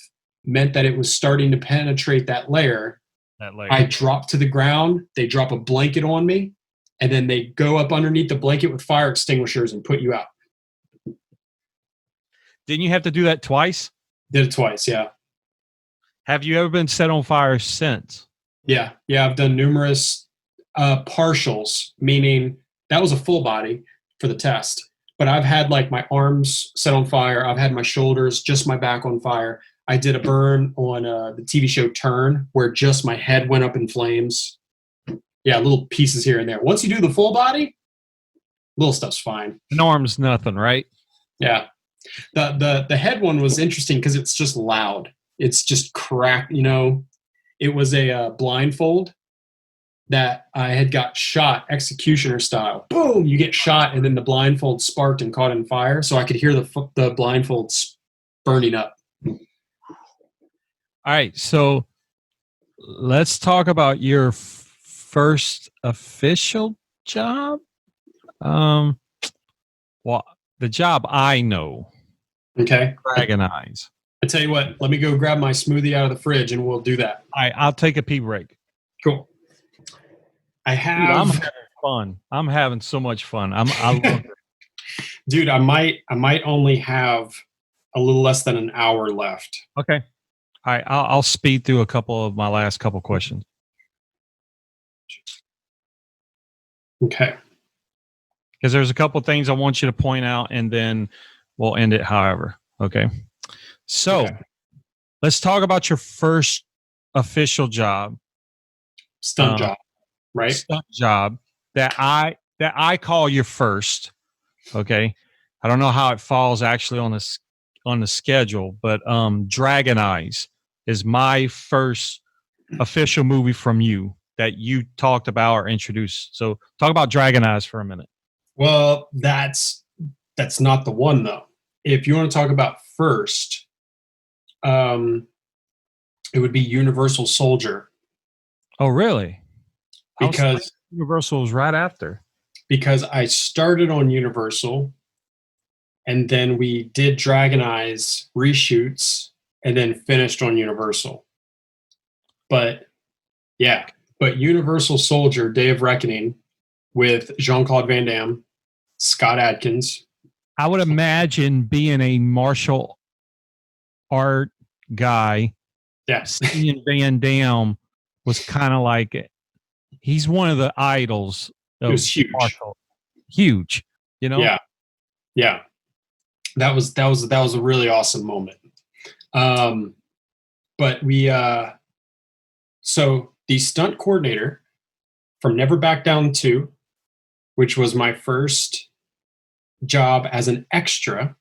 meant that it was starting to penetrate that layer. I dropped to the ground. They drop a blanket on me, and then they go up underneath the blanket with fire extinguishers and put you out. Didn't you have to do that twice? Did it twice, yeah. Have you ever been set on fire since? Yeah. I've done numerous partials, meaning that was a full body for the test. But I've had like my arms set on fire. I've had my shoulders, just my back on fire. I did a burn on the TV show Turn, where just my head went up in flames. Yeah, little pieces here and there. Once you do the full body, little stuff's fine. An arm's nothing, right? Yeah. The head one was interesting because it's just loud. It's just crack. It was a blindfold that I had got shot executioner style. Boom! You get shot, and then the blindfold sparked and caught in fire, so I could hear the blindfolds burning up. All right, so let's talk about your first official job. Well, the job I know. Okay. Dragon Eyes. I tell you what, let me go grab my smoothie out of the fridge, and we'll do that. All right, I'll take a pee break. Cool. I'm having fun. I'm having so much fun. I love it. Dude, I might only have a little less than an hour left. Okay. All right, I'll speed through a couple of my last couple questions. Okay. Because there's a couple things I want you to point out, and then we'll end it however. Okay. So let's talk about your first official job. Stunt job, right? Stunt job that I call your first. Okay. I don't know how it falls actually on the schedule, but Dragon Eyes is my first official movie from you that you talked about or introduced. So talk about Dragon Eyes for a minute. Well, that's not the one though. If you want to talk about first, it would be Universal Soldier. Oh, really? Because Universal was right after. Because I started on Universal, and then we did Dragon Eyes reshoots, and then finished on Universal. But Universal Soldier, Day of Reckoning, with Jean-Claude Van Damme, Scott Adkins. I would imagine being a martial art guy. Yes. Seeing Van Damme was kind of like, he's one of the idols. It was huge. Huge, Yeah. That was a really awesome moment. But we so the stunt coordinator from Never Back Down 2, which was my first job as an extra,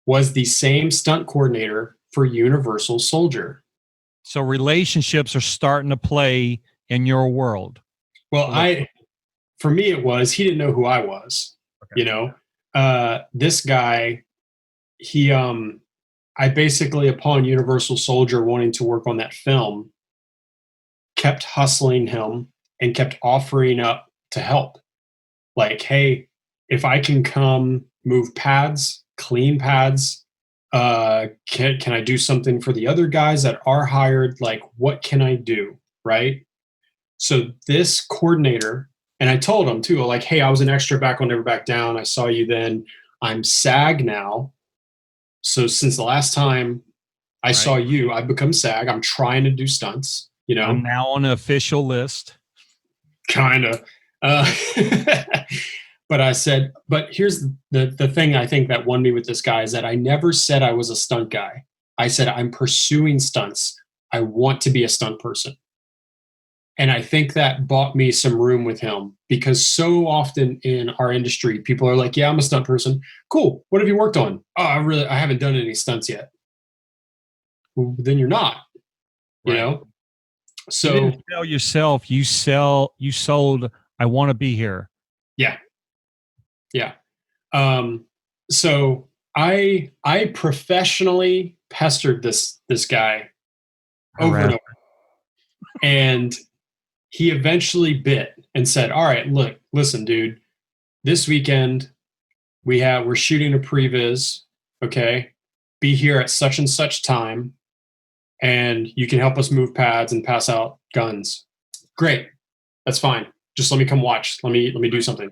was the same stunt coordinator for Universal Soldier. So relationships are starting to play in your world. Well, for me, it was, he didn't know who I was, this guy, I basically, upon Universal Soldier wanting to work on that film, kept hustling him and kept offering up to help. Like, hey, if I can come move pads, clean pads, can I do something for the other guys that are hired? Like, what can I do? Right. So this coordinator, and I told him too, like, hey, I was an extra back on Never Back Down. I saw you then. I'm SAG now. So since the last time I saw you, I've become SAG. I'm trying to do stunts, I'm now on the official list. Kind of. But I said, but here's the thing I think that won me with this guy is that I never said I was a stunt guy. I said, I'm pursuing stunts. I want to be a stunt person. And I think that bought me some room with him because so often in our industry, people are like, yeah, I'm a stunt person. Cool. What have you worked on? Oh, I haven't done any stunts yet. Well, then you're not, you Right. know? You So didn't sell yourself. You sold, I want to be here. yeah. Yeah. So I professionally pestered this guy over and Harass. over. And he eventually bit and said, all right, look, listen, dude, this weekend we're shooting a previs. Okay. Be here at such and such time. And you can help us move pads and pass out guns. Great. That's fine. Just let me come watch. Let me do something.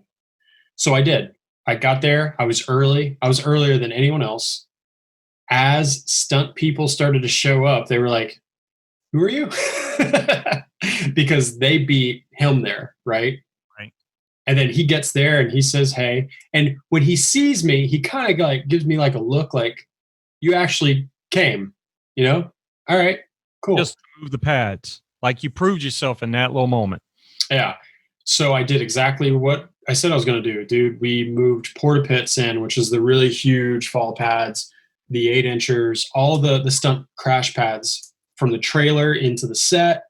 So I did. I got there. I was early. I was earlier than anyone else. As stunt people started to show up, they were like, who are you? Because they beat him there, right? Right. And then he gets there and he says, hey. And when he sees me, he kind of like gives me like a look like, you actually came, you know? All right, cool. Just move the pads. Like you proved yourself in that little moment. Yeah. So I did exactly what I said I was going to do, dude. We moved porta pits in, which is the really huge fall pads, the 8-inchers, all the stunt crash pads from the trailer into the set.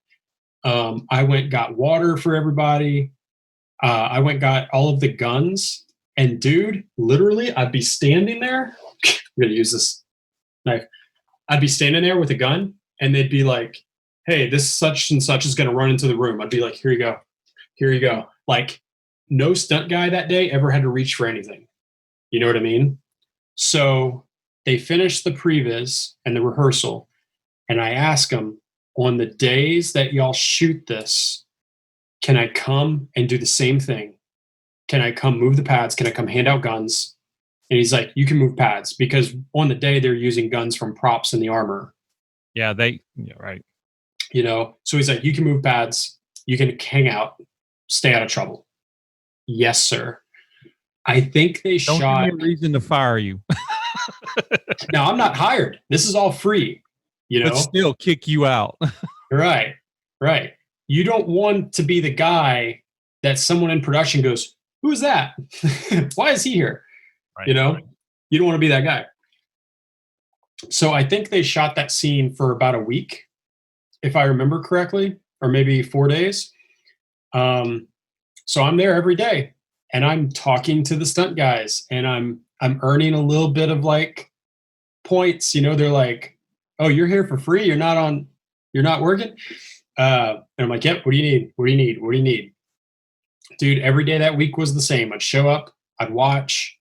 I went got water for everybody. I went got all of the guns, and dude, literally, I'd be standing there. I'm gonna use this knife. I'd be standing there with a gun, and they'd be like, "Hey, this such and such is gonna run into the room." I'd be like, "Here you go, here you go." Like, no stunt guy that day ever had to reach for anything. You know what I mean? So they finished the previs and the rehearsal, and I asked them, on the days that y'all shoot this, can I come and do the same thing? Can I come move the pads? Can I come hand out guns? And he's like, you can move pads, because on the day they're using guns from props in the armor. Yeah, right. You know, so he's like, you can move pads, you can hang out, stay out of trouble. Yes, sir. I think they Don't shot. give me a reason to fire you. Now I'm not hired. This is all free. You know, But still kick you out. right, right. You don't want to be the guy that someone in production goes, "Who's that? Why is he here?" Right, You know, right. you don't want to be that guy. So I think they shot that scene for about a week, if I remember correctly, or maybe 4 days. So I'm there every day, and I'm talking to the stunt guys, and I'm earning a little bit of like points. You know, they're like, "Oh, you're here for free. You're not working." And I'm like, "Yep. What do you need? What do you need? What do you need?" Dude, every day that week was the same. I'd show up, I'd watch,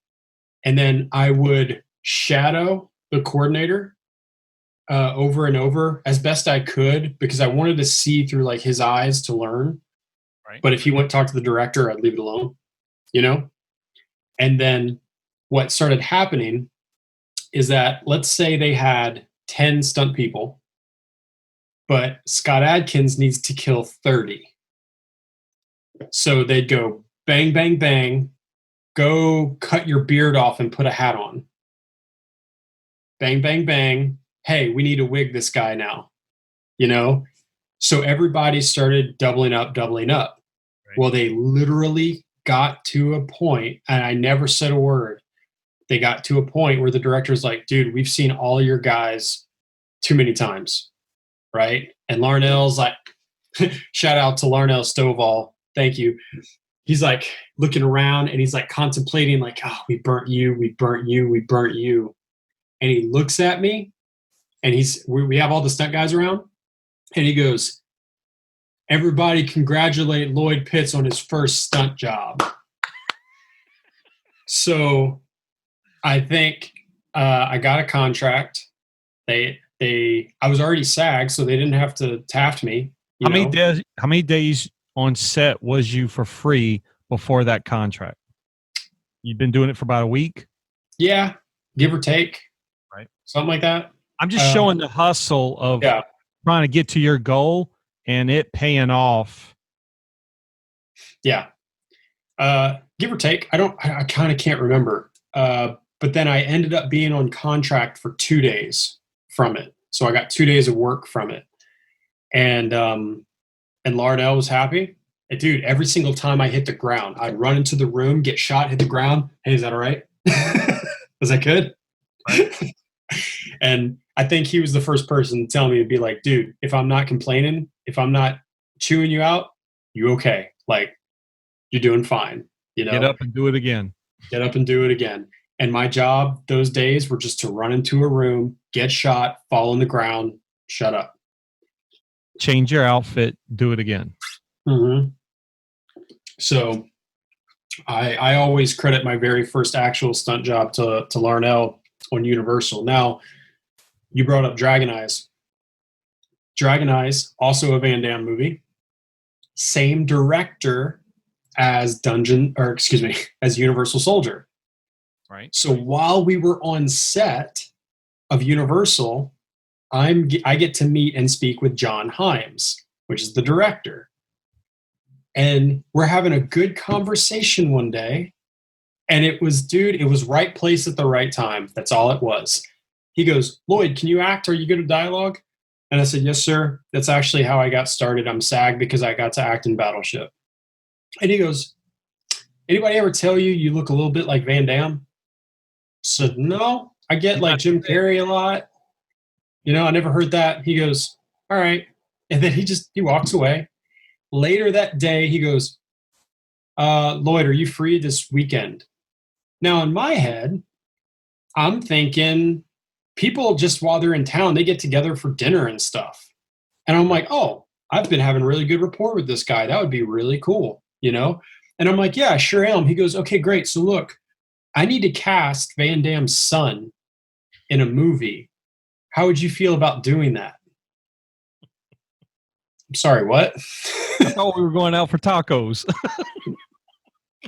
and then I would shadow the coordinator over and over as best I could, because I wanted to see through like his eyes to learn. Right. But if he went to talk to the director, I'd leave it alone, you know? And then what started happening is that, let's say they had 10 stunt people, but Scott Adkins needs to kill 30. So they'd go bang, bang, bang, go cut your beard off and put a hat on. Bang, bang, bang. Hey, we need to wig this guy now, you know? So everybody started doubling up, doubling up. Right. Well, they literally got to a point, and I never said a word. They got to a point where the director's like, dude, we've seen all your guys too many times, right? And Larnell's like, shout out to Larnell Stovall. Thank you. He's like looking around, and he's like contemplating like, oh, we burnt you, we burnt you, we burnt you. And he looks at me, and we have all the stunt guys around, and he goes, everybody congratulate Lloyd Pitts on his first stunt job. So I think I got a contract. I was already SAG, so they didn't have to taft me. How many days on set was you for free before that contract? You've been doing it for about a week? Yeah, give or take. Right. Something like that. I'm just showing the hustle of trying to get to your goal and it paying off. Yeah. Give or take. I kind of can't remember. But then I ended up being on contract for 2 days from it. So I got 2 days of work from it. And And Lardell was happy. And dude, every single time I hit the ground, I'd run into the room, get shot, hit the ground. Hey, is that all right? Was that good? Right. And I think he was the first person to tell me to be like, dude, if I'm not complaining, if I'm not chewing you out, you okay? Like, you're doing fine. You know, get up and do it again. Get up and do it again. And my job those days were just to run into a room, get shot, fall on the ground, shut up. Change your outfit, do it again. Mm-hmm. So I always credit my very first actual stunt job to Larnell on Universal. Now, you brought up Dragon Eyes. Dragon Eyes, also a Van Damme movie. Same director as as Universal Soldier. Right. So while we were on set of Universal, I get to meet and speak with John Himes, which is the director. And we're having a good conversation one day. And it was right place at the right time. That's all it was. He goes, Lloyd, can you act? Are you good at dialogue? And I said, yes, sir. That's actually how I got started. I'm SAG because I got to act in Battleship. And he goes, anybody ever tell you look a little bit like Van Damme? I said, no, I get like Jim Carrey a lot. You know, I never heard that. He goes, all right. And then he walks away. Later that day, he goes, Lloyd, are you free this weekend? Now, in my head, I'm thinking people just while they're in town, they get together for dinner and stuff. And I'm like, oh, I've been having really good rapport with this guy. That would be really cool, you know? And I'm like, yeah, I sure am. He goes, okay, great. So look, I need to cast Van Damme's son in a movie. How would you feel about doing that? I'm sorry, what? I thought we were going out for tacos.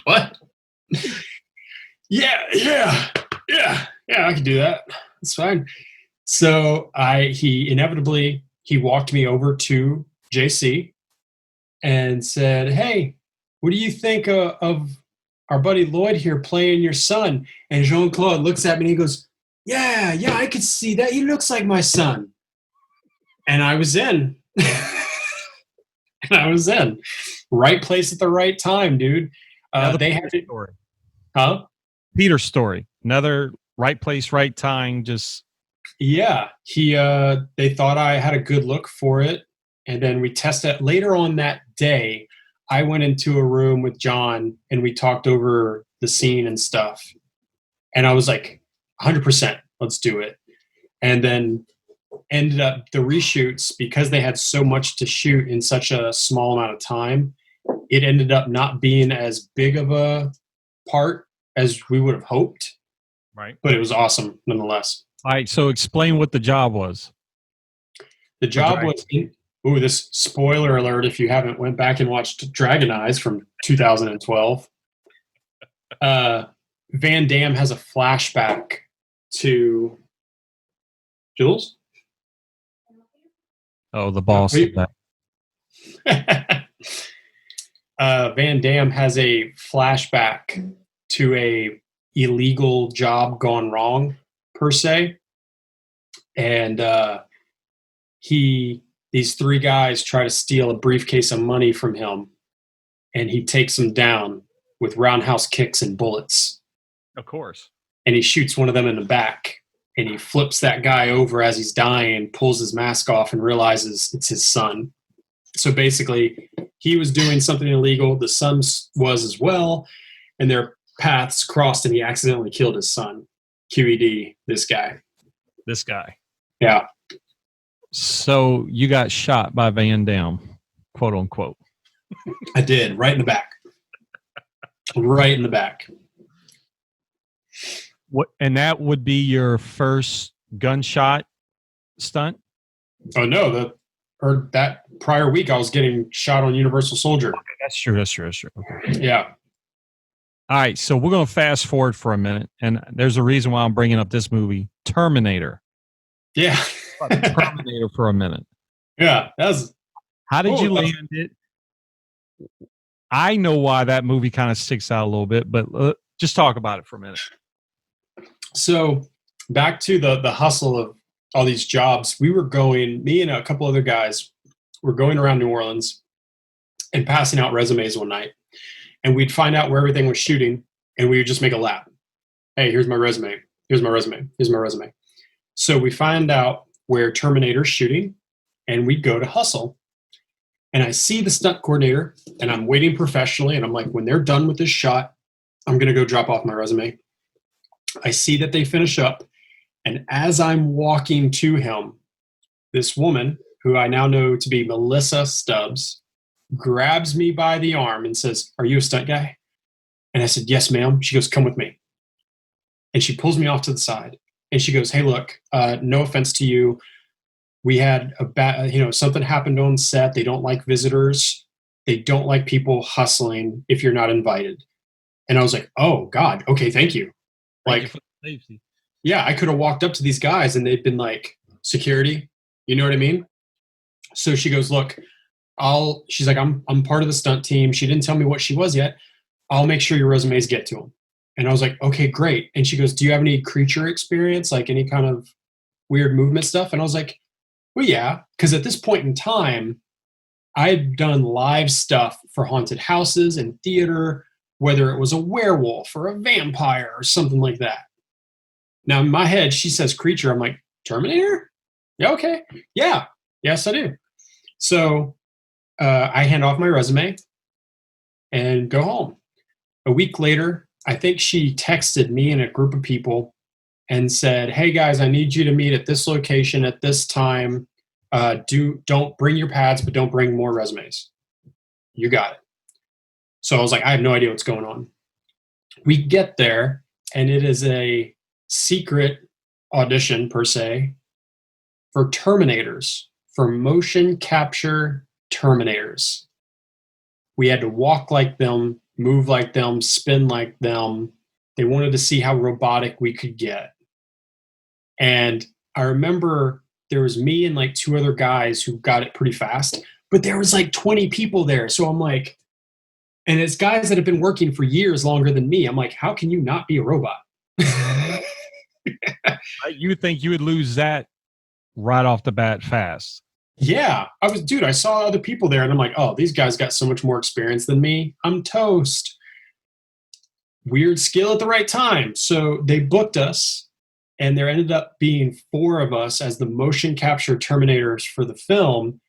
What? Yeah, I can do that. That's fine. So he walked me over to JC and said, hey, what do you think of our buddy Lloyd here playing your son? And Jean-Claude looks at me and he goes, yeah, I could see that. He looks like my son. And I was in. Right place at the right time, dude. They had a story. Huh? Peter's story. Another right place, right time. Just yeah. They thought I had a good look for it, and then we tested later on that day. I went into a room with John, and we talked over the scene and stuff. And I was like, 100%, let's do it. And then ended up the reshoots, because they had so much to shoot in such a small amount of time, it ended up not being as big of a part as we would have hoped. Right. But it was awesome nonetheless. All right. So explain what the job was. The job was, this spoiler alert, if you haven't went back and watched Dragon Eyes from 2012. Van Damme has a flashback to Jules. Oh, the boss of that. Van Damme has a flashback to a illegal job gone wrong, per se. And these three guys try to steal a briefcase of money from him, and he takes them down with roundhouse kicks and bullets. Of course. And he shoots one of them in the back, and he flips that guy over as he's dying, pulls his mask off, and realizes it's his son. So basically, he was doing something illegal. The son was as well, and their paths crossed, and he accidentally killed his son. QED, this guy. Yeah. So you got shot by Van Damme, quote unquote. I did, right in the back. Right in the back. What? And that would be your first gunshot stunt? Oh no, that prior week I was getting shot on Universal Soldier. Okay, that's true. Okay. Yeah. All right, so we're going to fast forward for a minute, and there's a reason why I'm bringing up this movie, Terminator. Yeah. Terminator for a minute. Yeah. How did you land it? I know why that movie kind of sticks out a little bit, but just talk about it for a minute. So back to the hustle of all these jobs, me and a couple other guys were going around New Orleans, and passing out resumes one night. And we'd find out where everything was shooting, and we would just make a lap. Hey, here's my resume. Here's my resume. Here's my resume. So we find out where Terminator's shooting, and we go to hustle. And I see the stunt coordinator, and I'm waiting professionally, and I'm like, when they're done with this shot, I'm going to go drop off my resume. I see that they finish up, and as I'm walking to him, this woman, who I now know to be Melissa Stubbs, grabs me by the arm and says, "Are you a stunt guy?" And I said, "Yes, ma'am." She goes, "Come with me." And she pulls me off to the side, and she goes, "Hey, look, no offense to you. We had something happened on set. They don't like visitors. They don't like people hustling if you're not invited." And I was like, "Oh God, okay, thank you." Like, yeah, I could have walked up to these guys and they'd been like, "Security," you know what I mean? So she goes, "Look, she's like, I'm part of the stunt team." She didn't tell me what she was yet. "I'll make sure your resumes get to them." And I was like, "Okay, great." And she goes, "Do you have any creature experience, like any kind of weird movement stuff?" And I was like, "Well, yeah," because at this point in time, I'd done live stuff for haunted houses and theater, whether it was a werewolf or a vampire or something like that. Now, in my head, she says creature. I'm like, Terminator? Yeah, okay. Yeah, yes, I do. So I hand off my resume and go home. A week later, I think she texted me and a group of people and said, "Hey guys, I need you to meet at this location at this time. Don't bring your pads, but don't bring more resumes." You got it. So I was like, I have no idea what's going on. We get there, and it is a secret audition per se for Terminators, for motion capture Terminators. We had to walk like them, move like them, spin like them. They wanted to see how robotic we could get. And I remember there was me and like two other guys who got it pretty fast, but there was like 20 people there. So I'm like, and it's guys that have been working for years longer than me. I'm like, how can you not be a robot? You would think you would lose that right off the bat fast. Yeah, I saw other people there and I'm like, oh, these guys got so much more experience than me. I'm toast. Weird skill at the right time. So they booked us, and there ended up being 4 of us as the motion capture Terminators for the film.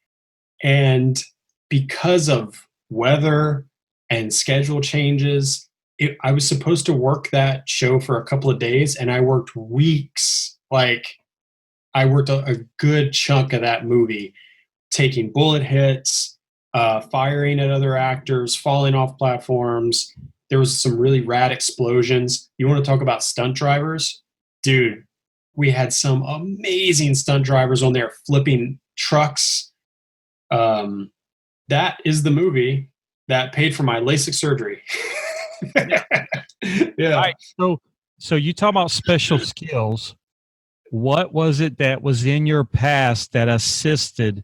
And because of weather and schedule changes, I was supposed to work that show for a couple of days, and I worked weeks. Like, I worked a good chunk of that movie, taking bullet hits, firing at other actors, falling off platforms. There was some really rad explosions. You want to talk about stunt drivers? Dude, we had some amazing stunt drivers on there flipping trucks. That is the movie that paid for my LASIK surgery. Yeah. Right. So you talk about special skills. What was it that was in your past that assisted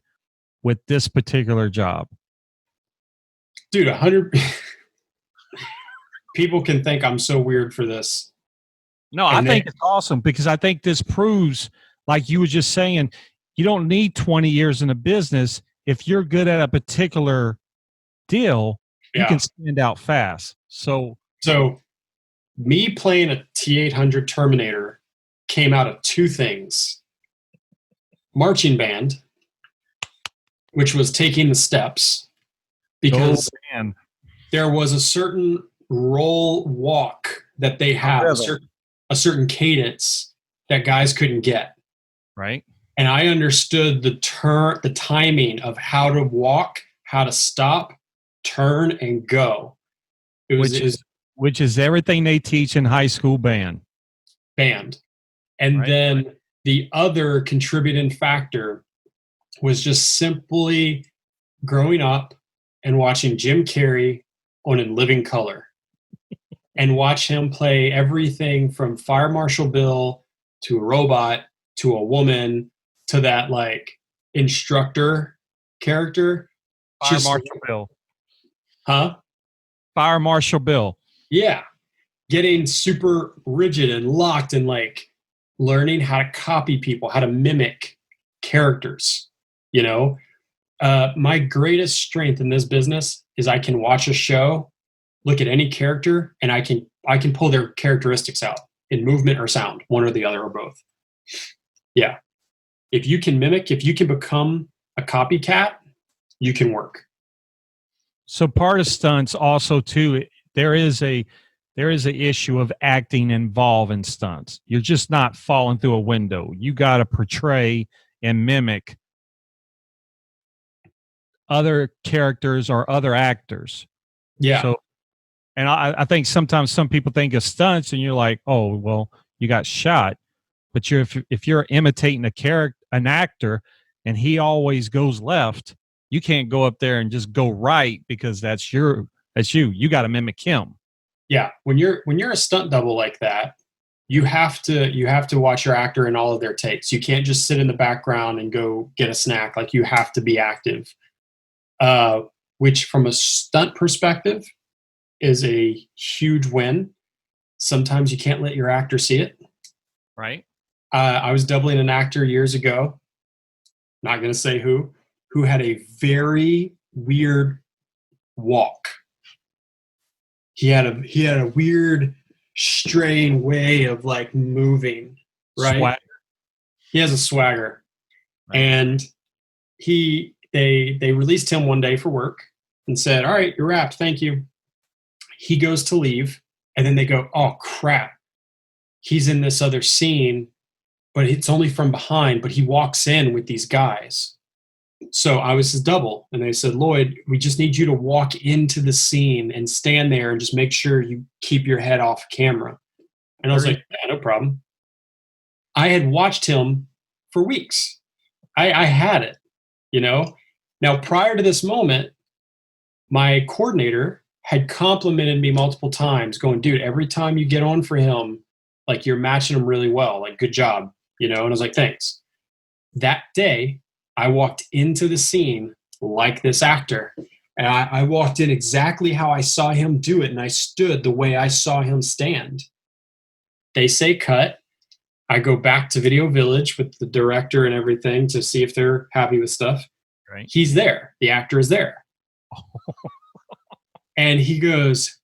with this particular job? Dude, 100 people can think I'm so weird for this. No, I think it's awesome, because I think this proves, like you were just saying, you don't need 20 years in a business. If you're good at a particular deal, you can stand out fast. So me playing a T-800 Terminator came out of 2 things. Marching band, which was taking the steps, because there was a certain roll walk that they have, a certain cadence that guys couldn't get. Right. And I understood the timing of how to walk, how to stop, turn, and go. Which is everything they teach in high school band. And then the other contributing factor was just simply growing up and watching Jim Carrey on In Living Color and watch him play everything from Fire Marshal Bill to a robot to a woman to that like instructor character. Fire Marshal Bill. Huh? Fire Marshal Bill. Yeah. Getting super rigid and locked and like learning how to copy people, how to mimic characters. You know, my greatest strength in this business is I can watch a show, look at any character, and I can pull their characteristics out in movement or sound, one or the other or both. Yeah. If you can mimic, if you can become a copycat, you can work. So part of stunts also too, there is a issue of acting involved in stunts. You're just not falling through a window. You got to portray and mimic other characters or other actors. Yeah. So, and I think sometimes some people think of stunts and you're like, oh, well, you got shot. But if you're imitating an actor and he always goes left, you can't go up there and just go right because that's you. You got to mimic him. Yeah. When you're a stunt double like that, you have to watch your actor in all of their takes. You can't just sit in the background and go get a snack. Like, you have to be active. Which from a stunt perspective is a huge win. Sometimes you can't let your actor see it. Right. I was doubling an actor years ago, not going to say who had a very weird walk. He had a weird straying way of like moving, right? Swagger. He has a swagger. Right. And they released him one day for work and said, all right, you're wrapped. Thank you. He goes to leave. And then they go, oh crap. He's in this other scene, but it's only from behind, but he walks in with these guys. So I was his double. And they said, Lloyd, we just need you to walk into the scene and stand there and just make sure you keep your head off camera. And I was like, yeah, no problem. I had watched him for weeks. I had it, you know. Now, prior to this moment, my coordinator had complimented me multiple times, going, dude, every time you get on for him, like, you're matching him really well. Like, good job, you know? And I was like, thanks. That day, I walked into the scene like this actor. And I walked in exactly how I saw him do it, and I stood the way I saw him stand. They say cut. I go back to Video Village with the director and everything to see if they're happy with stuff. Right. He's there. The actor is there. And he goes,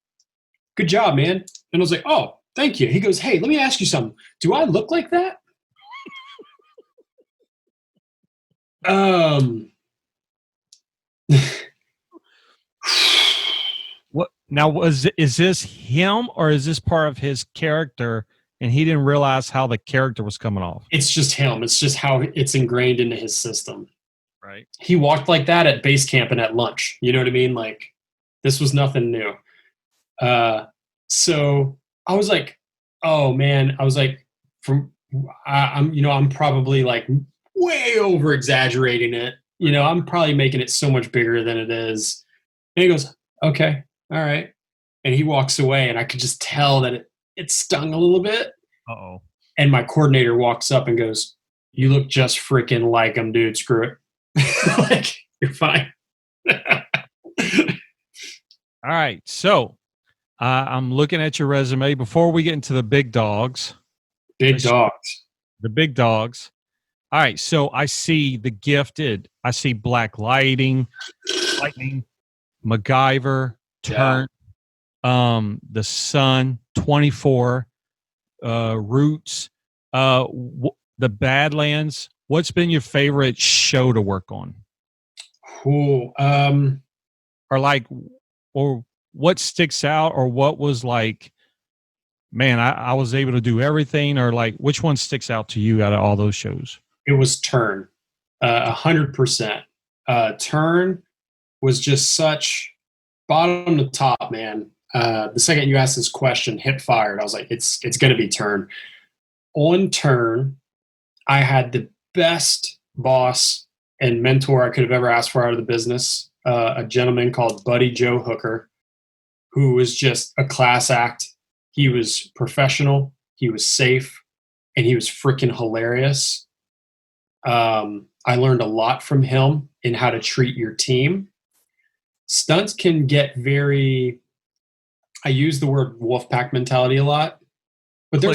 good job, man. And I was like, oh, thank you. He goes, hey, let me ask you something. Do I look like that? What now? Is this him or is this part of his character and he didn't realize how the character was coming off? It's just him. It's just how it's ingrained into his system. Right. He walked like that at base camp and at lunch. You know what I mean? Like, this was nothing new. So I was like, oh man, I was like, I'm probably like way over exaggerating it. You know, I'm probably making it so much bigger than it is. And he goes, okay, all right. And he walks away, and I could just tell that it stung a little bit. Uh-oh. And my coordinator walks up and goes, you look just freaking like him, dude. Screw it. Like, you're fine. All right. So I'm looking at your resume. Before we get into the big dogs. The big dogs. All right. So I see The Gifted. I see Black Lightning, MacGyver, Turn, The Sun, 24, Roots, The Badlands. What's been your favorite show to work on? Cool. Or what sticks out, or what was like, man, I was able to do everything, or like, which one sticks out to you out of all those shows? It was Turn, 100%. Turn was just such bottom to top, man. The second you asked this question, hip fired. I was like, it's going to be Turn. On Turn, I had the best boss and mentor I could have ever asked for out of the business. A gentleman called Buddy Joe Hooker, who was just a class act. He was professional, he was safe, and he was freaking hilarious. I learned a lot from him in how to treat your team. Stunts can get very, I use the word wolf pack mentality a lot, but it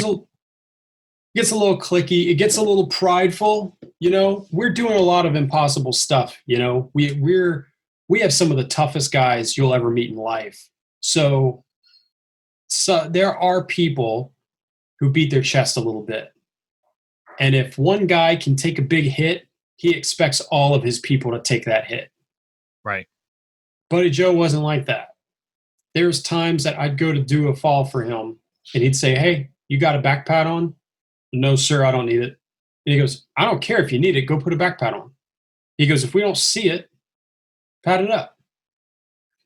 gets a little cliquey. It gets a little prideful. You know, we're doing a lot of impossible stuff. You know, we're we have some of the toughest guys you'll ever meet in life. So there are people who beat their chest a little bit. And if one guy can take a big hit, he expects all of his people to take that hit. Right. Buddy Joe wasn't like that. There's times that I'd go to do a fall for him, and he'd say, "Hey, you got a back pad on?" "No, sir, I don't need it." And he goes, "I don't care if you need it. Go put a back pad on." He goes, "If we don't see it, pad it up."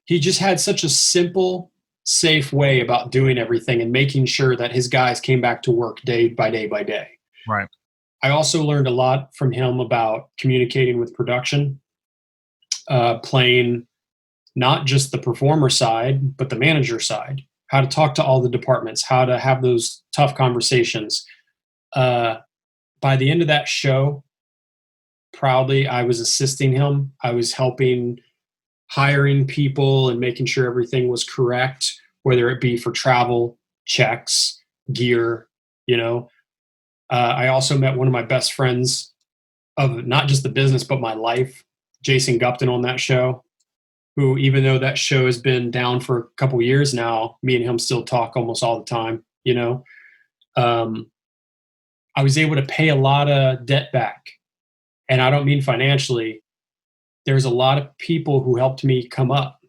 He just had such a simple, safe way about doing everything and making sure that his guys came back to work day by day by day. Right. I also learned a lot from him about communicating with production, playing not just the performer side, but the manager side, how to talk to all the departments, how to have those tough conversations. By the end of that show, proudly, I was assisting him. I was helping hiring people and making sure everything was correct, whether it be for travel, checks, gear, I also met one of my best friends of not just the business, but my life, Jason Gupton, on that show, who, even though that show has been down for a couple years now, me and him still talk almost all the time. I was able to pay a lot of debt back. And I don't mean financially. There's a lot of people who helped me come up,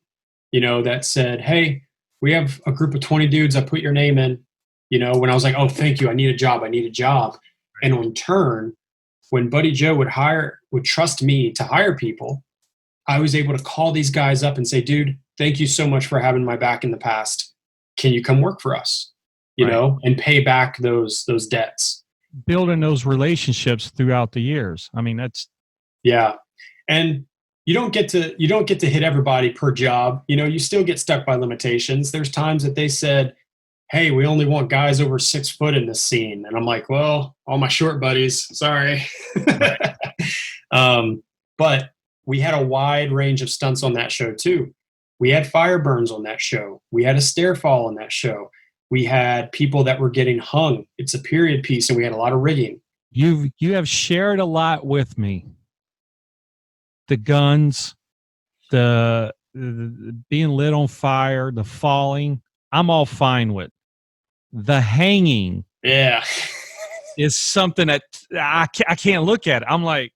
that said, "Hey, we have a group of 20 dudes. I put your name in," when I was like, "Oh, thank you. I need a job. I need a job." And in turn, when Buddy Joe would trust me to hire people, I was able to call these guys up and say, "Dude, thank you so much for having my back in the past. Can you come work for us?" And pay back those debts. Building those relationships throughout the years. I mean, that's and you don't get to hit everybody per job. You still get stuck by limitations. There's times that they said, "Hey, we only want guys over 6 foot in this scene," and I'm like, "Well, all my short buddies, sorry." But we had a wide range of stunts on that show too. We had fire burns on that show. We had a stair fall on that show. We had people that were getting hung. It's a period piece, and we had a lot of rigging. You have shared a lot with me. The guns, the being lit on fire, the falling, I'm all fine with. The hanging, is something that I can't look at. I'm like,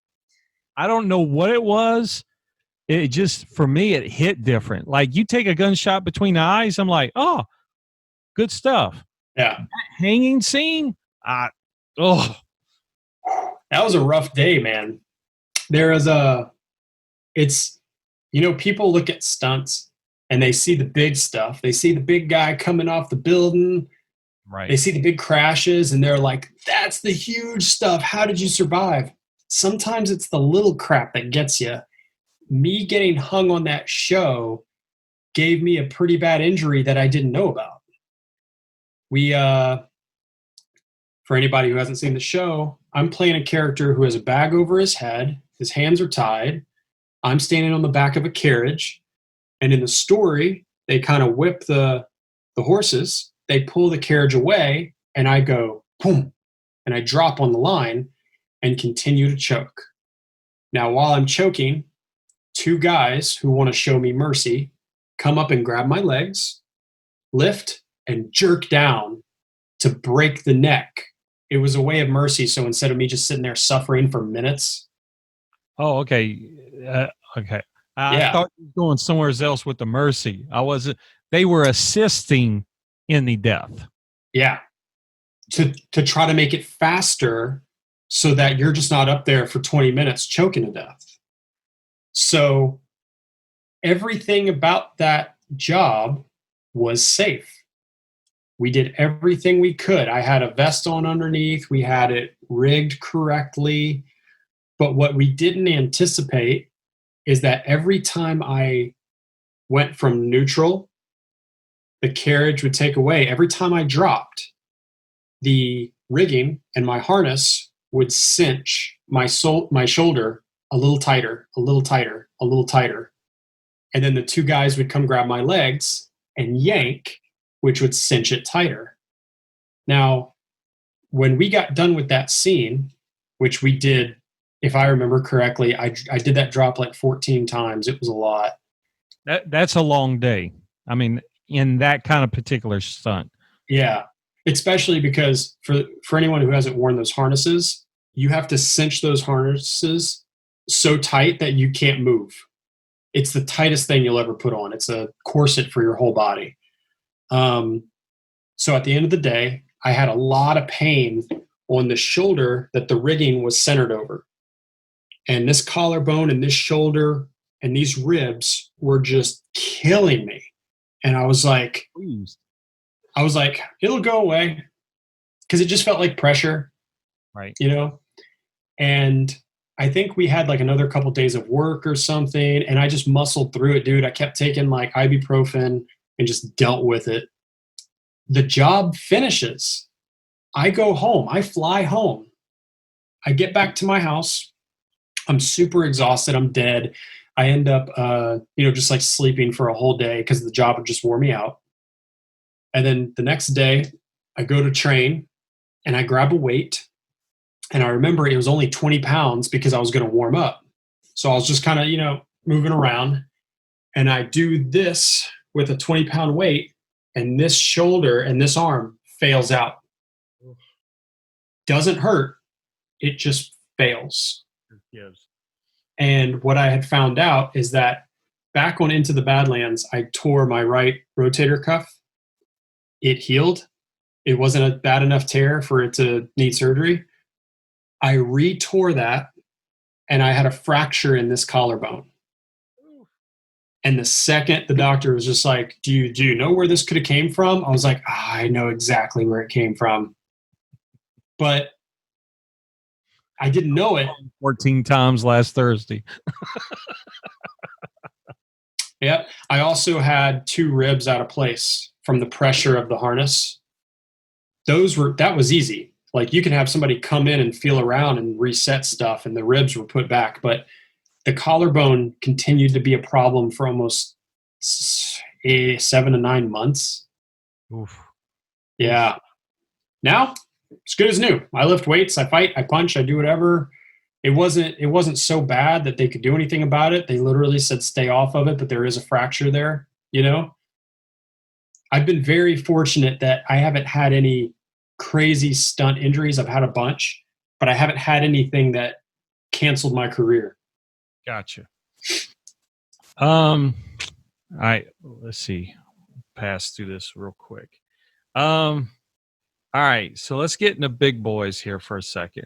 I don't know what it was. It just, for me, it hit different. Like, you take a gunshot between the eyes, I'm like, oh, good stuff. Yeah. That hanging scene, that was a rough day, man. People look at stunts and they see the big stuff. They see the big guy coming off the building. Right. They see the big crashes and they're like, "That's the huge stuff. How did you survive?" Sometimes it's the little crap that gets you. Me getting hung on that show gave me a pretty bad injury that I didn't know about. We, for anybody who hasn't seen the show, I'm playing a character who has a bag over his head. His hands are tied. I'm standing on the back of a carriage. And in the story, they kind of whip the horses. They pull the carriage away, and I go, boom, and I drop on the line and continue to choke. Now, while I'm choking, 2 guys who want to show me mercy come up and grab my legs, lift, and jerk down to break the neck. It was a way of mercy. So instead of me just sitting there suffering for minutes. Oh, okay. Okay. I thought you were going somewhere else with the mercy. I wasn't. They were assisting in the death. Yeah. To try to make it faster so that you're just not up there for 20 minutes choking to death. So everything about that job was safe. We did everything we could. I had a vest on underneath. We had it rigged correctly. But what we didn't anticipate is that every time I went from neutral, the carriage would take away. Every time I dropped, the rigging and my harness would cinch my shoulder a little tighter, a little tighter, a little tighter. And then the 2 guys would come grab my legs and yank, which would cinch it tighter. Now, when we got done with that scene, which we did, if I remember correctly, I did that drop like 14 times. It was a lot. That's a long day. I mean, in that kind of particular stunt. Yeah, especially because for anyone who hasn't worn those harnesses, you have to cinch those harnesses so tight that you can't move. It's the tightest thing you'll ever put on. It's a corset for your whole body. So at the end of the day, I had a lot of pain on the shoulder that the rigging was centered over. And this collarbone and this shoulder and these ribs were just killing me. And I was like, it'll go away, because it just felt like pressure, right? And I think we had like another couple days of work or something, and I just muscled through it, dude. I kept taking like ibuprofen and just dealt with it. The job finishes. I go home. I fly home. I get back to my house. I'm super exhausted. I'm dead. I end up, just like sleeping for a whole day because the job would just wore me out. And then the next day, I go to train and I grab a weight. And I remember it was only 20 pounds because I was going to warm up. So I was just kind of, moving around. And I do this with a 20-pound weight, and this shoulder and this arm fails out. Doesn't hurt. It just fails. Yes. And what I had found out is that back on Into the Badlands, I tore my right rotator cuff. It healed. It wasn't a bad enough tear for it to need surgery. I re-tore that, and I had a fracture in this collarbone. And the second the doctor was just like, do you know where this could have came from? I was like, I know exactly where it came from. But I didn't know it. 14 times last Thursday. Yeah. I also had 2 ribs out of place from the pressure of the harness. That was easy. Like, you can have somebody come in and feel around and reset stuff, and the ribs were put back. But the collarbone continued to be a problem for almost 7 to 9 months. Oof. Yeah. Now it's good as new. I lift weights, I fight, I punch, I do whatever. It wasn't so bad that they could do anything about it. They literally said stay off of it, but there is a fracture there, I've been very fortunate that I haven't had any crazy stunt injuries. I've had a bunch, but I haven't had anything that canceled my career. Gotcha. All right, let's see. Pass through this real quick. All right, so let's get into big boys here for a second.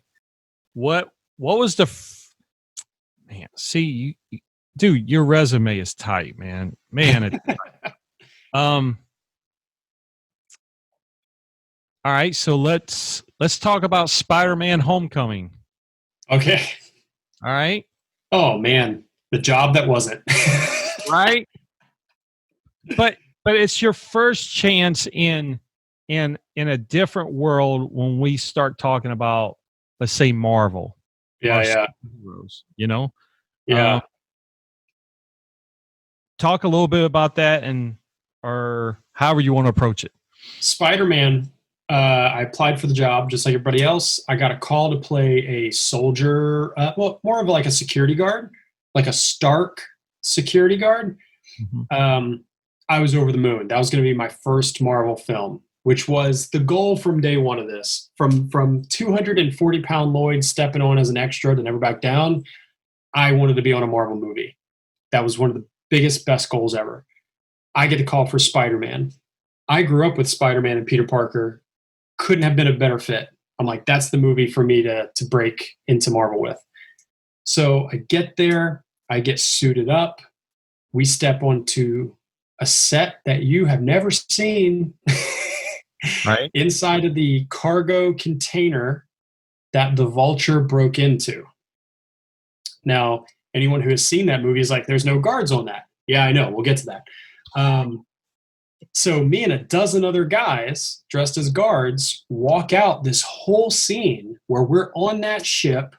What was the man? See, dude, your resume is tight, man. It's tight. All right, so let's talk about Spider-Man: Homecoming. Okay. All right. Oh man, the job that wasn't. Right. But it's your first chance in a different world when we start talking about, let's say, Marvel. Yeah. Heroes, Yeah. Talk a little bit about that, or however you want to approach it. Spider-Man. I applied for the job just like everybody else. I got a call to play a soldier, more of like a security guard, like a Stark security guard. Mm-hmm. I was over the moon. That was going to be my first Marvel film, which was the goal from day one of this. From 240-pound Lloyd stepping on as an extra to never back down, I wanted to be on a Marvel movie. That was one of the biggest, best goals ever. I get the call for Spider-Man. I grew up with Spider-Man and Peter Parker. Couldn't have been a better fit. I'm like, that's the movie for me to break into Marvel with. So I get there, I get suited up. We step onto a set that you have never seen. Right. Inside of the cargo container that the Vulture broke into. Now, anyone who has seen that movie is like, there's no guards on that. Yeah, I know. We'll get to that. So me and a dozen other guys dressed as guards walk out this whole scene where we're on that ship.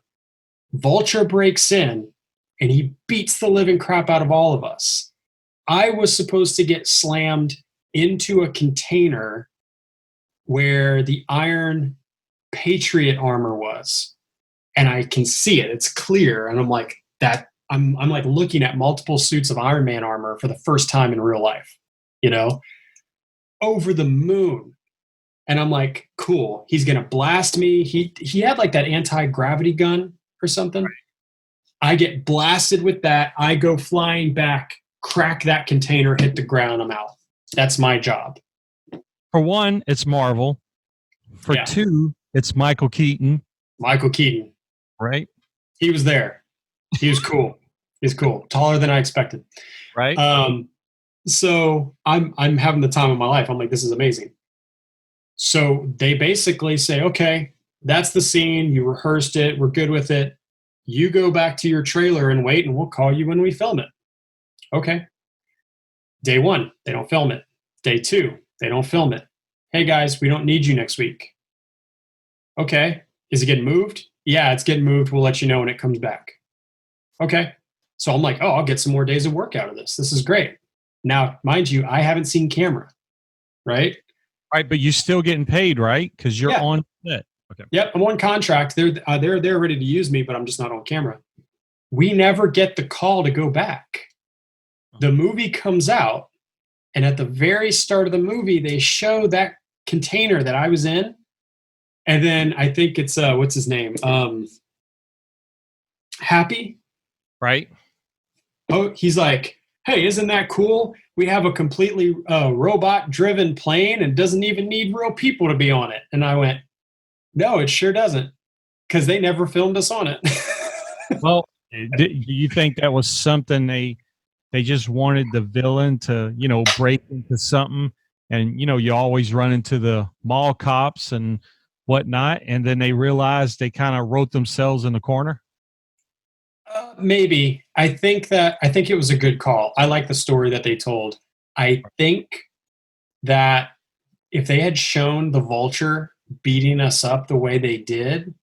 Vulture breaks in and he beats the living crap out of all of us. I was supposed to get slammed into a container where the Iron Patriot armor was. And I can see it. It's clear. And I'm like, I'm like looking at multiple suits of Iron Man armor for the first time in real life, you know, over the moon. And I'm like, cool, he's gonna blast me. He had like that anti-gravity gun or something. Right. I get blasted with that. I go flying back, crack that container, hit the ground, I'm out. That's my job. For one, it's Marvel. For two, it's Michael Keaton. Michael Keaton. Right? He was there. He was cool. He's cool. Taller than I expected. Right. So I'm having the time of my life. I'm like, this is amazing. So they basically say, okay, that's the scene. You rehearsed it. We're good with it. You go back to your trailer and wait, and we'll call you when we film it. Okay. Day 1, they don't film it. Day 2, they don't film it. Hey guys, we don't need you next week. Okay. Is it getting moved? Yeah, it's getting moved. We'll let you know when it comes back. Okay. So I'm like, oh, I'll get some more days of work out of this. This is great. Now, mind you, I haven't seen camera, right? Right, but you're still getting paid, right? Because you're on set. Okay. Yep, I'm on contract. They're ready to use me, but I'm just not on camera. We never get the call to go back. The movie comes out, and at the very start of the movie, they show that container that I was in, and then I think it's what's his name? Happy, right? Oh, he's like, hey, isn't that cool? We have a completely robot-driven plane and doesn't even need real people to be on it. And I went, no, it sure doesn't, because they never filmed us on it. Well, do you think that was something they just wanted the villain to, you know, break into something? And, you know, you always run into the mall cops and whatnot, and then they realized they kind of wrote themselves in the corner? Maybe. I think it was a good call. I like the story that they told. I think that if they had shown the Vulture beating us up the way they did,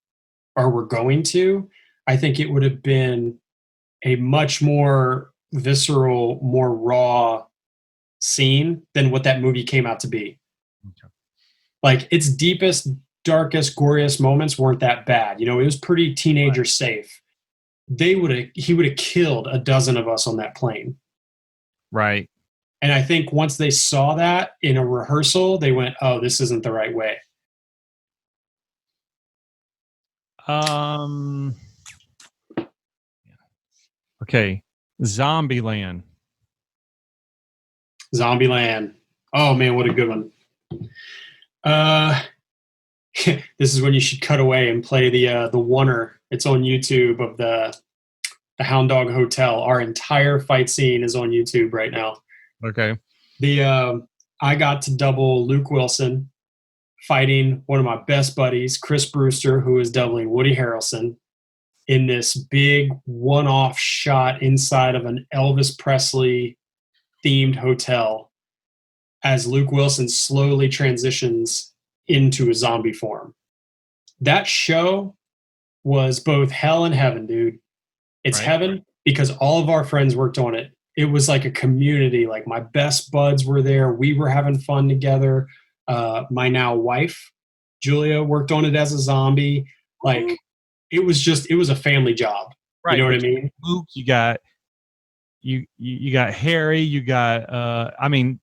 or were going to, I think it would have been a much more visceral, more raw scene than what that movie came out to be. Okay. Like, its deepest, darkest, goriest moments weren't that bad. You know, it was pretty teenager safe. He would have killed a dozen of us on that plane. Right. And I think once they saw that in a rehearsal, they went, oh, this isn't the right way. Okay. Zombieland. Oh man, what a good one. This is when you should cut away and play the oneer. It's on YouTube, of the Hound Dog Hotel. Our entire fight scene is on YouTube right now. Okay. I got to double Luke Wilson fighting one of my best buddies, Chris Brewster, who is doubling Woody Harrelson, in this big one-off shot inside of an Elvis Presley themed hotel as Luke Wilson slowly transitions into a zombie form. That show was both hell and heaven, dude. It's heaven because all of our friends worked on it. It was like a community. Like, my best buds were there. We were having fun together. My now wife, Julia, worked on it as a zombie. Like, it was a family job. Right. You know what I mean? Luke, you got Harry, you got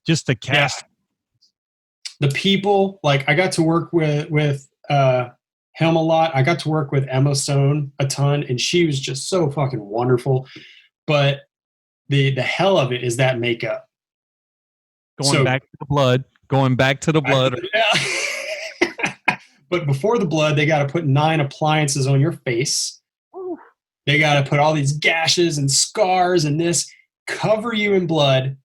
just the cast. Yeah. The people, like, I got to work with him a lot. I got to work with Emma Stone a ton, and she was just so fucking wonderful. But the hell of it is that makeup. Going back to the blood. But before the blood, they got to put 9 appliances on your face. They got to put all these gashes and scars and this, cover you in blood,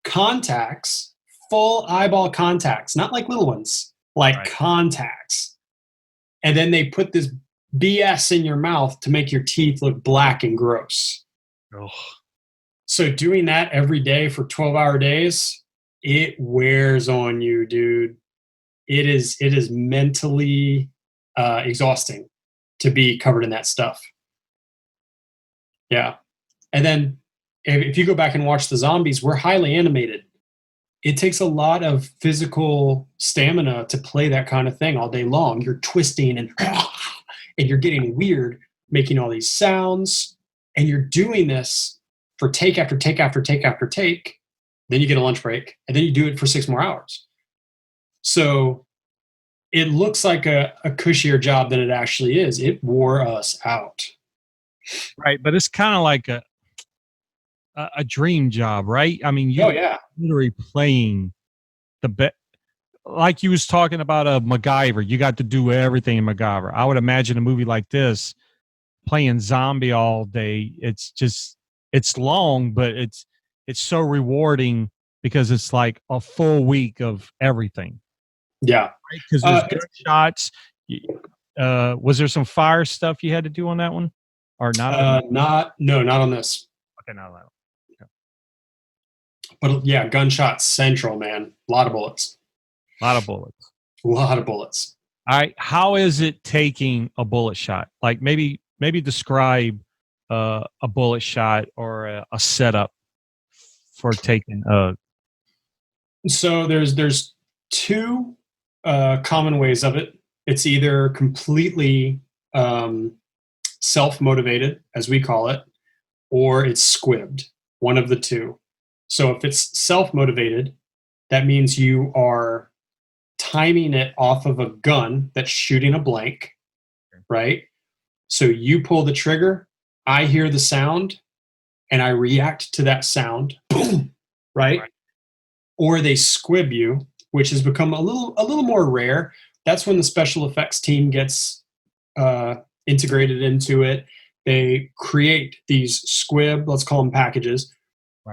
contacts, full eyeball contacts, not like little ones, like contacts. And then they put this BS in your mouth to make your teeth look black and gross. Oh. So doing that every day for 12-hour days, it wears on you, dude. It is mentally exhausting to be covered in that stuff. Yeah. And then if you go back and watch the zombies, we're highly animated. It takes a lot of physical stamina to play that kind of thing all day long. You're twisting and you're getting weird, making all these sounds. and you're doing this for take after take after take after take, then you get a lunch break, and then you do it for 6 more hours. So it looks like a cushier job than it actually is. It wore us out. Right, but it's kind of like a dream job, right? I mean, Oh yeah, literally playing the best. Like you was talking about a MacGyver, you got to do everything in MacGyver. I would imagine a movie like this, playing zombie all day. It's long, but it's so rewarding because it's like a full week of everything. yeah. Right? Because there's gunshots. Was there some fire stuff you had to do on that one, or not? Not on this. Okay, not that one. But yeah, gunshot central, man. A lot of bullets. A lot of bullets. A lot of bullets. All right. How is it taking a bullet shot? Like maybe describe a bullet shot or a setup for taking So there's two common ways of it. It's either completely self-motivated, as we call it, or it's squibbed. One of the two. So if it's self-motivated, that means you are timing it off of a gun that's shooting a blank, right? So you pull the trigger, I hear the sound, and I react to that sound, boom, right? Or they squib you, which has become a little more rare. That's when the special effects team gets integrated into it. They create these squib, let's call them packages,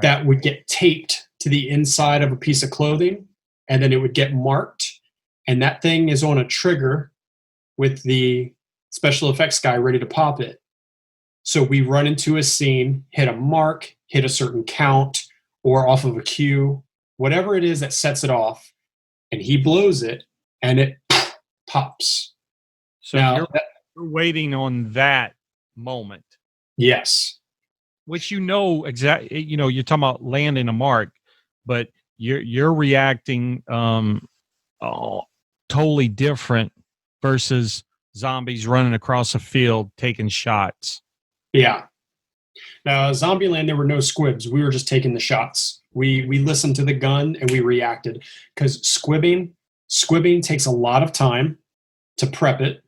that would get taped to the inside of a piece of clothing, and then it would get marked, and that thing is on a trigger with the special effects guy ready to pop it. So we run into a scene, hit a mark, hit a certain count, or off of a cue, whatever it is that sets it off, and he blows it, and it pops. So now, you're waiting on that moment. Yes. Which exactly, you're talking about landing a mark, but you're reacting totally different versus zombies running across a field taking shots. Yeah. Now, Zombieland, there were no squibs. We were just taking the shots. We listened to the gun and we reacted, because squibbing takes a lot of time to prep it.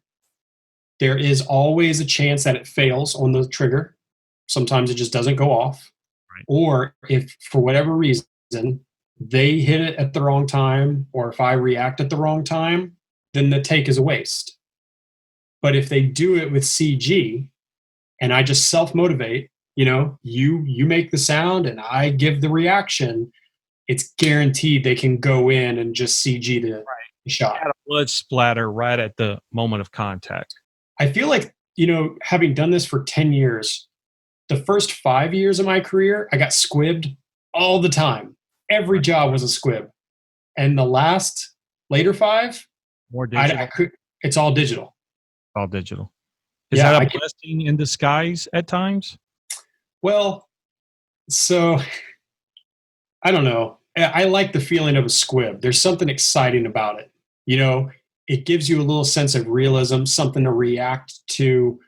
There is always a chance that it fails on the trigger. Sometimes it just doesn't go off. Right. Or if for whatever reason they hit it at the wrong time, or if I react at the wrong time, then the take is a waste. But if they do it with CG and I just self-motivate, you make the sound and I give the reaction, it's guaranteed they can go in and just CG the shot. Had a blood splatter right at the moment of contact. I feel like, having done this for 10 years, the first 5 years of my career, I got squibbed all the time. Every job was a squib. And the later 5, more digital. It's all digital. All digital. Is that a blessing in disguise at times? Well, so I don't know. I like the feeling of a squib. There's something exciting about it. It gives you a little sense of realism, something to react to,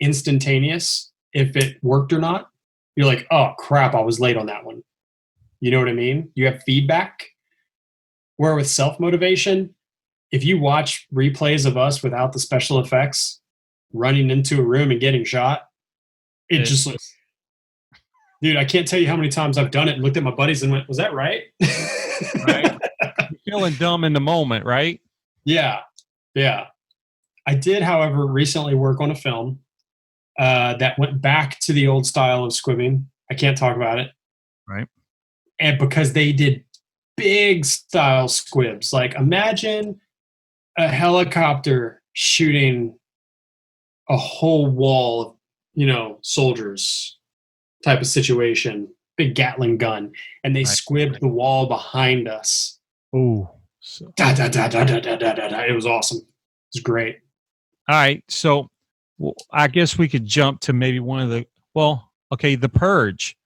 instantaneous if it worked or not. You're like, oh crap, I was late on that one. You know what I mean? You have feedback. Where with self-motivation, if you watch replays of us without the special effects, running into a room and getting shot, it just looks, dude, I can't tell you how many times I've done it and looked at my buddies and went, was that right? Right. You're feeling dumb in the moment, right? Yeah. Yeah. I did, however, recently work on a film that went back to the old style of squibbing. I can't talk about it. Right. And because they did big style squibs, like imagine a helicopter shooting a whole wall of, soldiers type of situation, big Gatling gun, and they squibbed the wall behind us. Ooh. It was awesome. It was great. All right. So I guess we could jump to maybe one of the, The Purge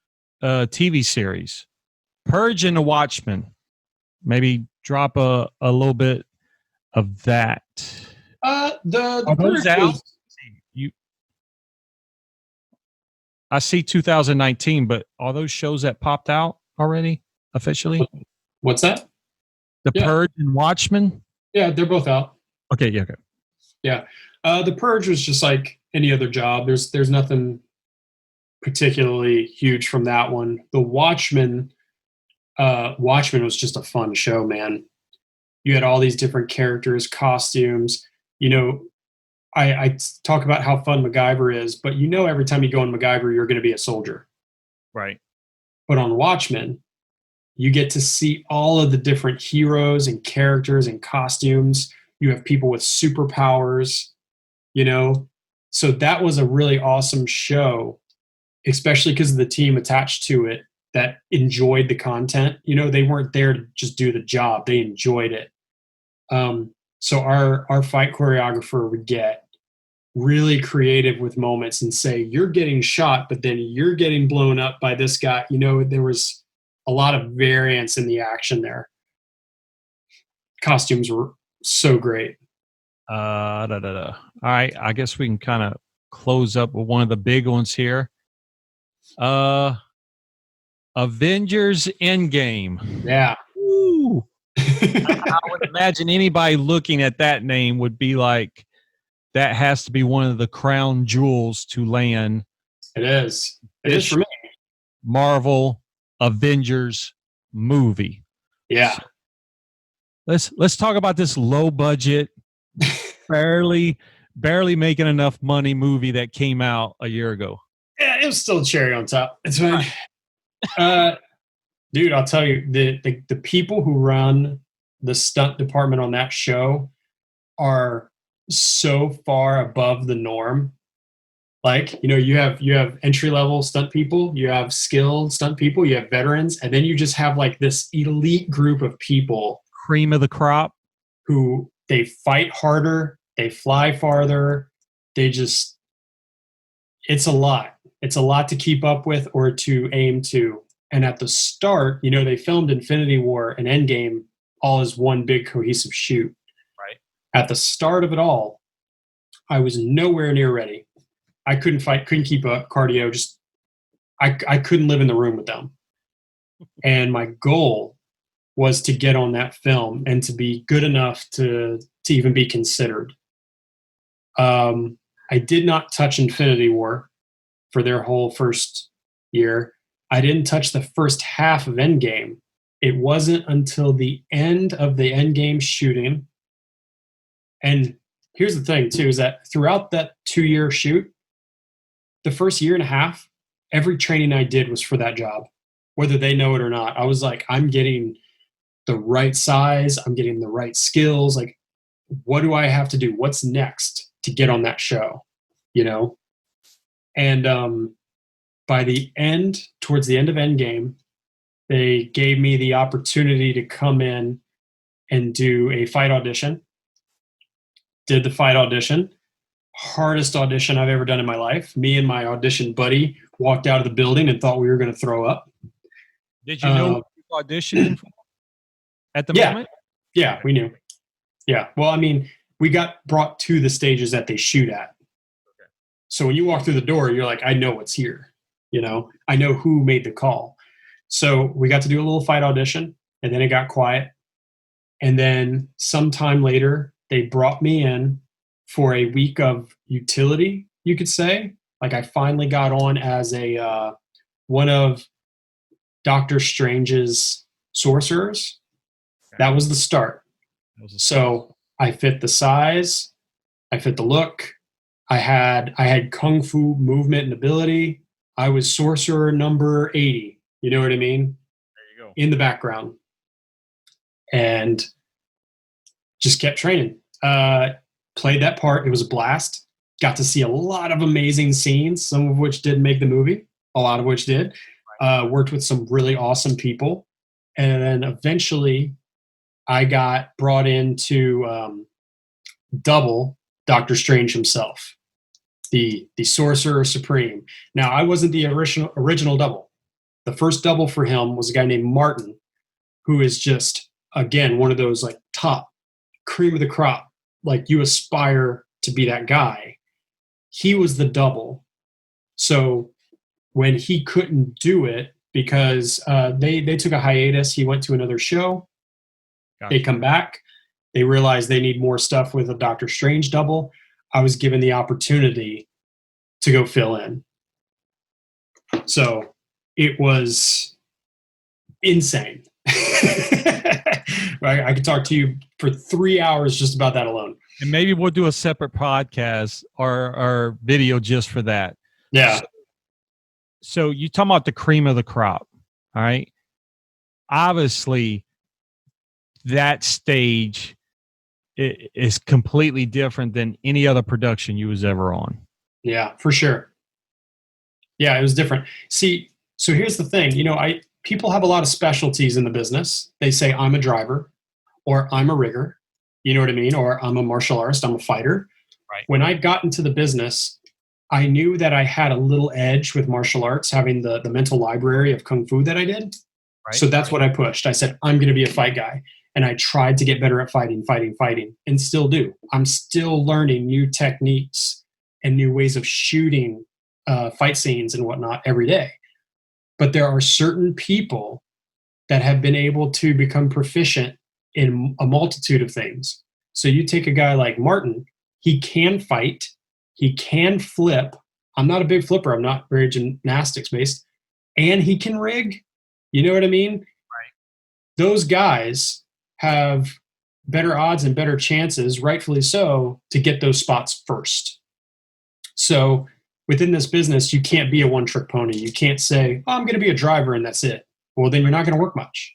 TV series. Purge and The Watchmen. Maybe drop a little bit of that. The Purge out? I see 2019, but are those shows that popped out already officially? What's that? The Yeah. Purge and Watchmen? Yeah, they're both out. Okay, yeah, okay. Yeah. The Purge was just like any other job. There's nothing particularly huge from that one. The Watchmen was just a fun show, man. You had all these different characters, costumes. You know, I talk about how fun MacGyver is, but you know, every time you go on MacGyver, you're going to be a soldier. Right. But on Watchmen, you get to see all of the different heroes and characters and costumes. You have people with superpowers, you know. So that was a really awesome show, especially because of the team attached to it that enjoyed the content. You know, they weren't there to just do the job; they enjoyed it. So our fight choreographer would get really creative with moments and say, "You're getting shot, but then you're getting blown up by this guy." You know, there was a lot of variance in the action there. Costumes were so great. All right, I guess we can kind of close up with one of the big ones here. Avengers Endgame. Yeah. Ooh. I would imagine anybody looking at that name would be like, that has to be one of the crown jewels to land. It is. It is for me. Marvel Avengers movie. Yeah. So let's talk about this low budget, barely making enough money movie that came out a year ago. Yeah, it was still a cherry on top. It's fine. Dude, I'll tell you, the people who run the stunt department on that show are so far above the norm. Like, you know, you have entry level stunt people, you have skilled stunt people, you have veterans, and then you just have like this elite group of people, cream of the crop, who they fight harder, they fly farther, it's a lot. It's a lot to keep up with or to aim to. And at the start, you know, they filmed Infinity War and Endgame all as one big cohesive shoot. Right. At the start of it all, I was nowhere near ready. I couldn't fight, couldn't keep up cardio. Just I couldn't live in the room with them. And my goal was to get on that film and to be good enough to even be considered. I did not touch Infinity War for their whole first year. I didn't touch the first half of Endgame. It wasn't until the end of the Endgame shooting. And here's the thing, too, is that throughout that 2-year shoot, the first year and a half, every training I did was for that job, whether they know it or not. I was like, I'm getting the right size. I'm getting the right skills. Like, what do I have to do? What's next to get on that show? You know? And by the end, towards the end of Endgame, they gave me the opportunity to come in and do a fight audition. Did the fight audition. Hardest audition I've ever done in my life. Me and my audition buddy walked out of the building and thought we were going to throw up. Did you know what you were auditioning for at the moment? Yeah, we knew. Yeah. Well, I mean, we got brought to the stages that they shoot at. Okay. So when you walk through the door, you're like, I know what's here. You know, I know who made the call. So we got to do a little fight audition, and then it got quiet. And then sometime later, they brought me in for a week of utility, you could say. Like, I finally got on as a one of Doctor Strange's sorcerers. Okay. That was the start. So I fit the size, I fit the look. I had kung fu movement and ability. I was sorcerer number 80. You know what I mean? There you go. In the background. And just kept training. Played that part. It was a blast. Got to see a lot of amazing scenes, some of which didn't make the movie, a lot of which did. Worked with some really awesome people. And then eventually I got brought in to double Doctor Strange himself, the Sorcerer Supreme. Now, I wasn't the original double. The first double for him was a guy named Martin, who is just, again, one of those like top cream of the crop. Like, you aspire to be that guy. He was the double. So when he couldn't do it because they took a hiatus. He went to another show. Gotcha. They come back. They realize they need more stuff with a Doctor Strange double. I was given the opportunity to go fill in. So it was insane. I could talk to you for 3 hours just about that alone. And maybe we'll do a separate podcast or video just for that. Yeah. So you talking about the cream of the crop, all right? Obviously, that stage is completely different than any other production you was ever on. Yeah, for sure. Yeah, it was different. See, so here's the thing. People have a lot of specialties in the business. They say, I'm a driver, or I'm a rigger. You know what I mean? Or I'm a martial artist, I'm a fighter. Right. When I got into the business, I knew that I had a little edge with martial arts, having the mental library of Kung Fu that I did. Right. So that's what I pushed. I said, I'm going to be a fight guy. And I tried to get better at fighting, and still do. I'm still learning new techniques and new ways of shooting fight scenes and whatnot every day. But there are certain people that have been able to become proficient in a multitude of things. So you take a guy like Martin, he can fight, he can flip. I'm not a big flipper. I'm not very gymnastics based. And he can rig. You know what I mean? Right. Those guys have better odds and better chances, rightfully so, to get those spots first. So within this business, you can't be a one-trick pony. You can't say, I'm going to be a driver and that's it. Well, then you're not going to work much.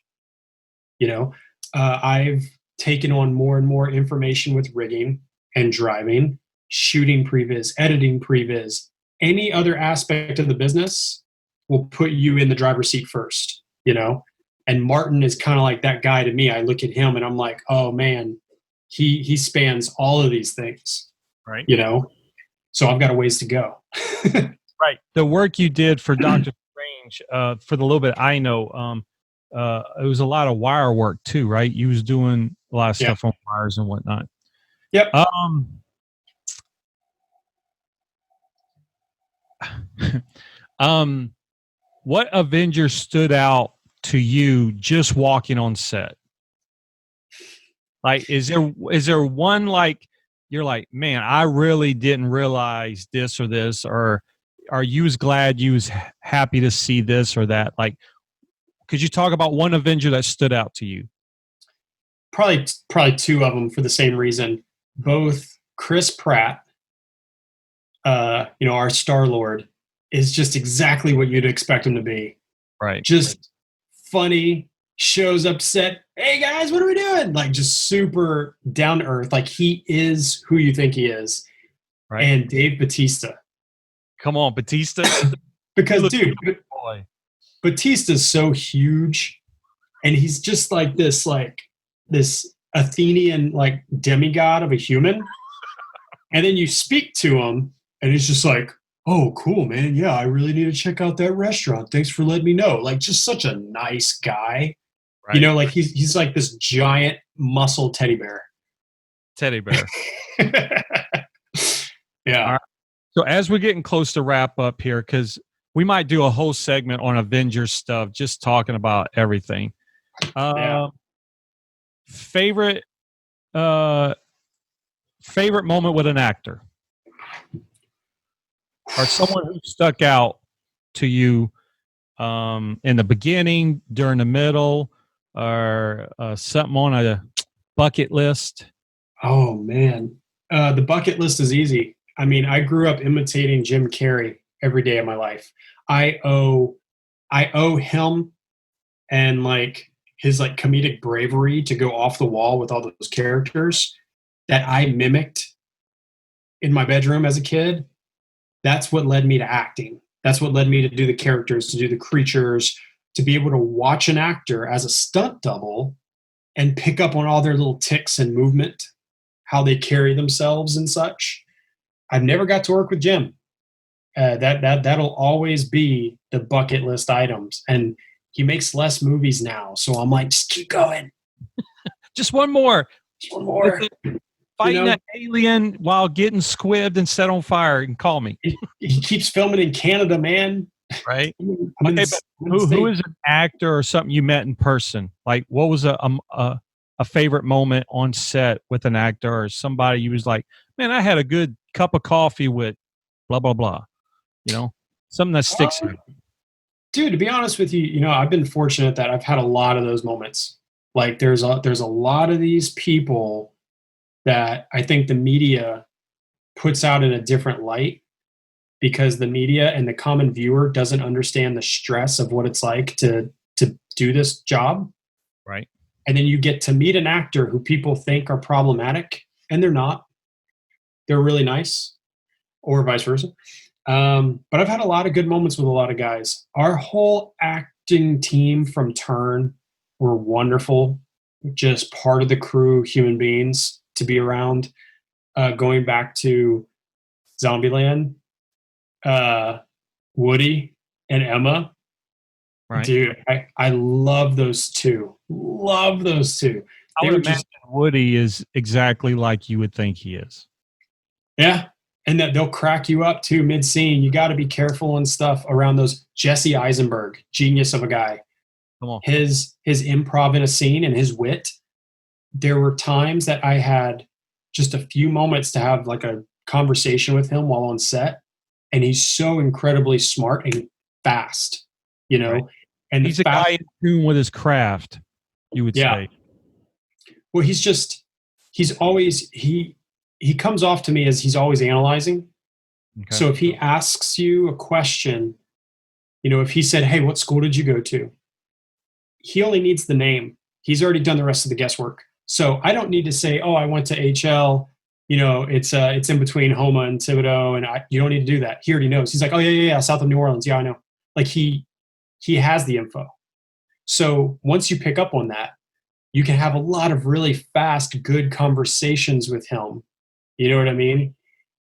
I've taken on more and more information with rigging and driving, shooting previs, editing previs. Any other aspect of the business will put you in the driver's seat first, And Martin is kind of like that guy to me. I look at him and I'm like, oh man, he spans all of these things, right? So I've got a ways to go. Right. The work you did for Doctor Strange, for the little bit I know, it was a lot of wire work too, right? You was doing a lot of stuff on wires and whatnot. Yep. What Avenger stood out to you just walking on set? Like, is there one like you're like, man, I really didn't realize this or this, or are you as glad you was happy to see this or that? Like, could you talk about one Avenger that stood out to you? Probably two of them for the same reason. Both Chris Pratt, our Star-Lord, is just exactly what you'd expect him to be. Right. Just funny, shows up set. Hey guys, what are we doing? Like just super down to earth. Like he is who you think he is. Right. And Dave Bautista. Come on, Bautista. Because dude, Bautista's so huge, and he's just like this Athenian like demigod of a human. And then you speak to him, and he's just like, oh, cool, man. Yeah, I really need to check out that restaurant. Thanks for letting me know. Like, just such a nice guy. Right. Like he's like this giant muscle teddy bear. Teddy bear. Yeah. Right. So as we're getting close to wrap up here, because we might do a whole segment on Avengers stuff, just talking about everything. Favorite moment with an actor? Or someone who stuck out to you in the beginning, during the middle, or something on a bucket list? Oh, man. The bucket list is easy. I mean, I grew up imitating Jim Carrey every day of my life. I owe him and like his like comedic bravery to go off the wall with all those characters that I mimicked in my bedroom as a kid. That's what led me to acting. That's what led me to do the characters, to do the creatures, to be able to watch an actor as a stunt double and pick up on all their little tics and movement, how they carry themselves and such. I've never got to work with Jim. That'll always be the bucket list items. And he makes less movies now. So I'm like, just keep going. Just one more. Just one more. Fighting an alien while getting squibbed and set on fire, and call me. He keeps filming in Canada, man. Right. I'm in Okay, the, but I'm in the who state. is an actor or something you met in person? Like, what was a favorite moment on set with an actor or somebody you was like, man, I had a good cup of coffee with blah blah blah. You know, something that sticks Uh, out. Dude, to be honest with you, I've been fortunate that I've had a lot of those moments. Like there's a lot of these people that I think the media puts out in a different light because the media and the common viewer doesn't understand the stress of what it's like to do this job. Right. And then you get to meet an actor who people think are problematic and they're not. They're really nice, or vice versa. But I've had a lot of good moments with a lot of guys. Our whole acting team from Turn were wonderful, just part of the crew, human beings to be around. Going back to Zombieland, Woody and Emma, Right. dude, I love those two. Love those two. I They would were imagine just, Woody is exactly like you would think he is. yeah. And that they'll crack you up too mid scene. You got to be careful and stuff around those. Jesse Eisenberg, genius of a guy. Come on. His improv in a scene and his wit. There were times that I had just a few moments to have like a conversation with him while on set, and he's so incredibly smart and fast, Right. And He's a guy in tune with his craft, you would yeah. say. Well, he comes off to me as he's always analyzing. Okay. So if he asks you a question, if he said, "Hey, what school did you go to?" He only needs the name. He's already done the rest of the guesswork. So I don't need to say, "Oh, I went to HL." It's in between Homa and Thibodeau, and you don't need to do that. He already knows. He's like, "Oh yeah, south of New Orleans. Yeah, I know." Like he has the info. So once you pick up on that, you can have a lot of really fast, good conversations with him. You know what I mean?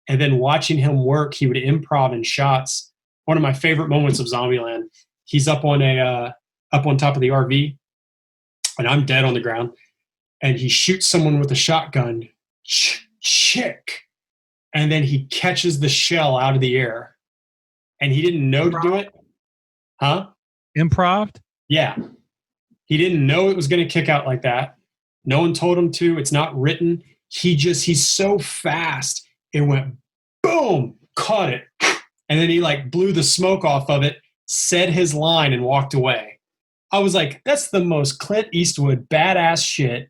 And then watching him work, he would improv in shots. One of my favorite moments of Zombieland, he's up on top of the RV, and I'm dead on the ground, and he shoots someone with a shotgun, chick, and then he catches the shell out of the air, and he didn't know to do it, huh? Improv? Yeah, he didn't know it was going to kick out like that. No one told him to. It's not written. He's so fast. It went boom, caught it, and then he like blew the smoke off of it, said his line, and walked away. I was like, that's the most Clint Eastwood badass shit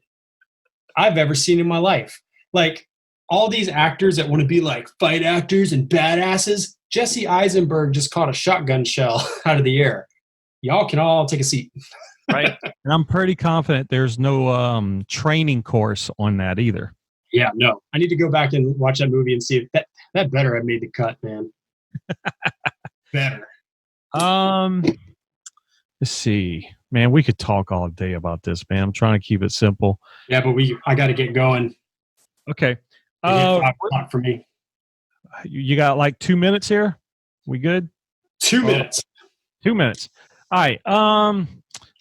I've ever seen in my life. Like all these actors that want to be like fight actors and badasses, Jesse Eisenberg just caught a shotgun shell out of the air. Y'all can all take a seat. Right. And I'm pretty confident there's no training course on that either. Yeah, no. I need to go back and watch that movie and see if that better have made the cut, man. Better. Let's see. Man, we could talk all day about this, man. I'm trying to keep it simple. Yeah, but I got to get going. Okay. 5 o'clock for me. You got like 2 minutes here? We good? 2 minutes. 2 minutes. All right.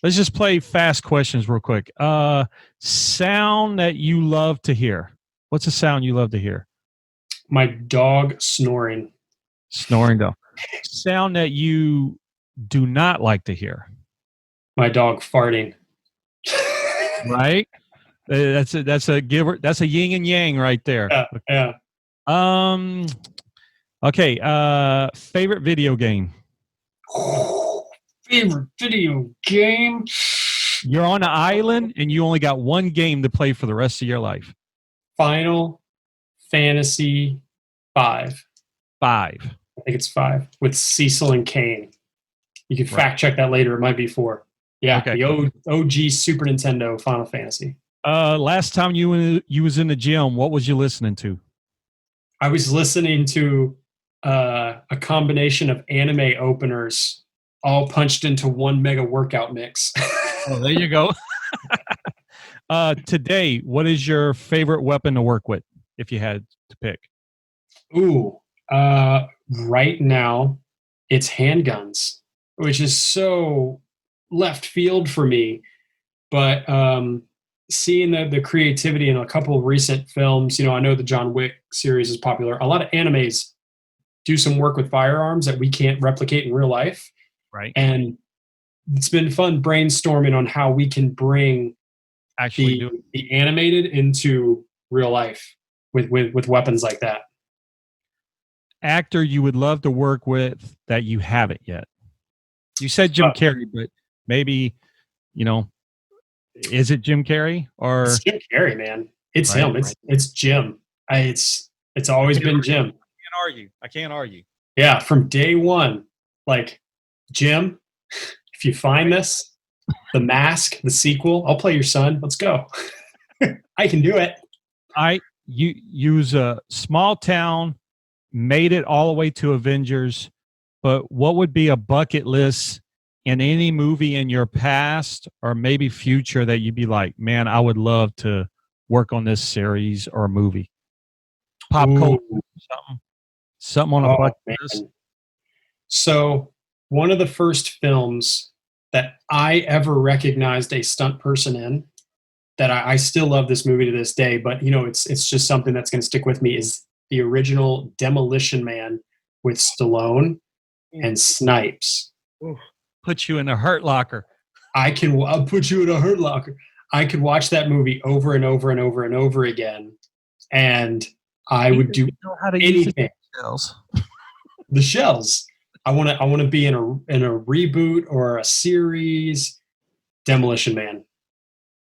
Let's just play fast questions real quick. Sound that you love to hear. What's a sound you love to hear? My dog snoring. Snoring dog. Sound that you do not like to hear. My dog farting. Right? That's a giver. That's a yin and yang right there. Yeah. Okay. Favorite video game. Favorite video game. You're on an island and you only got one game to play for the rest of your life. Final Fantasy 5. 5. I think it's 5 with Cecil and Kane. You can fact check that later. It might be 4. Yeah, okay. The OG Super Nintendo Final Fantasy. Last time you was in the gym, what was you listening to? I was listening to a combination of anime openers all punched into one mega workout mix. Oh, there you go. Today, what is your favorite weapon to work with, if you had to pick? Ooh, right now, it's handguns, which is so left field for me. But seeing the creativity in a couple of recent films, I know the John Wick series is popular. A lot of animes do some work with firearms that we can't replicate in real life. Right. And it's been fun brainstorming on how we can bring the animated into real life with weapons like that. Actor you would love to work with that you haven't yet? You said Jim Carrey, but maybe, is it Jim Carrey or it's Jim Carrey, man? It's him. It's Jim. It's always been Jim. I can't argue. Yeah, from day one, like, Jim, if you find this, The Mask, the sequel, I'll play your son. Let's go. I can do it. You use a small town, made it all the way to Avengers, but what would be a bucket list in any movie in your past or maybe future that you'd be like, man, I would love to work on this series or movie? Pop culture, something on a bucket list. So one of the first films that I ever recognized a stunt person in, that I still love this movie to this day, but it's just something that's going to stick with me, is the original Demolition Man with Stallone and Snipes. Put you in a hurt locker. I'll put you in a hurt locker. I could watch that movie over and over and over and over again, and I would do anything. The shells. I want to be in a reboot or a series. Demolition Man.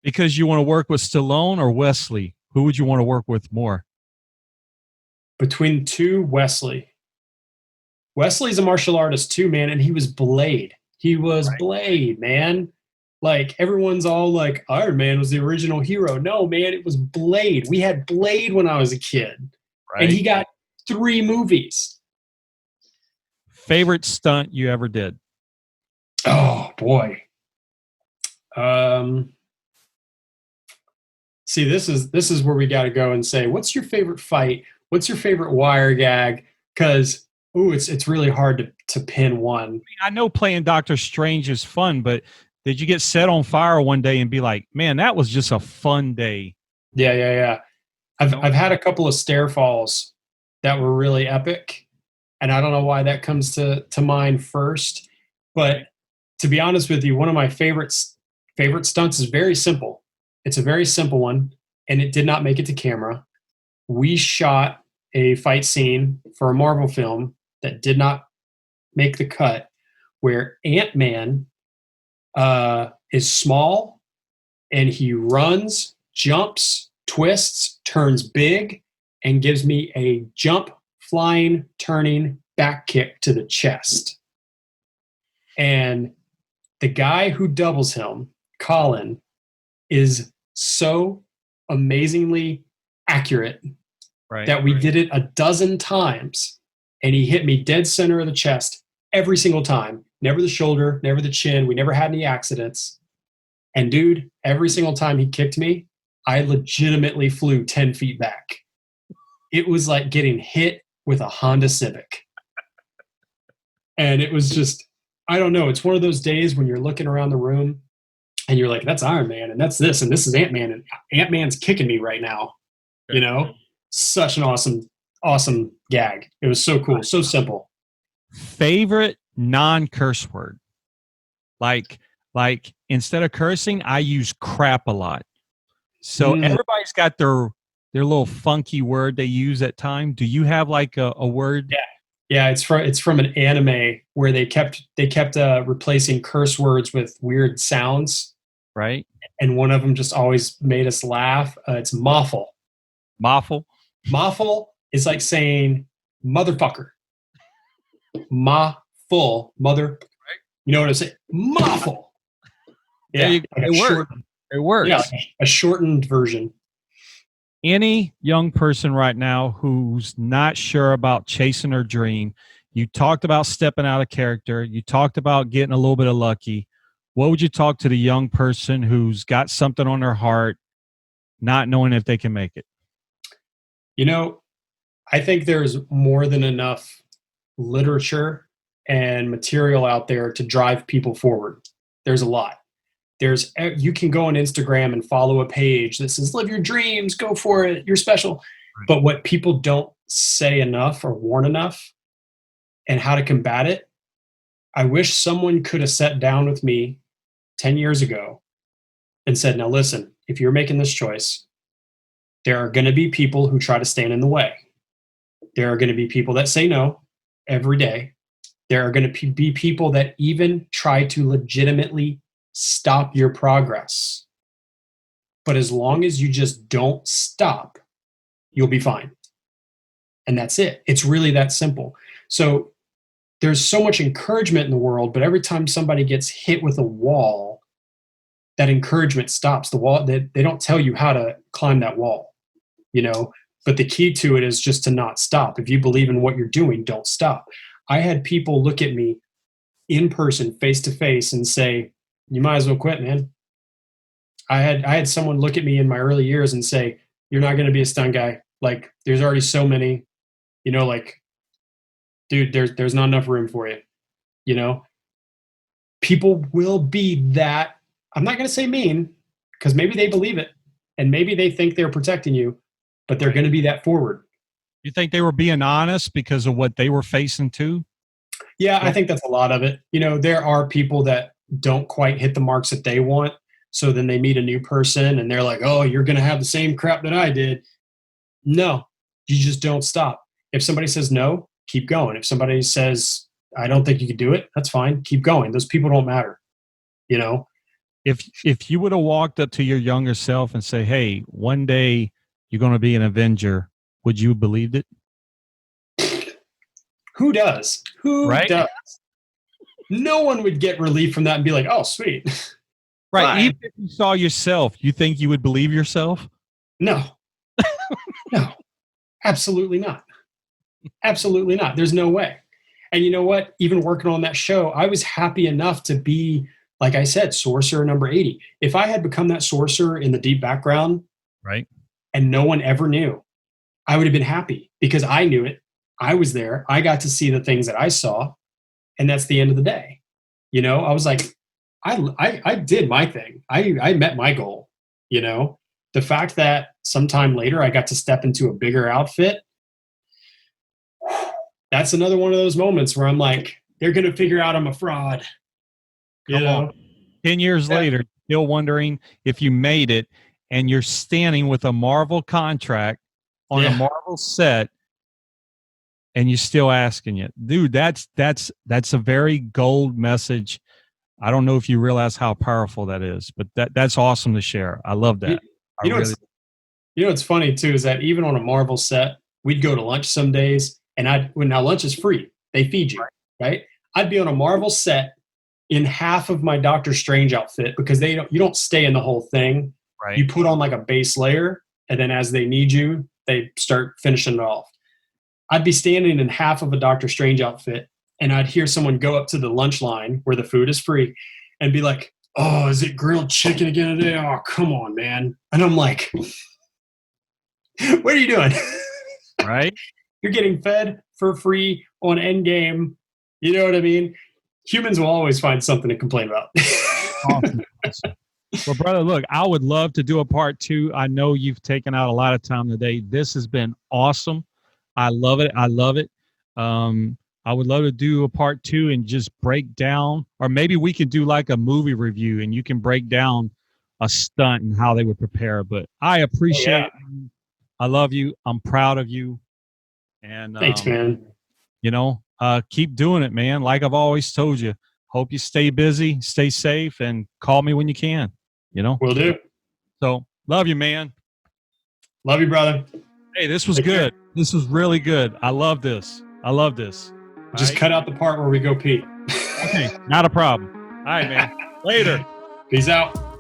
Because you want to work with Stallone or Wesley? Who would you want to work with more? Between two, Wesley. Wesley's a martial artist too, man, and he was Blade. He was Blade, man. Like, everyone's all like, Iron Man was the original hero. No, man, it was Blade. We had Blade when I was a kid. Right. And he got 3 movies. Favorite stunt you ever did? Oh, boy. See, this is where we got to go and say, what's your favorite fight? What's your favorite wire gag? Because, it's really hard to pin one. I know playing Doctor Strange is fun, but did you get set on fire one day and be like, man, that was just a fun day? Yeah. I've had a couple of stair falls that were really epic, and I don't know why that comes to mind first. But to be honest with you, one of my favorite stunts is very simple. It's a very simple one, and it did not make it to camera. We shot a fight scene for a Marvel film that did not make the cut, where Ant-Man is small, and he runs, jumps, twists, turns big, and gives me a jump, flying, turning back kick to the chest. And the guy who doubles him, Colin, is so amazingly accurate that we did it a dozen times, and he hit me dead center of the chest every single time. Never the shoulder, never the chin. We never had any accidents. And dude, every single time he kicked me, I legitimately flew 10 feet back. It was like getting hit with a Honda Civic. And it was just, I don't know. It's one of those days when you're looking around the room and you're like, that's Iron Man, and that's this, and this is Ant-Man, and Ant-Man's kicking me right now. Such an awesome gag. It was so cool, so simple. Favorite non-curse word? Like instead of cursing, I use crap a lot. So everybody's got their little funky word they use at time. Do you have like a word? Yeah. It's from an anime where they kept replacing curse words with weird sounds. Right. And one of them just always made us laugh. It's moffle. Moffle. Moffle is like saying motherfucker. Ma-full. Mother. You know what I'm saying? Moffle. Yeah. It works. Yeah, a shortened version. Any young person right now who's not sure about chasing their dream, you talked about stepping out of character. You talked about getting a little bit of lucky. What would you talk to the young person who's got something on their heart, not knowing if they can make it? I think there's more than enough literature and material out there to drive people forward. There's a lot. You can go on Instagram and follow a page that says, live your dreams, go for it, you're special. Right. But what people don't say enough or warn enough and how to combat it, I wish someone could have sat down with me 10 years ago and said, now listen, if you're making this choice, there are going to be people who try to stand in the way. There are going to be people that say no every day. There are going to be people that even try to legitimately stop your progress. But as long as you just don't stop, you'll be fine. And that's it. It's really that simple. So there's so much encouragement in the world, but every time somebody gets hit with a wall, that encouragement stops. The wall, they don't tell you how to climb that wall, you know? But the key to it is just to not stop. If you believe in what you're doing, don't stop. I had people look at me in person, face to face, and say, you might as well quit, man. I had someone look at me in my early years and say, you're not going to be a stunt guy. Like, there's already so many, you know, like, dude, there's not enough room for you. You know, people will be that, I'm not going to say mean, because maybe they believe it and maybe they think they're protecting you, but they're going to be that forward. You think they were being honest because of what they were facing too? Yeah, I think that's a lot of it. You know, there are people that don't quite hit the marks that they want. So then they meet a new person and they're like, oh, you're going to have the same crap that I did. No, you just don't stop. If somebody says no, keep going. If somebody says, I don't think you can do it, that's fine. Keep going. Those people don't matter. You know, if you would have walked up to your younger self and say, hey, one day you're going to be an Avenger, would you have believed it? Who does? Who right? does? No one would get relief from that and be like, oh, sweet. Right. Fine. Even if you saw yourself, you think you would believe yourself? No. No. Absolutely not. Absolutely not. There's no way. And you know what? Even working on that show, I was happy enough to be, like I said, sorcerer number 80. If I had become that sorcerer in the deep background, right, and no one ever knew, I would have been happy because I knew it. I was there. I got to see the things that I saw. And that's the end of the day. You know, I was like, I did my thing. I met my goal. You know, the fact that sometime later I got to step into a bigger outfit, that's another one of those moments where I'm like, they're going to figure out I'm a fraud. Come on. 10 years later, still wondering if you made it, and you're standing with a Marvel contract on a Marvel set, and you're still asking it. Dude, that's a very gold message. I don't know if you realize how powerful that is, but that's awesome to share. I love that. You know what's funny too is that even on a Marvel set, we'd go to lunch some days, and now lunch is free. They feed you, right? I'd be on a Marvel set in half of my Doctor Strange outfit because you don't stay in the whole thing. Right. You put on like a base layer, and then as they need you, they start finishing it off. I'd be standing in half of a Doctor Strange outfit, and I'd hear someone go up to the lunch line where the food is free and be like, oh, is it grilled chicken again today? Oh, come on, man. And I'm like, what are you doing? Right. You're getting fed for free on Endgame. You know what I mean? Humans will always find something to complain about. Awesome. Well, brother, look, I would love to do a part 2. I know you've taken out a lot of time today. This has been awesome. I love it. I love it. I would love to do a part 2 and just break down, or maybe we could do like a movie review and you can break down a stunt and how they would prepare. But I appreciate it. I love you. I'm proud of you. And thanks, man. You know, keep doing it, man. Like I've always told you, hope you stay busy, stay safe, and call me when you can, you know? Will do. So love you, man. Love you, brother. Hey, this was good. This was really good. I love this. I love this. Just cut out the part where we go pee. Okay, not a problem. All right, man. Later. Peace out.